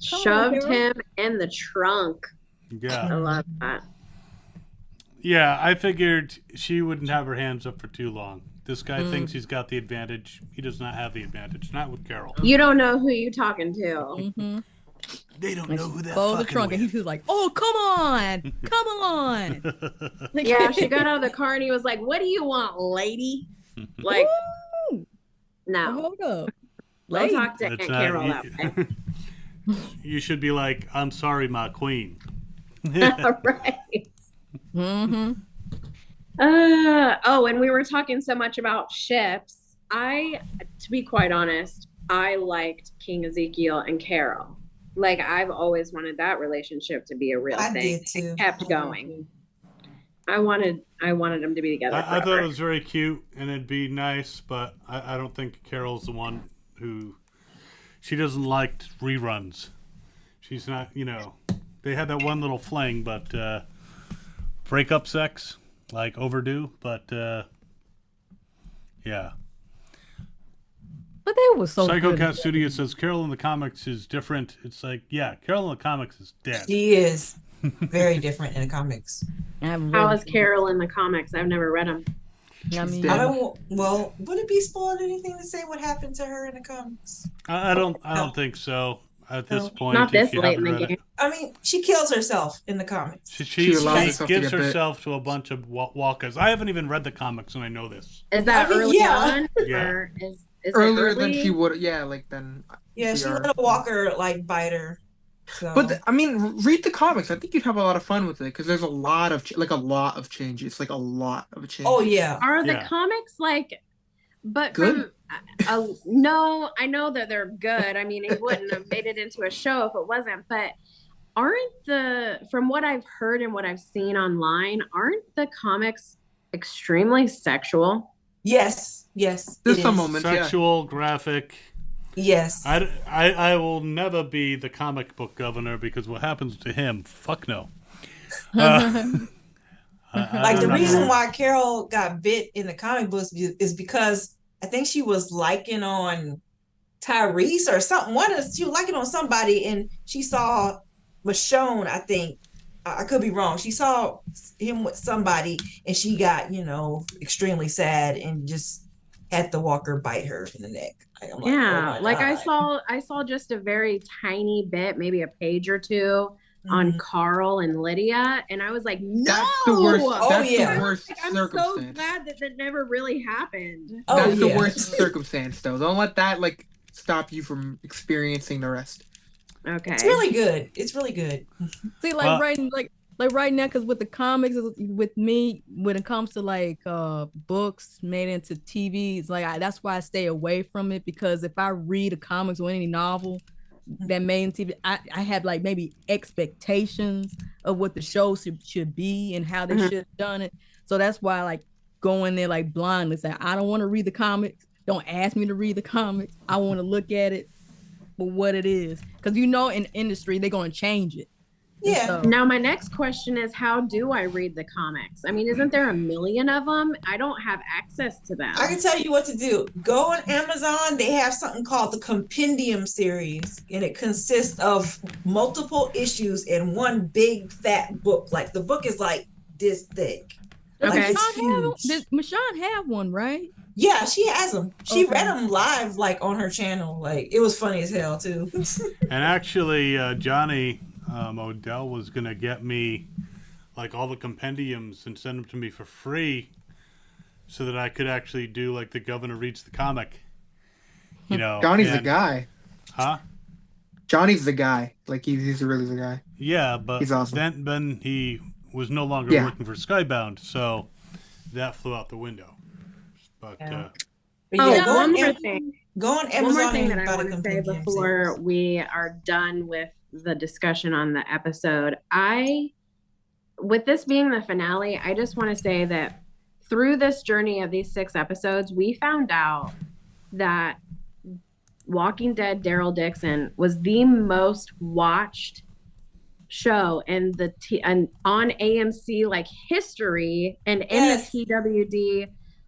Come on, Shoved Carol. him in the trunk. I Yeah. love that. Yeah, I figured she wouldn't have her hands up for too long. This guy thinks he's got the advantage. He does not have the advantage. Not with Carol. You don't know who you talking to. Mm-hmm. They don't know who they're Close the fucking trunk, and he with. was like, "Oh, come on, come on!" Like, Yeah, she got out of the car and he was like, "What do you want, lady?" Like, Ooh, no. hold up, Don't lady. talk to Aunt It's Carol not, that way. you should be like, I'm sorry, my queen. Right. Mm-hmm. Oh, and we were talking so much about ships. To be quite honest, I liked King Ezekiel and Carol. Like, I've always wanted that relationship to be a real I thing. did too. It kept going. I wanted them to be together. I thought forever. it was very cute and it'd be nice, but I don't think Carol's the one who. She doesn't like reruns. She's not, you know. They had that one little fling, but breakup sex, like overdue, but yeah. But they were so Psycho good. Cat Studio says Carol in the comics is different. It's like, yeah, Carol in the comics is dead. She is very different in the comics. How is Carol in the comics? I've never read them. I mean, dead. I don't. Well, would it be spoiled anything to say what happened to her in the comics? I don't think so at this No. point. Not if this you late in haven't the read game. it. I mean, she kills herself in the comics. She allows herself to gives get bit. herself to a bunch of walkers. I haven't even read the comics, and I know this. Is that I mean, early yeah. on? Yeah. Or is Earlier it than early? she would, yeah, like then. Yeah, she we are. let a walker like bite her. So. But I mean, read the comics. I think you'd have a lot of fun with it because there's a lot of changes. Like a lot of changes. oh yeah, Are the Yeah. comimes like, but Good? from, no, I know that they're good. I mean, it wouldn't have made it into a show if it wasn't, but from what I've heard and what I've seen online, aren't the comics extremely sexual? yes. There's it some is. moments. Yeah. Sexual, graphic. Yes. I will never be the comic book governor because what happens to him? Fuck no. Like the I'm not reason gonna- why Carol got bit in the comic books is because I think she was liking on Tyrese or something. She was liking on somebody, and she saw Michonne. I think I could be wrong. She saw him with somebody, and she got extremely sad and just had the walker bite her in the neck. Like, I'm Yeah, oh my like God. I saw just a very tiny bit, maybe a page or two on Mhm. Carl and Lydia, and I was like, no. That's the worst. Oh, That's yeah. the worst Like, I'm so circumstance. glad that never really happened. Oh, That's the yeah. worst circumstance, though. Don't let that stop you from experiencing the rest. Okay. It's really good. It's really good. see, like right now, because with the comics, with me, when it comes to books made into TV, it's that's why I stay away from it, because if I read a comics or any novel that made in TV, I have maybe expectations of what the show should be and how they should have done it. So that's why I go in there blindly, say I don't want to read the comics. Don't ask me to read the comics. I want to look at it for what it is, because in the industry they're going to change it. And Yeah. so- Now, my next question is, how do I read the comics? I mean, isn't there a million of them? I don't have access to them. I can tell you what to do. Go on Amazon. They have something called the Compendium series, and it consists of multiple issues in one big fat book. Like the book is like this thick. Does Okay. Michonne have one, right? Yeah, she has them. She Okay. read them live, on her channel. It was funny as hell too. And actually, Johnny Odell was gonna get me all the compendiums and send them to me for free, so that I could actually do the governor reads the comic. Johnny's the guy. Huh? Johnny's the guy. He's really the guy. Yeah, but He's awesome. then he was no longer Yeah. working for Skybound, so that flew out the window. But Yeah. Oh, But go one on more Am- thing. Go on One Amazon more thing and that I buy the want to say compendium before series. we are done with the discussion on the episode. With this being the finale, I just want to say that through this journey of these 6 episodes, we found out that Walking Dead Daryl Dixon was the most watched show in and on AMC like history and in Yes. the TWD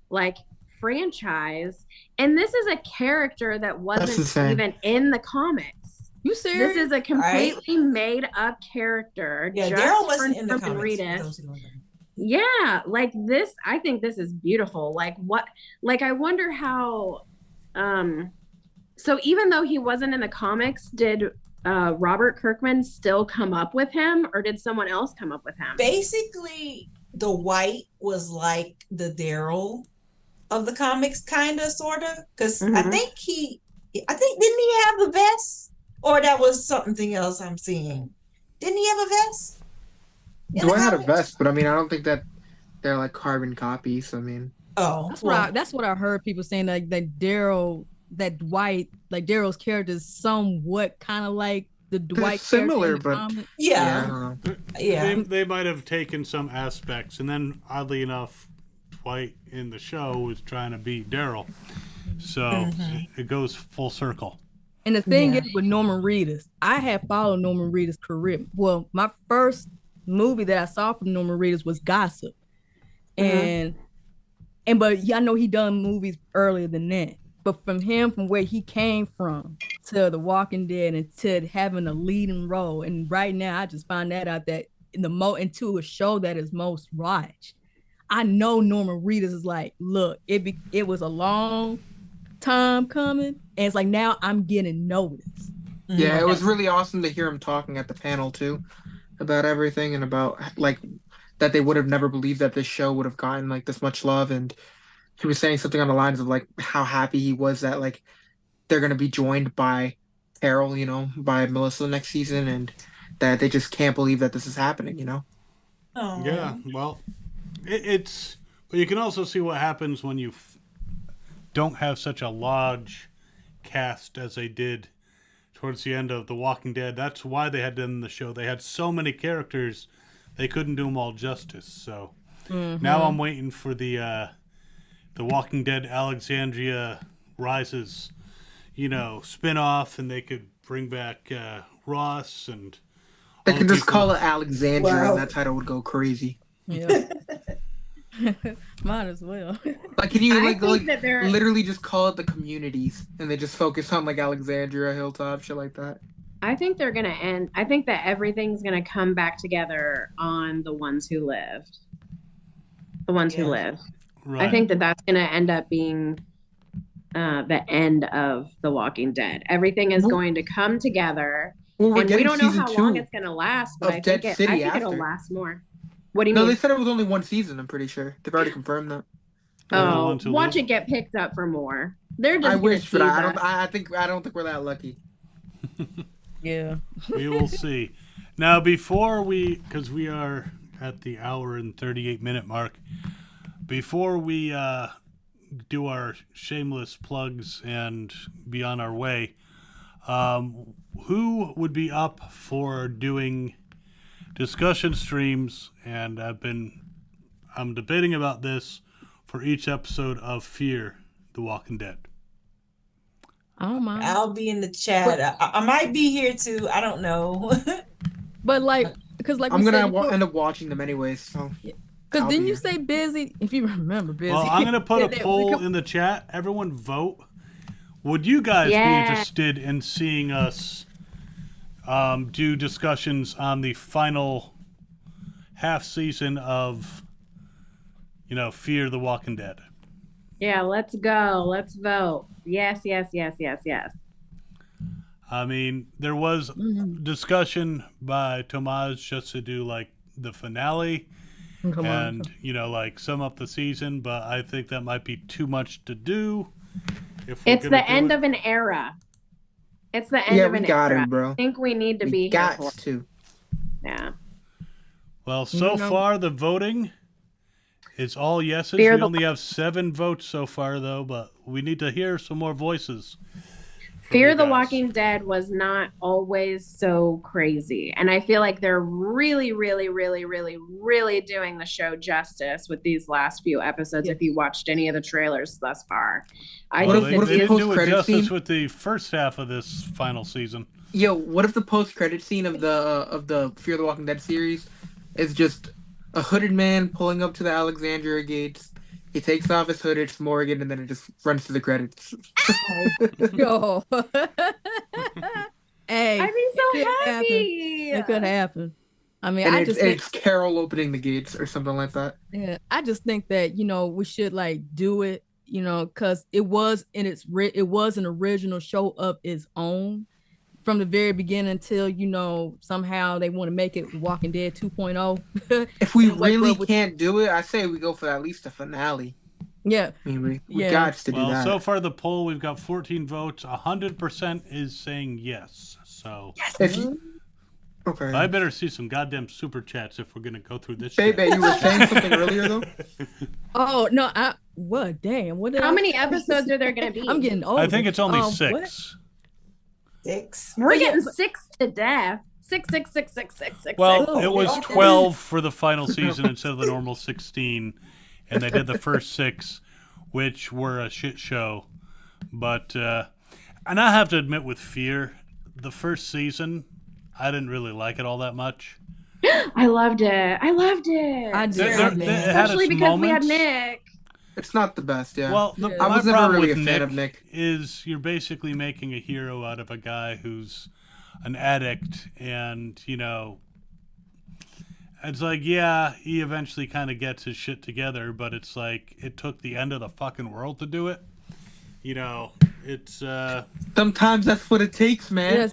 like franchise. And this is a character that wasn't insane. even in the comics. You serious? This is a completely made up character. Yeah, just Daryl wasn't for in the Norman comics. for Reedus. those who don't know. Yeah, like this, I think this is beautiful. Like I wonder how, so even though he wasn't in the comics, did Robert Kirkman still come up with him, or did someone else come up with him? Basically, the White was like the Daryl of the comics, kind of, sort of, because I think didn't he have the vest, or that was something else I'm seeing? Didn't he have a vest? in the Dwight had a comics? vest, but I mean, I don't think that they're like carbon copies. I mean, Oh, That's what I heard people saying, like that Dwight, like Daryl's character is somewhat kind of like the Dwight similar, character in the but comic. I yeah, don't know. yeah. they might have taken some aspects, and then oddly enough, Dwight in the show was trying to beat Daryl, so it goes full circle. And the thing Yeah. is with Norman Reedus, I have followed Norman Reedus' career. Well, my first movie that I saw from Norman Reedus was Gossip. But I know he done movies earlier than that. But from where he came from to The Walking Dead and to having a leading role, and right now I just found that out that into a show that is most watched. I know Norman Reedus is like, look, it was a long time coming, and it's like now I'm getting noticed. Yeah, it was really awesome to hear him talking at the panel too about everything and about like that they would have never believed that this show would have gotten like this much love, and he was saying something on the lines of like how happy he was that like they're gonna be joined by Carol, by Melissa next season, and that they just can't believe that this is happening, Oh. Yeah, well, it's but you can also see what happens when you don't have such a large cast as they did towards the end of The Walking Dead. That's why they had done the show. They had so many characters, they couldn't do them all justice. So now I'm waiting for the Walking Dead Alexandria Rises, spin-off, and they could bring back Ross and They all could the just people. call it Alexandria, Wow. and that title would go crazy. Yeah. Might as well. Like, can you I like think that they're- literally just call it the communities, and they just focus on like Alexandria, Hilltop, shit like that? I think they're gonna end. I think that everything's gonna come back together on the ones who lived. The ones who Yeah. live. Right. I think that that's gonna end up being the end of The Walking Dead. Everything is Well- going to come together, Well, we're and we getting don't know season how 2 long it's gonna last. But of I Dead think City it'll after. last more. What do you No, mean? they said it was only one season. I'm pretty sure they've already confirmed that. Only Oh, ones who watch live. it get picked up for more. They're just I gonna wish, but tease I don't. us. I don't think we're that lucky. Yeah. We will see. Now, because we are at the hour and 38-minute mark, before we do our shameless plugs and be on our way, who would be up for doing discussion streams? And I'm debating about this for each episode of Fear the Walking Dead. I don't mind. I'll be in the chat. I might be here too. I don't know. But because I'm we gonna said before- end up watching them anyways. So Because I'll didn't be you here. say busy? If you remember busy. Well, I'm going to put a That we poll could- in the chat. Everyone vote. Would you guys Yeah. be interested in seeing us do discussions on the final half season of, Fear the Walking Dead? Yeah, let's go. Let's vote. Yes, yes, yes, yes, yes. I mean, there was discussion by Tomas just to do like the finale Come on. and, sum up the season, but I think that might be too much to do. If It's the end of an era. It's the end yeah, of we an got era. it, bro. I think we need to We be here got for. to. Yeah. Well, so No. far the voting It's all yeses. Fear We the- only have 7 votes so far, though, but we need to hear some more voices. from Fear you the guys. Walking Dead was not always so crazy. And I feel like they're really, really, really, really, really doing the show justice with these last few episodes. Yes. If you watched any of the trailers thus far, I What think if- They what if didn't the do it post-credit justice scene? with the first half of this final season. Yo, what if the post-credit scene of the Fear the Walking Dead series is just a hooded man pulling up to the Alexandria gates? He takes off his hood, it's Morgan, and then it just runs to the credits. Yo. Hey, I'd be so it could happen. happy. It could happen. I mean, And I it's, just think, it's Carol opening the gates or something like that. yeah, I just think that we should like do it, because it was it was an original show of its own from the very beginning until somehow they want to make it Walking Dead 2.0. If we And like, really well, can't do it, I say we go for at least a finale. Yeah, I mean, we Yeah. got to do Well, that. so far the poll, we've got 14 votes. 100% is saying yes. So If you, okay. I better see some goddamn super chats if we're going to go through this shit. Baby, you were saying something earlier, though? Oh no! What? Damn! What? How many episodes are there going to be? I'm getting old. I think it's only What? 6. 6. We're yeah, getting but- 6 to death. 6, 6, 6, 6, 6, 6. Well, Oh, it was yeah. 12 for the final season instead of the normal 16. And they did the first 6, which were a shit show. But, and I have to admit with Fear, the first season, I didn't really like it all that much. I loved it. I loved it. I did. It had Especially its because we had moments. Nick. It's not the best, yeah. Well, Yeah. I my was never problem really with a fan of Nick. is you're basically making a hero out of a guy who's an addict, and it's like, yeah, he eventually kind of gets his shit together, but it's like it took the end of the fucking world to do it. It's Sometimes that's what it takes, man.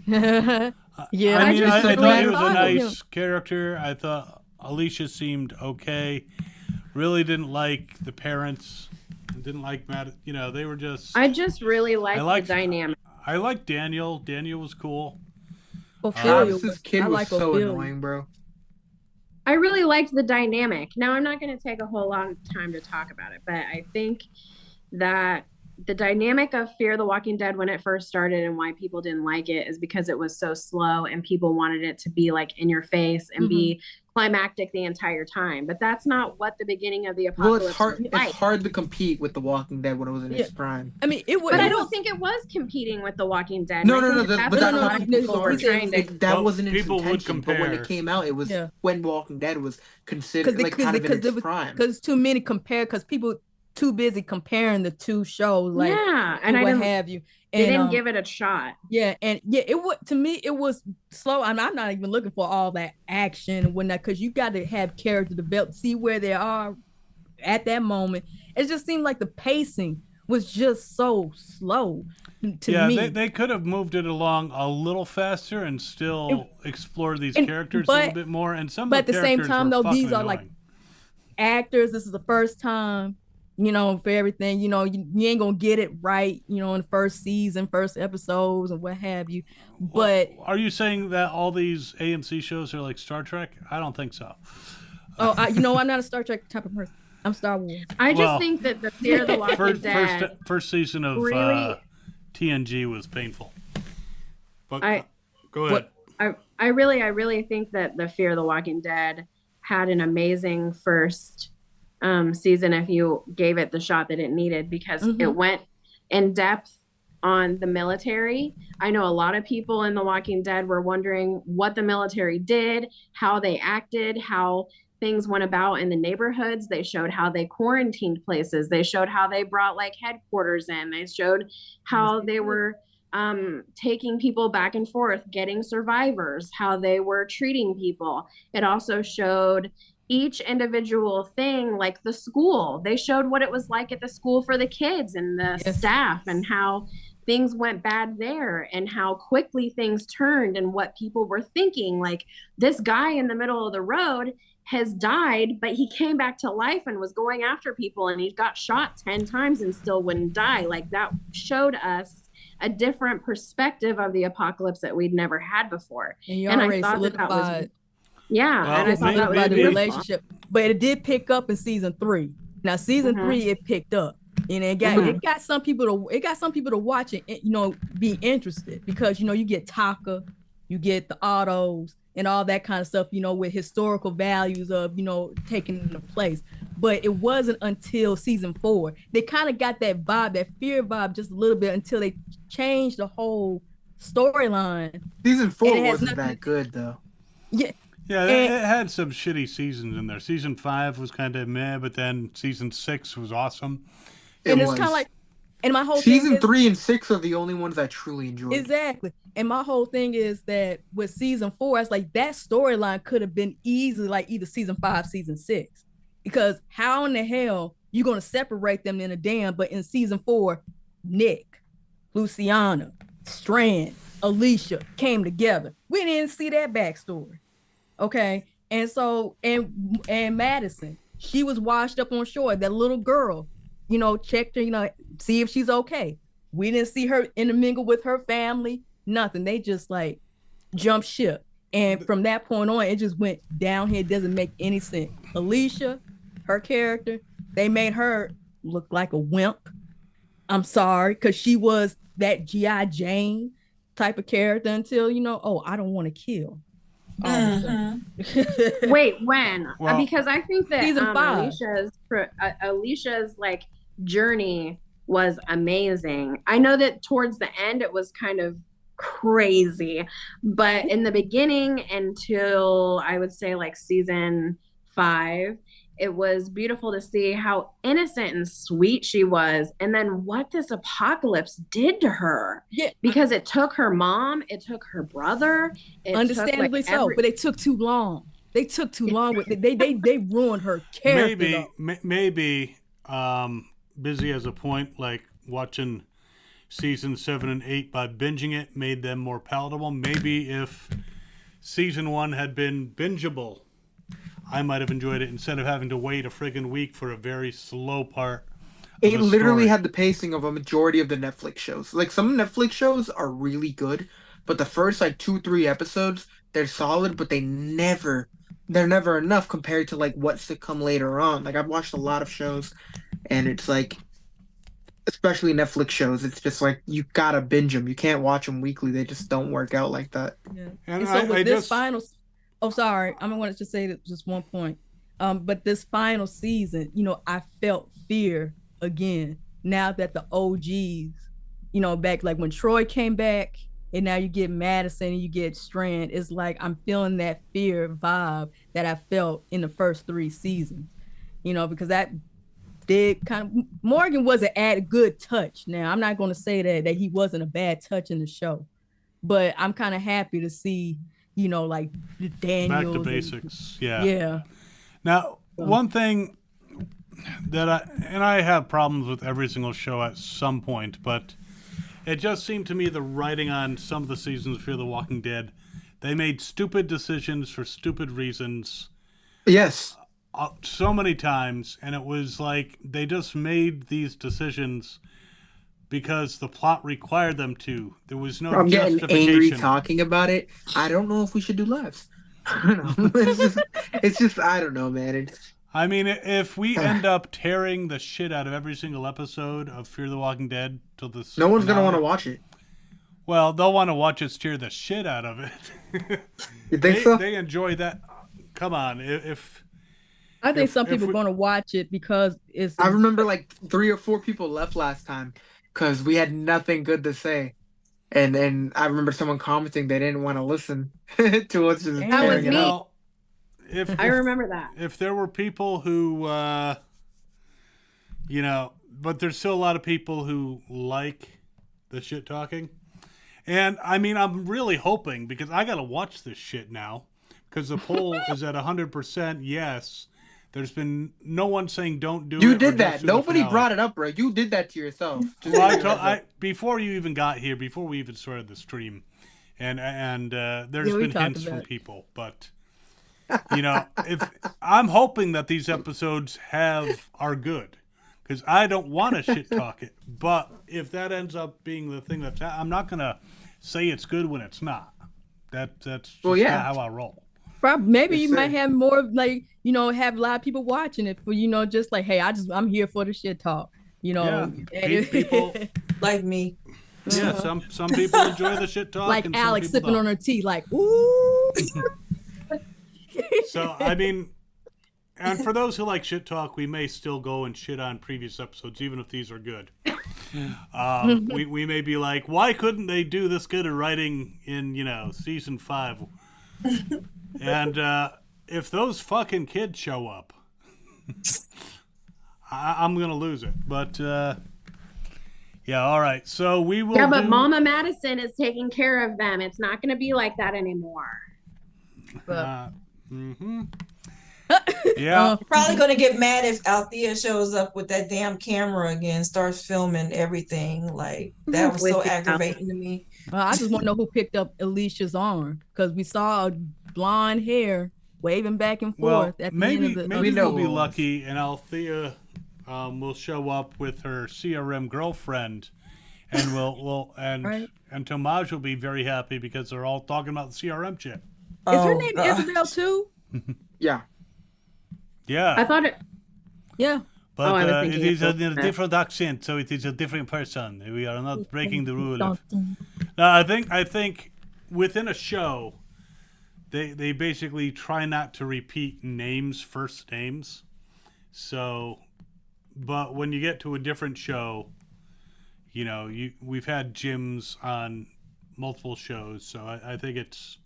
Yes. Yeah, I mean, just I don't thought he like was a him. nice character. I thought Alicia seemed okay. Really didn't like the parents. Didn't like Matt. They were just. I just really liked liked- the dynamic. I liked Daniel. Daniel was cool. Ophelia Travis's kid I was like so Ophelia. annoying, bro. I really liked the dynamic. Now, I'm not going to take a whole long time to talk about it, but I think that the dynamic of Fear the Walking Dead when it first started and why people didn't like it is because it was so slow and people wanted it to be like in your face and be climactic the entire time. But that's not what the beginning of the Well, apocalypse it's hard. was like. It's hard to compete with The Walking Dead when it was in its prime. I mean, it was. But I it don't was- think it was competing with The Walking Dead. No, And I no, think no. that's But what that's a lot not of people were we said trying to. That Well, wasn't its people would intention. But when compare. it came out, it was Yeah. when Walking Dead was considered because like kind of in its prime. because too many compare because people too busy comparing the two shows like Yeah, and I what didn't, have you. they And, didn't give it a shot. Yeah, and yeah, it was to me. It was slow. I'm not even looking for all that action and whatnot because you got to have character develop, see where they are at that moment. It just seemed like the pacing was just so slow to me. They could have moved it along a little faster and still explore these and- characters a but- little bit more. And some but of at the the same characters time, were though, these fucking are like annoying. actors. This is the first time, for everything. You ain't gonna get it right, in the first season, first episodes, and what have you. But Are you saying that all these AMC shows are like Star Trek? I don't think so. I'm not a Star Trek type of person. I'm Star Wars. I just Well, think that the Fear the Walking First, Dead. first season of Really? TNG was painful. But I- go ahead. I really think that the Fear the Walking Dead had an amazing first season if you gave it the shot that it needed because it went in depth on the military. I know a lot of people in The Walking Dead were wondering what the military did, how they acted, how things went about in the neighborhoods. They showed how they quarantined places. They showed how they brought like headquarters in. They showed how they were taking people back and forth, getting survivors, how they were treating people. It also showed each individual thing, like the school. They showed what it was like at the school for the kids and the Yes. staff and how things went bad there and how quickly things turned and what people were thinking. Like this guy in the middle of the road has died, but he came back to life and was going after people and he got shot 10 times and still wouldn't die. Like that showed us a different perspective of the apocalypse that we'd never had before. And you And I already thought that was solidified yeah, Well, and I thought that was solidified the maybe- beautiful. relationship. but it did pick up in season 3. Now season 3 it picked up, and it got some people to watch it, be interested, because you get Taka, you get the autos and all that kind of stuff, with historical values of taking into place. But it wasn't until season 4 they kind of got that vibe, that fear vibe, just a little bit, until they changed the whole storyline. Season 4 wasn't that good though. Yeah. Yeah, it had some shitty seasons in there. Season 5 was kind of meh, but then season 6 was awesome. And it's kind of like, and my whole season 3 and 6 are the only ones I truly enjoyed. Exactly. And my whole thing is that with season 4, it's like that storyline could have been easily like either season 5, season 6, because how in the hell you going to separate them in a dam? But in season 4, Nick, Luciana, Strand, Alicia came together. We didn't see that backstory. Okay. And so, and Madison, she was washed up on shore. That little girl, checked her, see if she's okay. We didn't see her intermingle with her family, nothing. They just like jumped ship. And from that point on, it just went downhill. It doesn't make any sense. Alicia, her character, they made her look like a wimp. I'm sorry, because she was that G.I. Jane type of character until, I don't want to kill. Wait, when? Well, because I think that season 5. Alicia's like journey was amazing. I know that towards the end it was kind of crazy, but in the beginning until I would say like season 5, it was beautiful to see how innocent and sweet she was, and then what this apocalypse did to her. Yeah, because it took her mom, it took her brother. Understandably so, but it took too long. They took too long with it. They ruined her character. Maybe Busy has a point, like watching season 7 and 8 by binging it made them more palatable. Maybe if season 1 had been bingeable, I might have enjoyed it instead of having to wait a friggin' week for a very slow part. It literally had the pacing of a majority of the Netflix shows. Like, some Netflix shows are really good, but the first like 2-3 episodes, they're solid, but they're never enough compared to like what's to come later on. Like, I've watched a lot of shows, and it's like, especially Netflix shows, it's just like you gotta binge them. You can't watch them weekly. They just don't work out like that. Yeah. And so with this final. Oh, sorry. I want to just say just one point. But this final season, I felt fear again. Now that the OGs, back, like when Troy came back, and now you get Madison and you get Strand, it's like I'm feeling that fear vibe that I felt in the first 3 seasons. Because that did kind of, Morgan was a good touch. Now I'm not going to say that he wasn't a bad touch in the show, but I'm kind of happy to see. Like the Daniels. Back to basics. Yeah. Yeah. Now, one thing that I have problems with every single show at some point, but it just seemed to me the writing on some of the seasons of Fear the Walking Dead, they made stupid decisions for stupid reasons. Yes. So many times, and it was like they just made these decisions because the plot required them to. There was no I'm getting justification. angry talking about it. I don't know if we should do lives. I don't know. It's just I don't know, man. I mean, if we end up tearing the shit out of every single episode of Fear the Walking Dead till this, no one's gonna want to watch it. Well, they'll want to watch us tear the shit out of it. You think so? They enjoy that. Come on, I think some people are going to watch it because it's. I remember like 3 or 4 people left last time because we had nothing good to say, and I remember someone commenting they didn't want to listen to us just tearing it out. I remember that. If there were people who, but there's still a lot of people who like the shit talking, and I mean, I'm really hoping because I gotta watch this shit now because the poll is at 100% yes. There's been no one saying don't do it. You did that. Nobody brought it up, bro. You did that to yourself. Before you even got here, before we even started the stream, and there's been hints from people, but if I'm hoping that these episodes are good, because I don't want to shit talk it. But if that ends up being the thing I'm not gonna say it's good when it's not. That's just not how I roll. Maybe Yes, you might sir. have more like, have a lot of people watching it for, just like, hey, I'm here for the shit talk, Yeah, and people. Like me. Yeah, some people enjoy the shit talk, like and some Alex people sipping don't. on her tea, like, ooh. So I mean, and for those who like shit talk, we may still go and shit on previous episodes, even if these are good. We may be like, why couldn't they do this good of writing in season 5? And if those fucking kids show up, I'm gonna lose it. But yeah, all right. So we will. Yeah, but Mama Madison is taking care of them. It's not going to be like that anymore. Mm-hmm. Yeah. Probably gonna get mad if Althea shows up with that damn camera again, starts filming everything. Like that was so aggravating to me. I just want to know who picked up Alicia's arm, because we saw blonde hair waving back and forth at the maybe end of the. maybe know we'll be who it was. lucky, and Althea will show up with her CRM girlfriend, and Right. and Tomaj will be very happy because they're all talking about the CRM shit. Is her Oh, name God. Isabel too? Yeah. Yeah. I thought it. Yeah. But I was it thinking is of a that. different accent, so it is a different person. We are not breaking the rule. No, I think within a show, they basically try not to repeat first names. So, but when you get to a different show, we've had Jims on multiple shows, so I think it's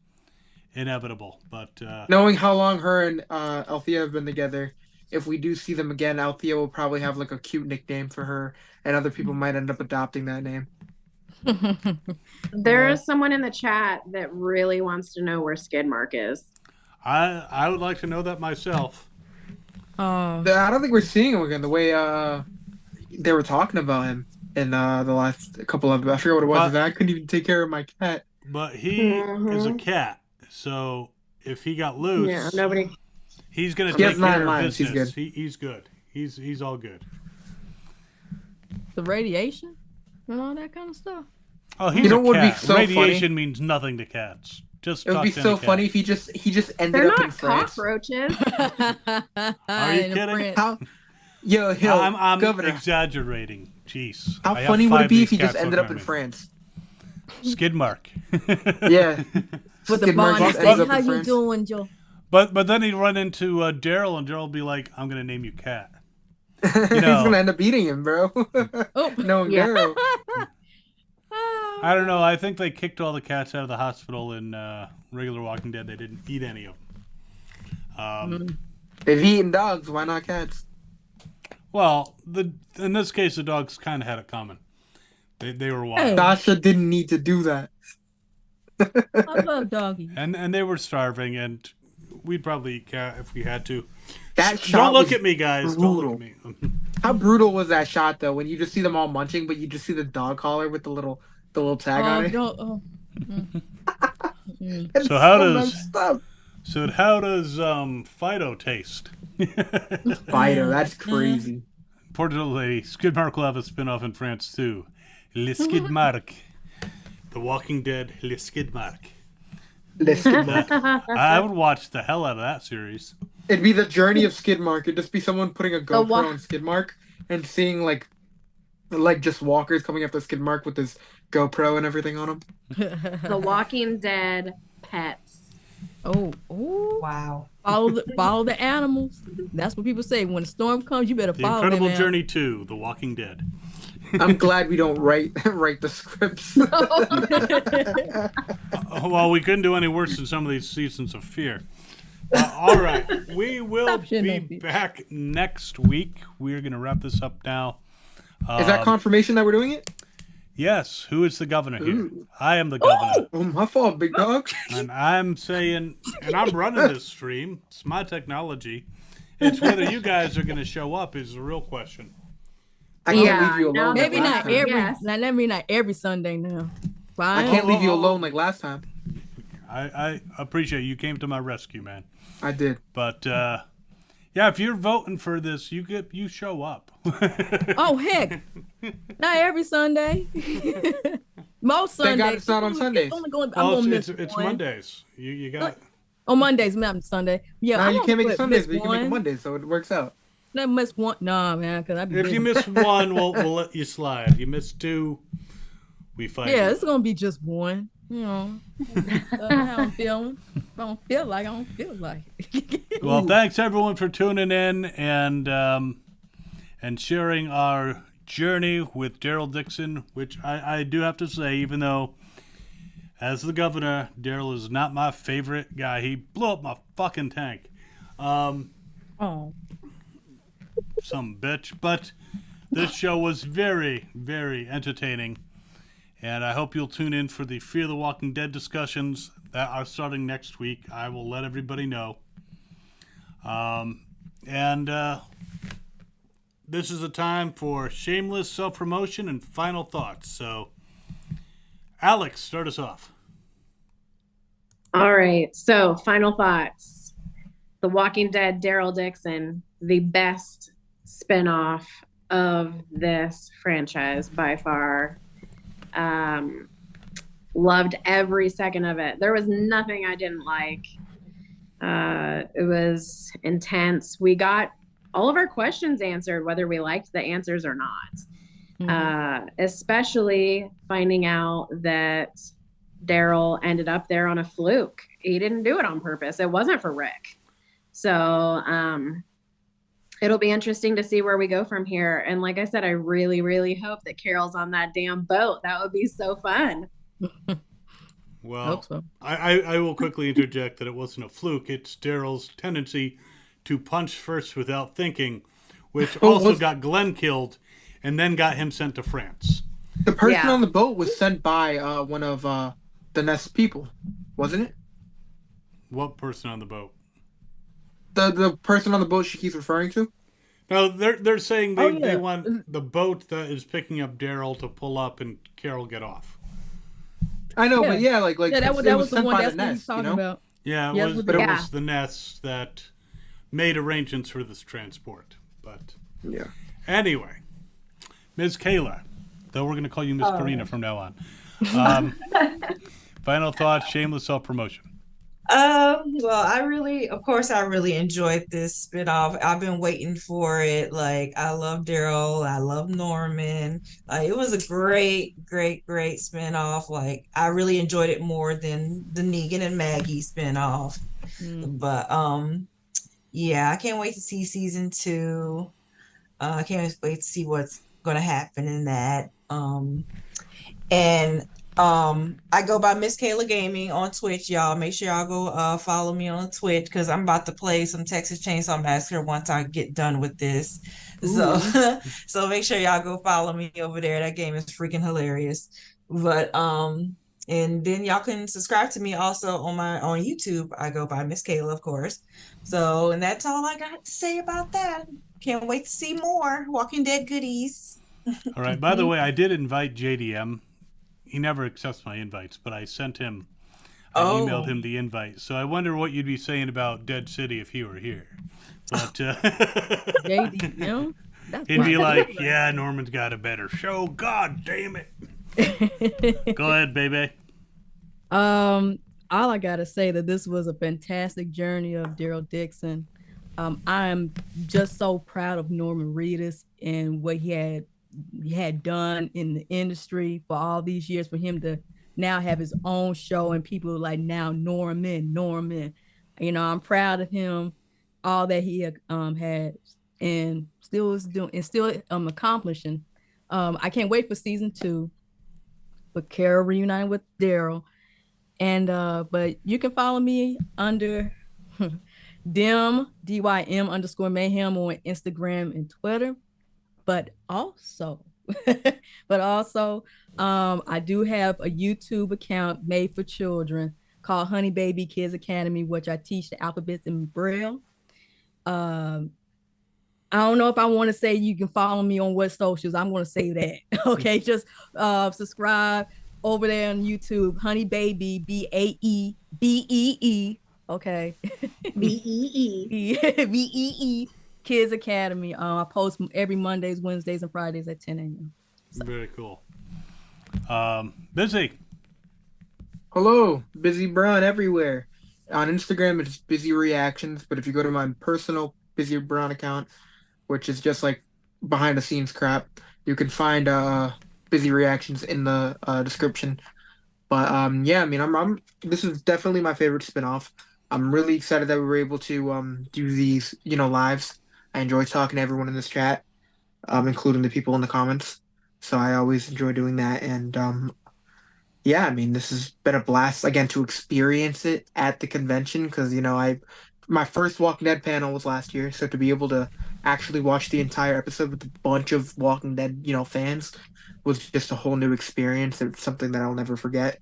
inevitable. But Knowing how long her and Althea have been together, if we do see them again, Althea will probably have like a cute nickname for her, and other people might end up adopting that name. There is someone in the chat that really wants to know where Skidmark is. I would like to know that myself. I don't think we're seeing him again. The way they were talking about him in the last couple of, I forget what it was. I couldn't even take care of my cat. But he is a cat, so if he got loose, Yeah, nobody. he's gonna He take has 9 care of lives. He's business. good. He's good. He's all good. The radiation and all that kind of stuff. Oh, he's You know a what would be cat. so Radiation means nothing to cats. Just It would talk be to so any cat. funny if he just ended They're up in not France. cockroaches. Are you kidding? How? Yo, I'm Governor. exaggerating. Jeez. How I have funny would 5 it be of if he these just cats ended up looking in at me. France? Skid mark. Yeah. With the Skid Mark bond, just say, ends up how in you France. doing, Joe? But then he'd run into Daryl, and Daryl would be like, "I'm gonna name you Cat." He's know. gonna end up eating him, bro. Oh. Knowing Yeah. Daryl. I don't know. I think they kicked all the cats out of the hospital in regular Walking Dead. They didn't eat any of them. They've eaten dogs. Why not cats? Well, in this case, the dogs kind of had it coming. They were wild, Hey. Sasha didn't need to do that. I love doggy. and they were starving, and we'd probably eat cat if we had to. That shot Don't look was at me, guys. brutal. Don't look at me. How brutal was that shot though? When you just see them all munching, but you just see the dog collar with the little tag on it. It's So how does- messed up. So how does Fido taste? Fido, that's crazy. Unfortunately, Skidmark will have a spin-off in France too. Le Skidmark. The Walking Dead Le Skidmark. Listen, I would watch the hell out of that series. it'd be the journey of Skidmark. It'd just be someone putting a GoPro wa- on Skidmark and seeing like just walkers coming after Skidmark with his GoPro and everything on him. The Walking Dead pets. Oh, Wow. follow the animals. That's what people say. When a storm comes, you better The follow Incredible them. Journey 2, The Walking Dead. I'm glad we don't write the scripts. Well, we couldn't do any worse than some of these seasons of Fear. All right, we will Stop shitting be on people. back next week. We're going to wrap this up now. Is that confirmation that we're doing it? Yes, who is the governor here? Ooh. I am the governor. Oh, my fault, big dog. And I'm saying, and I'm running this stream. It's my technology. It's whether you guys are going to show up is the real question. I can't Yeah, leave you no, alone. Maybe like not last time. every. Yes. Maybe not every Sunday now. I Fine. can't leave you alone like last time. I appreciate you came to my rescue, man. I did. But yeah, if you're voting for this, you show up. Oh heck, not every Sunday. Most Thank Sundays. God it's not on Sundays. I'm Well, gonna miss it's one. Mondays. You got. On Mondays, not Sunday. Yeah, Now I'm you gonna can't make it put Sundays, miss but you can make it one. Mondays, so it works out. Not miss one. Nah, man, because I be If busy. you miss one, we'll let you slide. You miss two, we fight Yeah, you. it's gonna be just one. You know, how I'm feeling. If I don't feel like, I don't feel like it. Well, thanks everyone for tuning in and sharing our journey with Daryl Dixon, which I do have to say, even though as the governor, Daryl is not my favorite guy. He blew up my fucking tank. Oh, Some bitch. But this show was very, very entertaining. And I hope you'll tune in for the Fear the Walking Dead discussions that are starting next week. I will let everybody know. This is a time for shameless self-promotion and final thoughts. So, Alex, start us off. All right. So, final thoughts. The Walking Dead, Daryl Dixon, the best spinoff of this franchise by far. Loved every second of it. There was nothing I didn't like. It was intense. We got all of our questions answered, whether we liked the answers or not. Especially finding out that Daryl ended up there on a fluke. He didn't do it on purpose. It wasn't for Rick. So it'll be interesting to see where we go from here. And like I said, I really, really hope that Carol's on that damn boat. That would be so fun. Well, hope so. I will quickly interject that it wasn't a fluke. It's Daryl's tendency to punch first without thinking, which also got Glenn killed and then got him sent to France. The person on the boat was sent by one of the Nest people, wasn't it? What person on the boat? The person on the boat she keeps referring to? No, they're saying they, Oh, yeah. they want the boat that is picking up Daryl to pull up and Carol get off. I know, Yeah. but yeah, like Yeah, it that was was the sent one. by That's the what he's Nest, you talking know? about. Yeah, Yeah, it was, but it yeah. was the Nest that made arrangements for this transport. But Yeah. anyway, Ms. Kayla, though we're going to call you Miss Karina from now on. Final thoughts, shameless self-promotion. Well, I really enjoyed this spinoff. I've been waiting for it. Like, I love Daryl. I love Norman. It was a great, great, great spinoff. Like, I really enjoyed it more than the Negan and Maggie spinoff. But yeah, I can't wait to see season 2. I can't wait to see what's gonna happen in that. I go by Miss Kayla Gaming on Twitch, y'all. Make sure y'all go follow me on Twitch because I'm about to play some Texas Chainsaw Massacre once I get done with this. So so make sure y'all go follow me over there. That game is freaking hilarious. But and then y'all can subscribe to me also on YouTube. I go by Miss Kayla, of course. So, and that's all I got to say about that. Can't wait to see more Walking Dead goodies. All right. By the way, I did invite JDM. He never accepts my invites, but I sent him, I emailed him the invite. So I wonder what you'd be saying about Dead City if he were here. But JD, he'd be like, yeah, Norman's got a better show. God damn it. Go ahead, baby. All I gotta say that this was a fantastic journey of Daryl Dixon. I'm just so proud of Norman Reedus and what he had done in the industry for all these years, for him to now have his own show and people like now Norman. You know, I'm proud of him, all that he had and still is doing and still accomplishing. I can't wait for season 2 with Carol reuniting with Daryl. And but you can follow me under DYM _ mayhem on Instagram and Twitter. But also, I do have a YouTube account made for children called Honey Baby Kids Academy, which I teach the alphabets in Braille. I don't know if I want to say you can follow me on what socials. I'm going to say that. Okay, just subscribe over there on YouTube, Honey Baby BAEBEE. Okay, BEE Kids Academy. I post every Mondays, Wednesdays, and Fridays at 10 a.m. So. Very cool. Busy. Hello, Busy Brown everywhere. On Instagram, it's Busy Reactions, but if you go to my personal Busy Brown account, which is just like behind the scenes crap, you can find Busy Reactions in the description. But yeah, I mean, I'm this is definitely my favorite spinoff. I'm really excited that we were able to do these, lives. I enjoy talking to everyone in this chat, including the people in the comments. So I always enjoy doing that, and yeah, I mean, this has been a blast again to experience it at the convention because my first Walking Dead panel was last year, so to be able to actually watch the entire episode with a bunch of Walking Dead, fans was just a whole new experience. It's something that I'll never forget.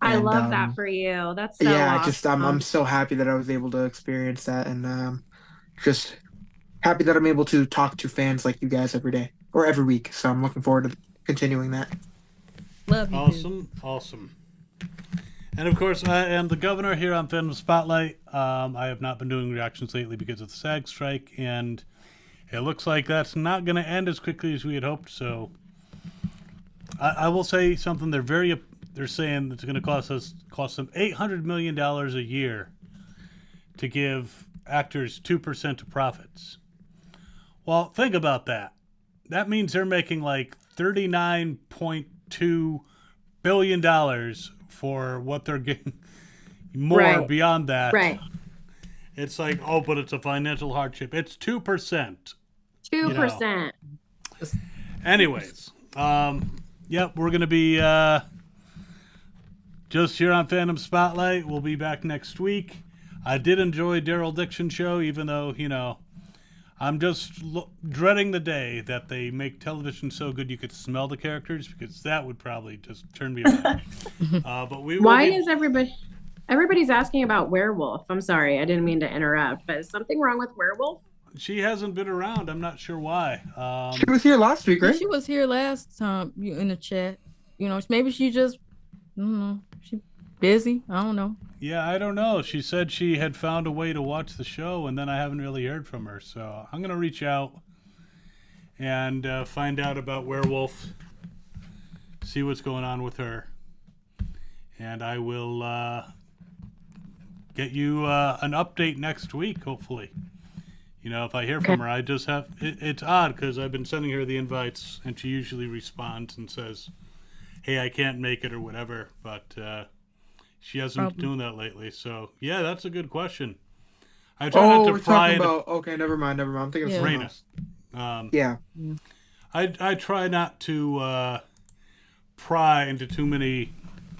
I And love that for you. That's so yeah, awesome. I'm so happy that I was able to experience that, and just happy that I'm able to talk to fans like you guys every day or every week. So I'm looking forward to continuing that. Love you. Awesome. And of course, I am the governor here on Fandom Spotlight. I have not been doing reactions lately because of the SAG strike, and it looks like that's not going to end as quickly as we had hoped. So I will say something. They're saying it's going to cost them $800 million a year to give actors 2% of profits. Well, think about that. That means they're making like $39.2 billion for what they're getting. More Right. beyond that. Right. It's like, oh, but it's a financial hardship. It's 2%. 2%. Anyways, yep, we're going to be just here on Fandom Spotlight. We'll be back next week. I did enjoy Daryl Dixon show, even though, I'm just dreading the day that they make television so good you could smell the characters, because that would probably just turn me away. But we will Why is everybody's asking about Werewolf? I'm sorry, I didn't mean to interrupt, but is something wrong with Werewolf? She hasn't been around. I'm not sure why. She was here last week, right? She was here last time in the chat. Maybe she just, I don't know, she busy. I don't know. Yeah, I don't know. She said she had found a way to watch the show, and then I haven't really heard from her. So I'm going to reach out and find out about Werewolf, see what's going on with her. And I will get you an update next week, hopefully. If I hear from her, I just have... It's odd, because I've been sending her the invites, and she usually responds and says, hey, I can't make it or whatever, but... she hasn't been doing that lately, so yeah, that's a good question. I try not to pry into... Okay, never mind. I'm thinking of something else. Yeah. I try not to pry into too many,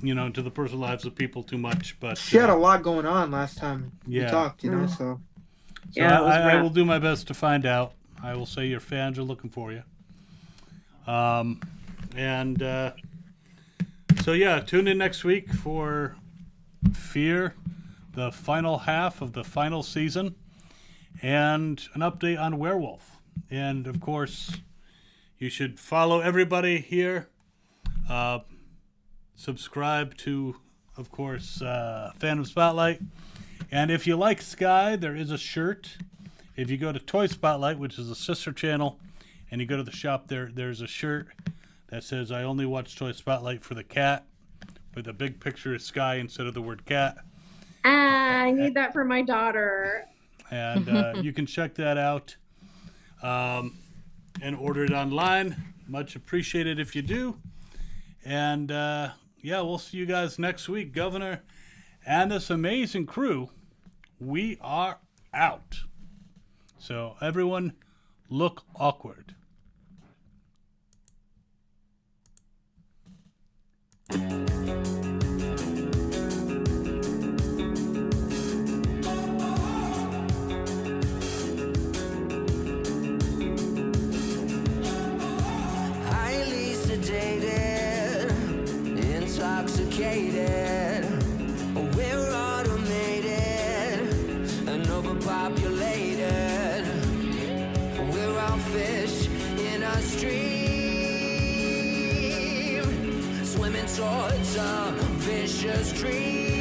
into the personal lives of people too much. But she had a lot going on last time we talked, so. So yeah, I will do my best to find out. I will say your fans are looking for you. So yeah, tune in next week for Fear, the final half of the final season, and an update on Werewolf. And of course, you should follow everybody here. Subscribe to, of course, Fandom Spotlight. And if you like Sky, there is a shirt. If you go to Toy Spotlight, which is a sister channel, and you go to the shop there's a shirt that says, I only watch Toy Spotlight for the cat, with a big picture of Sky instead of the word cat. I need that for my daughter. And you can check that out and order it online. Much appreciated if you do. And yeah, we'll see you guys next week. Governor and this amazing crew, we are out. So everyone, look awkward. Highly sedated, intoxicated. We're automated and overpopulated. We're all fish in a stream, swimming towards a vicious dream.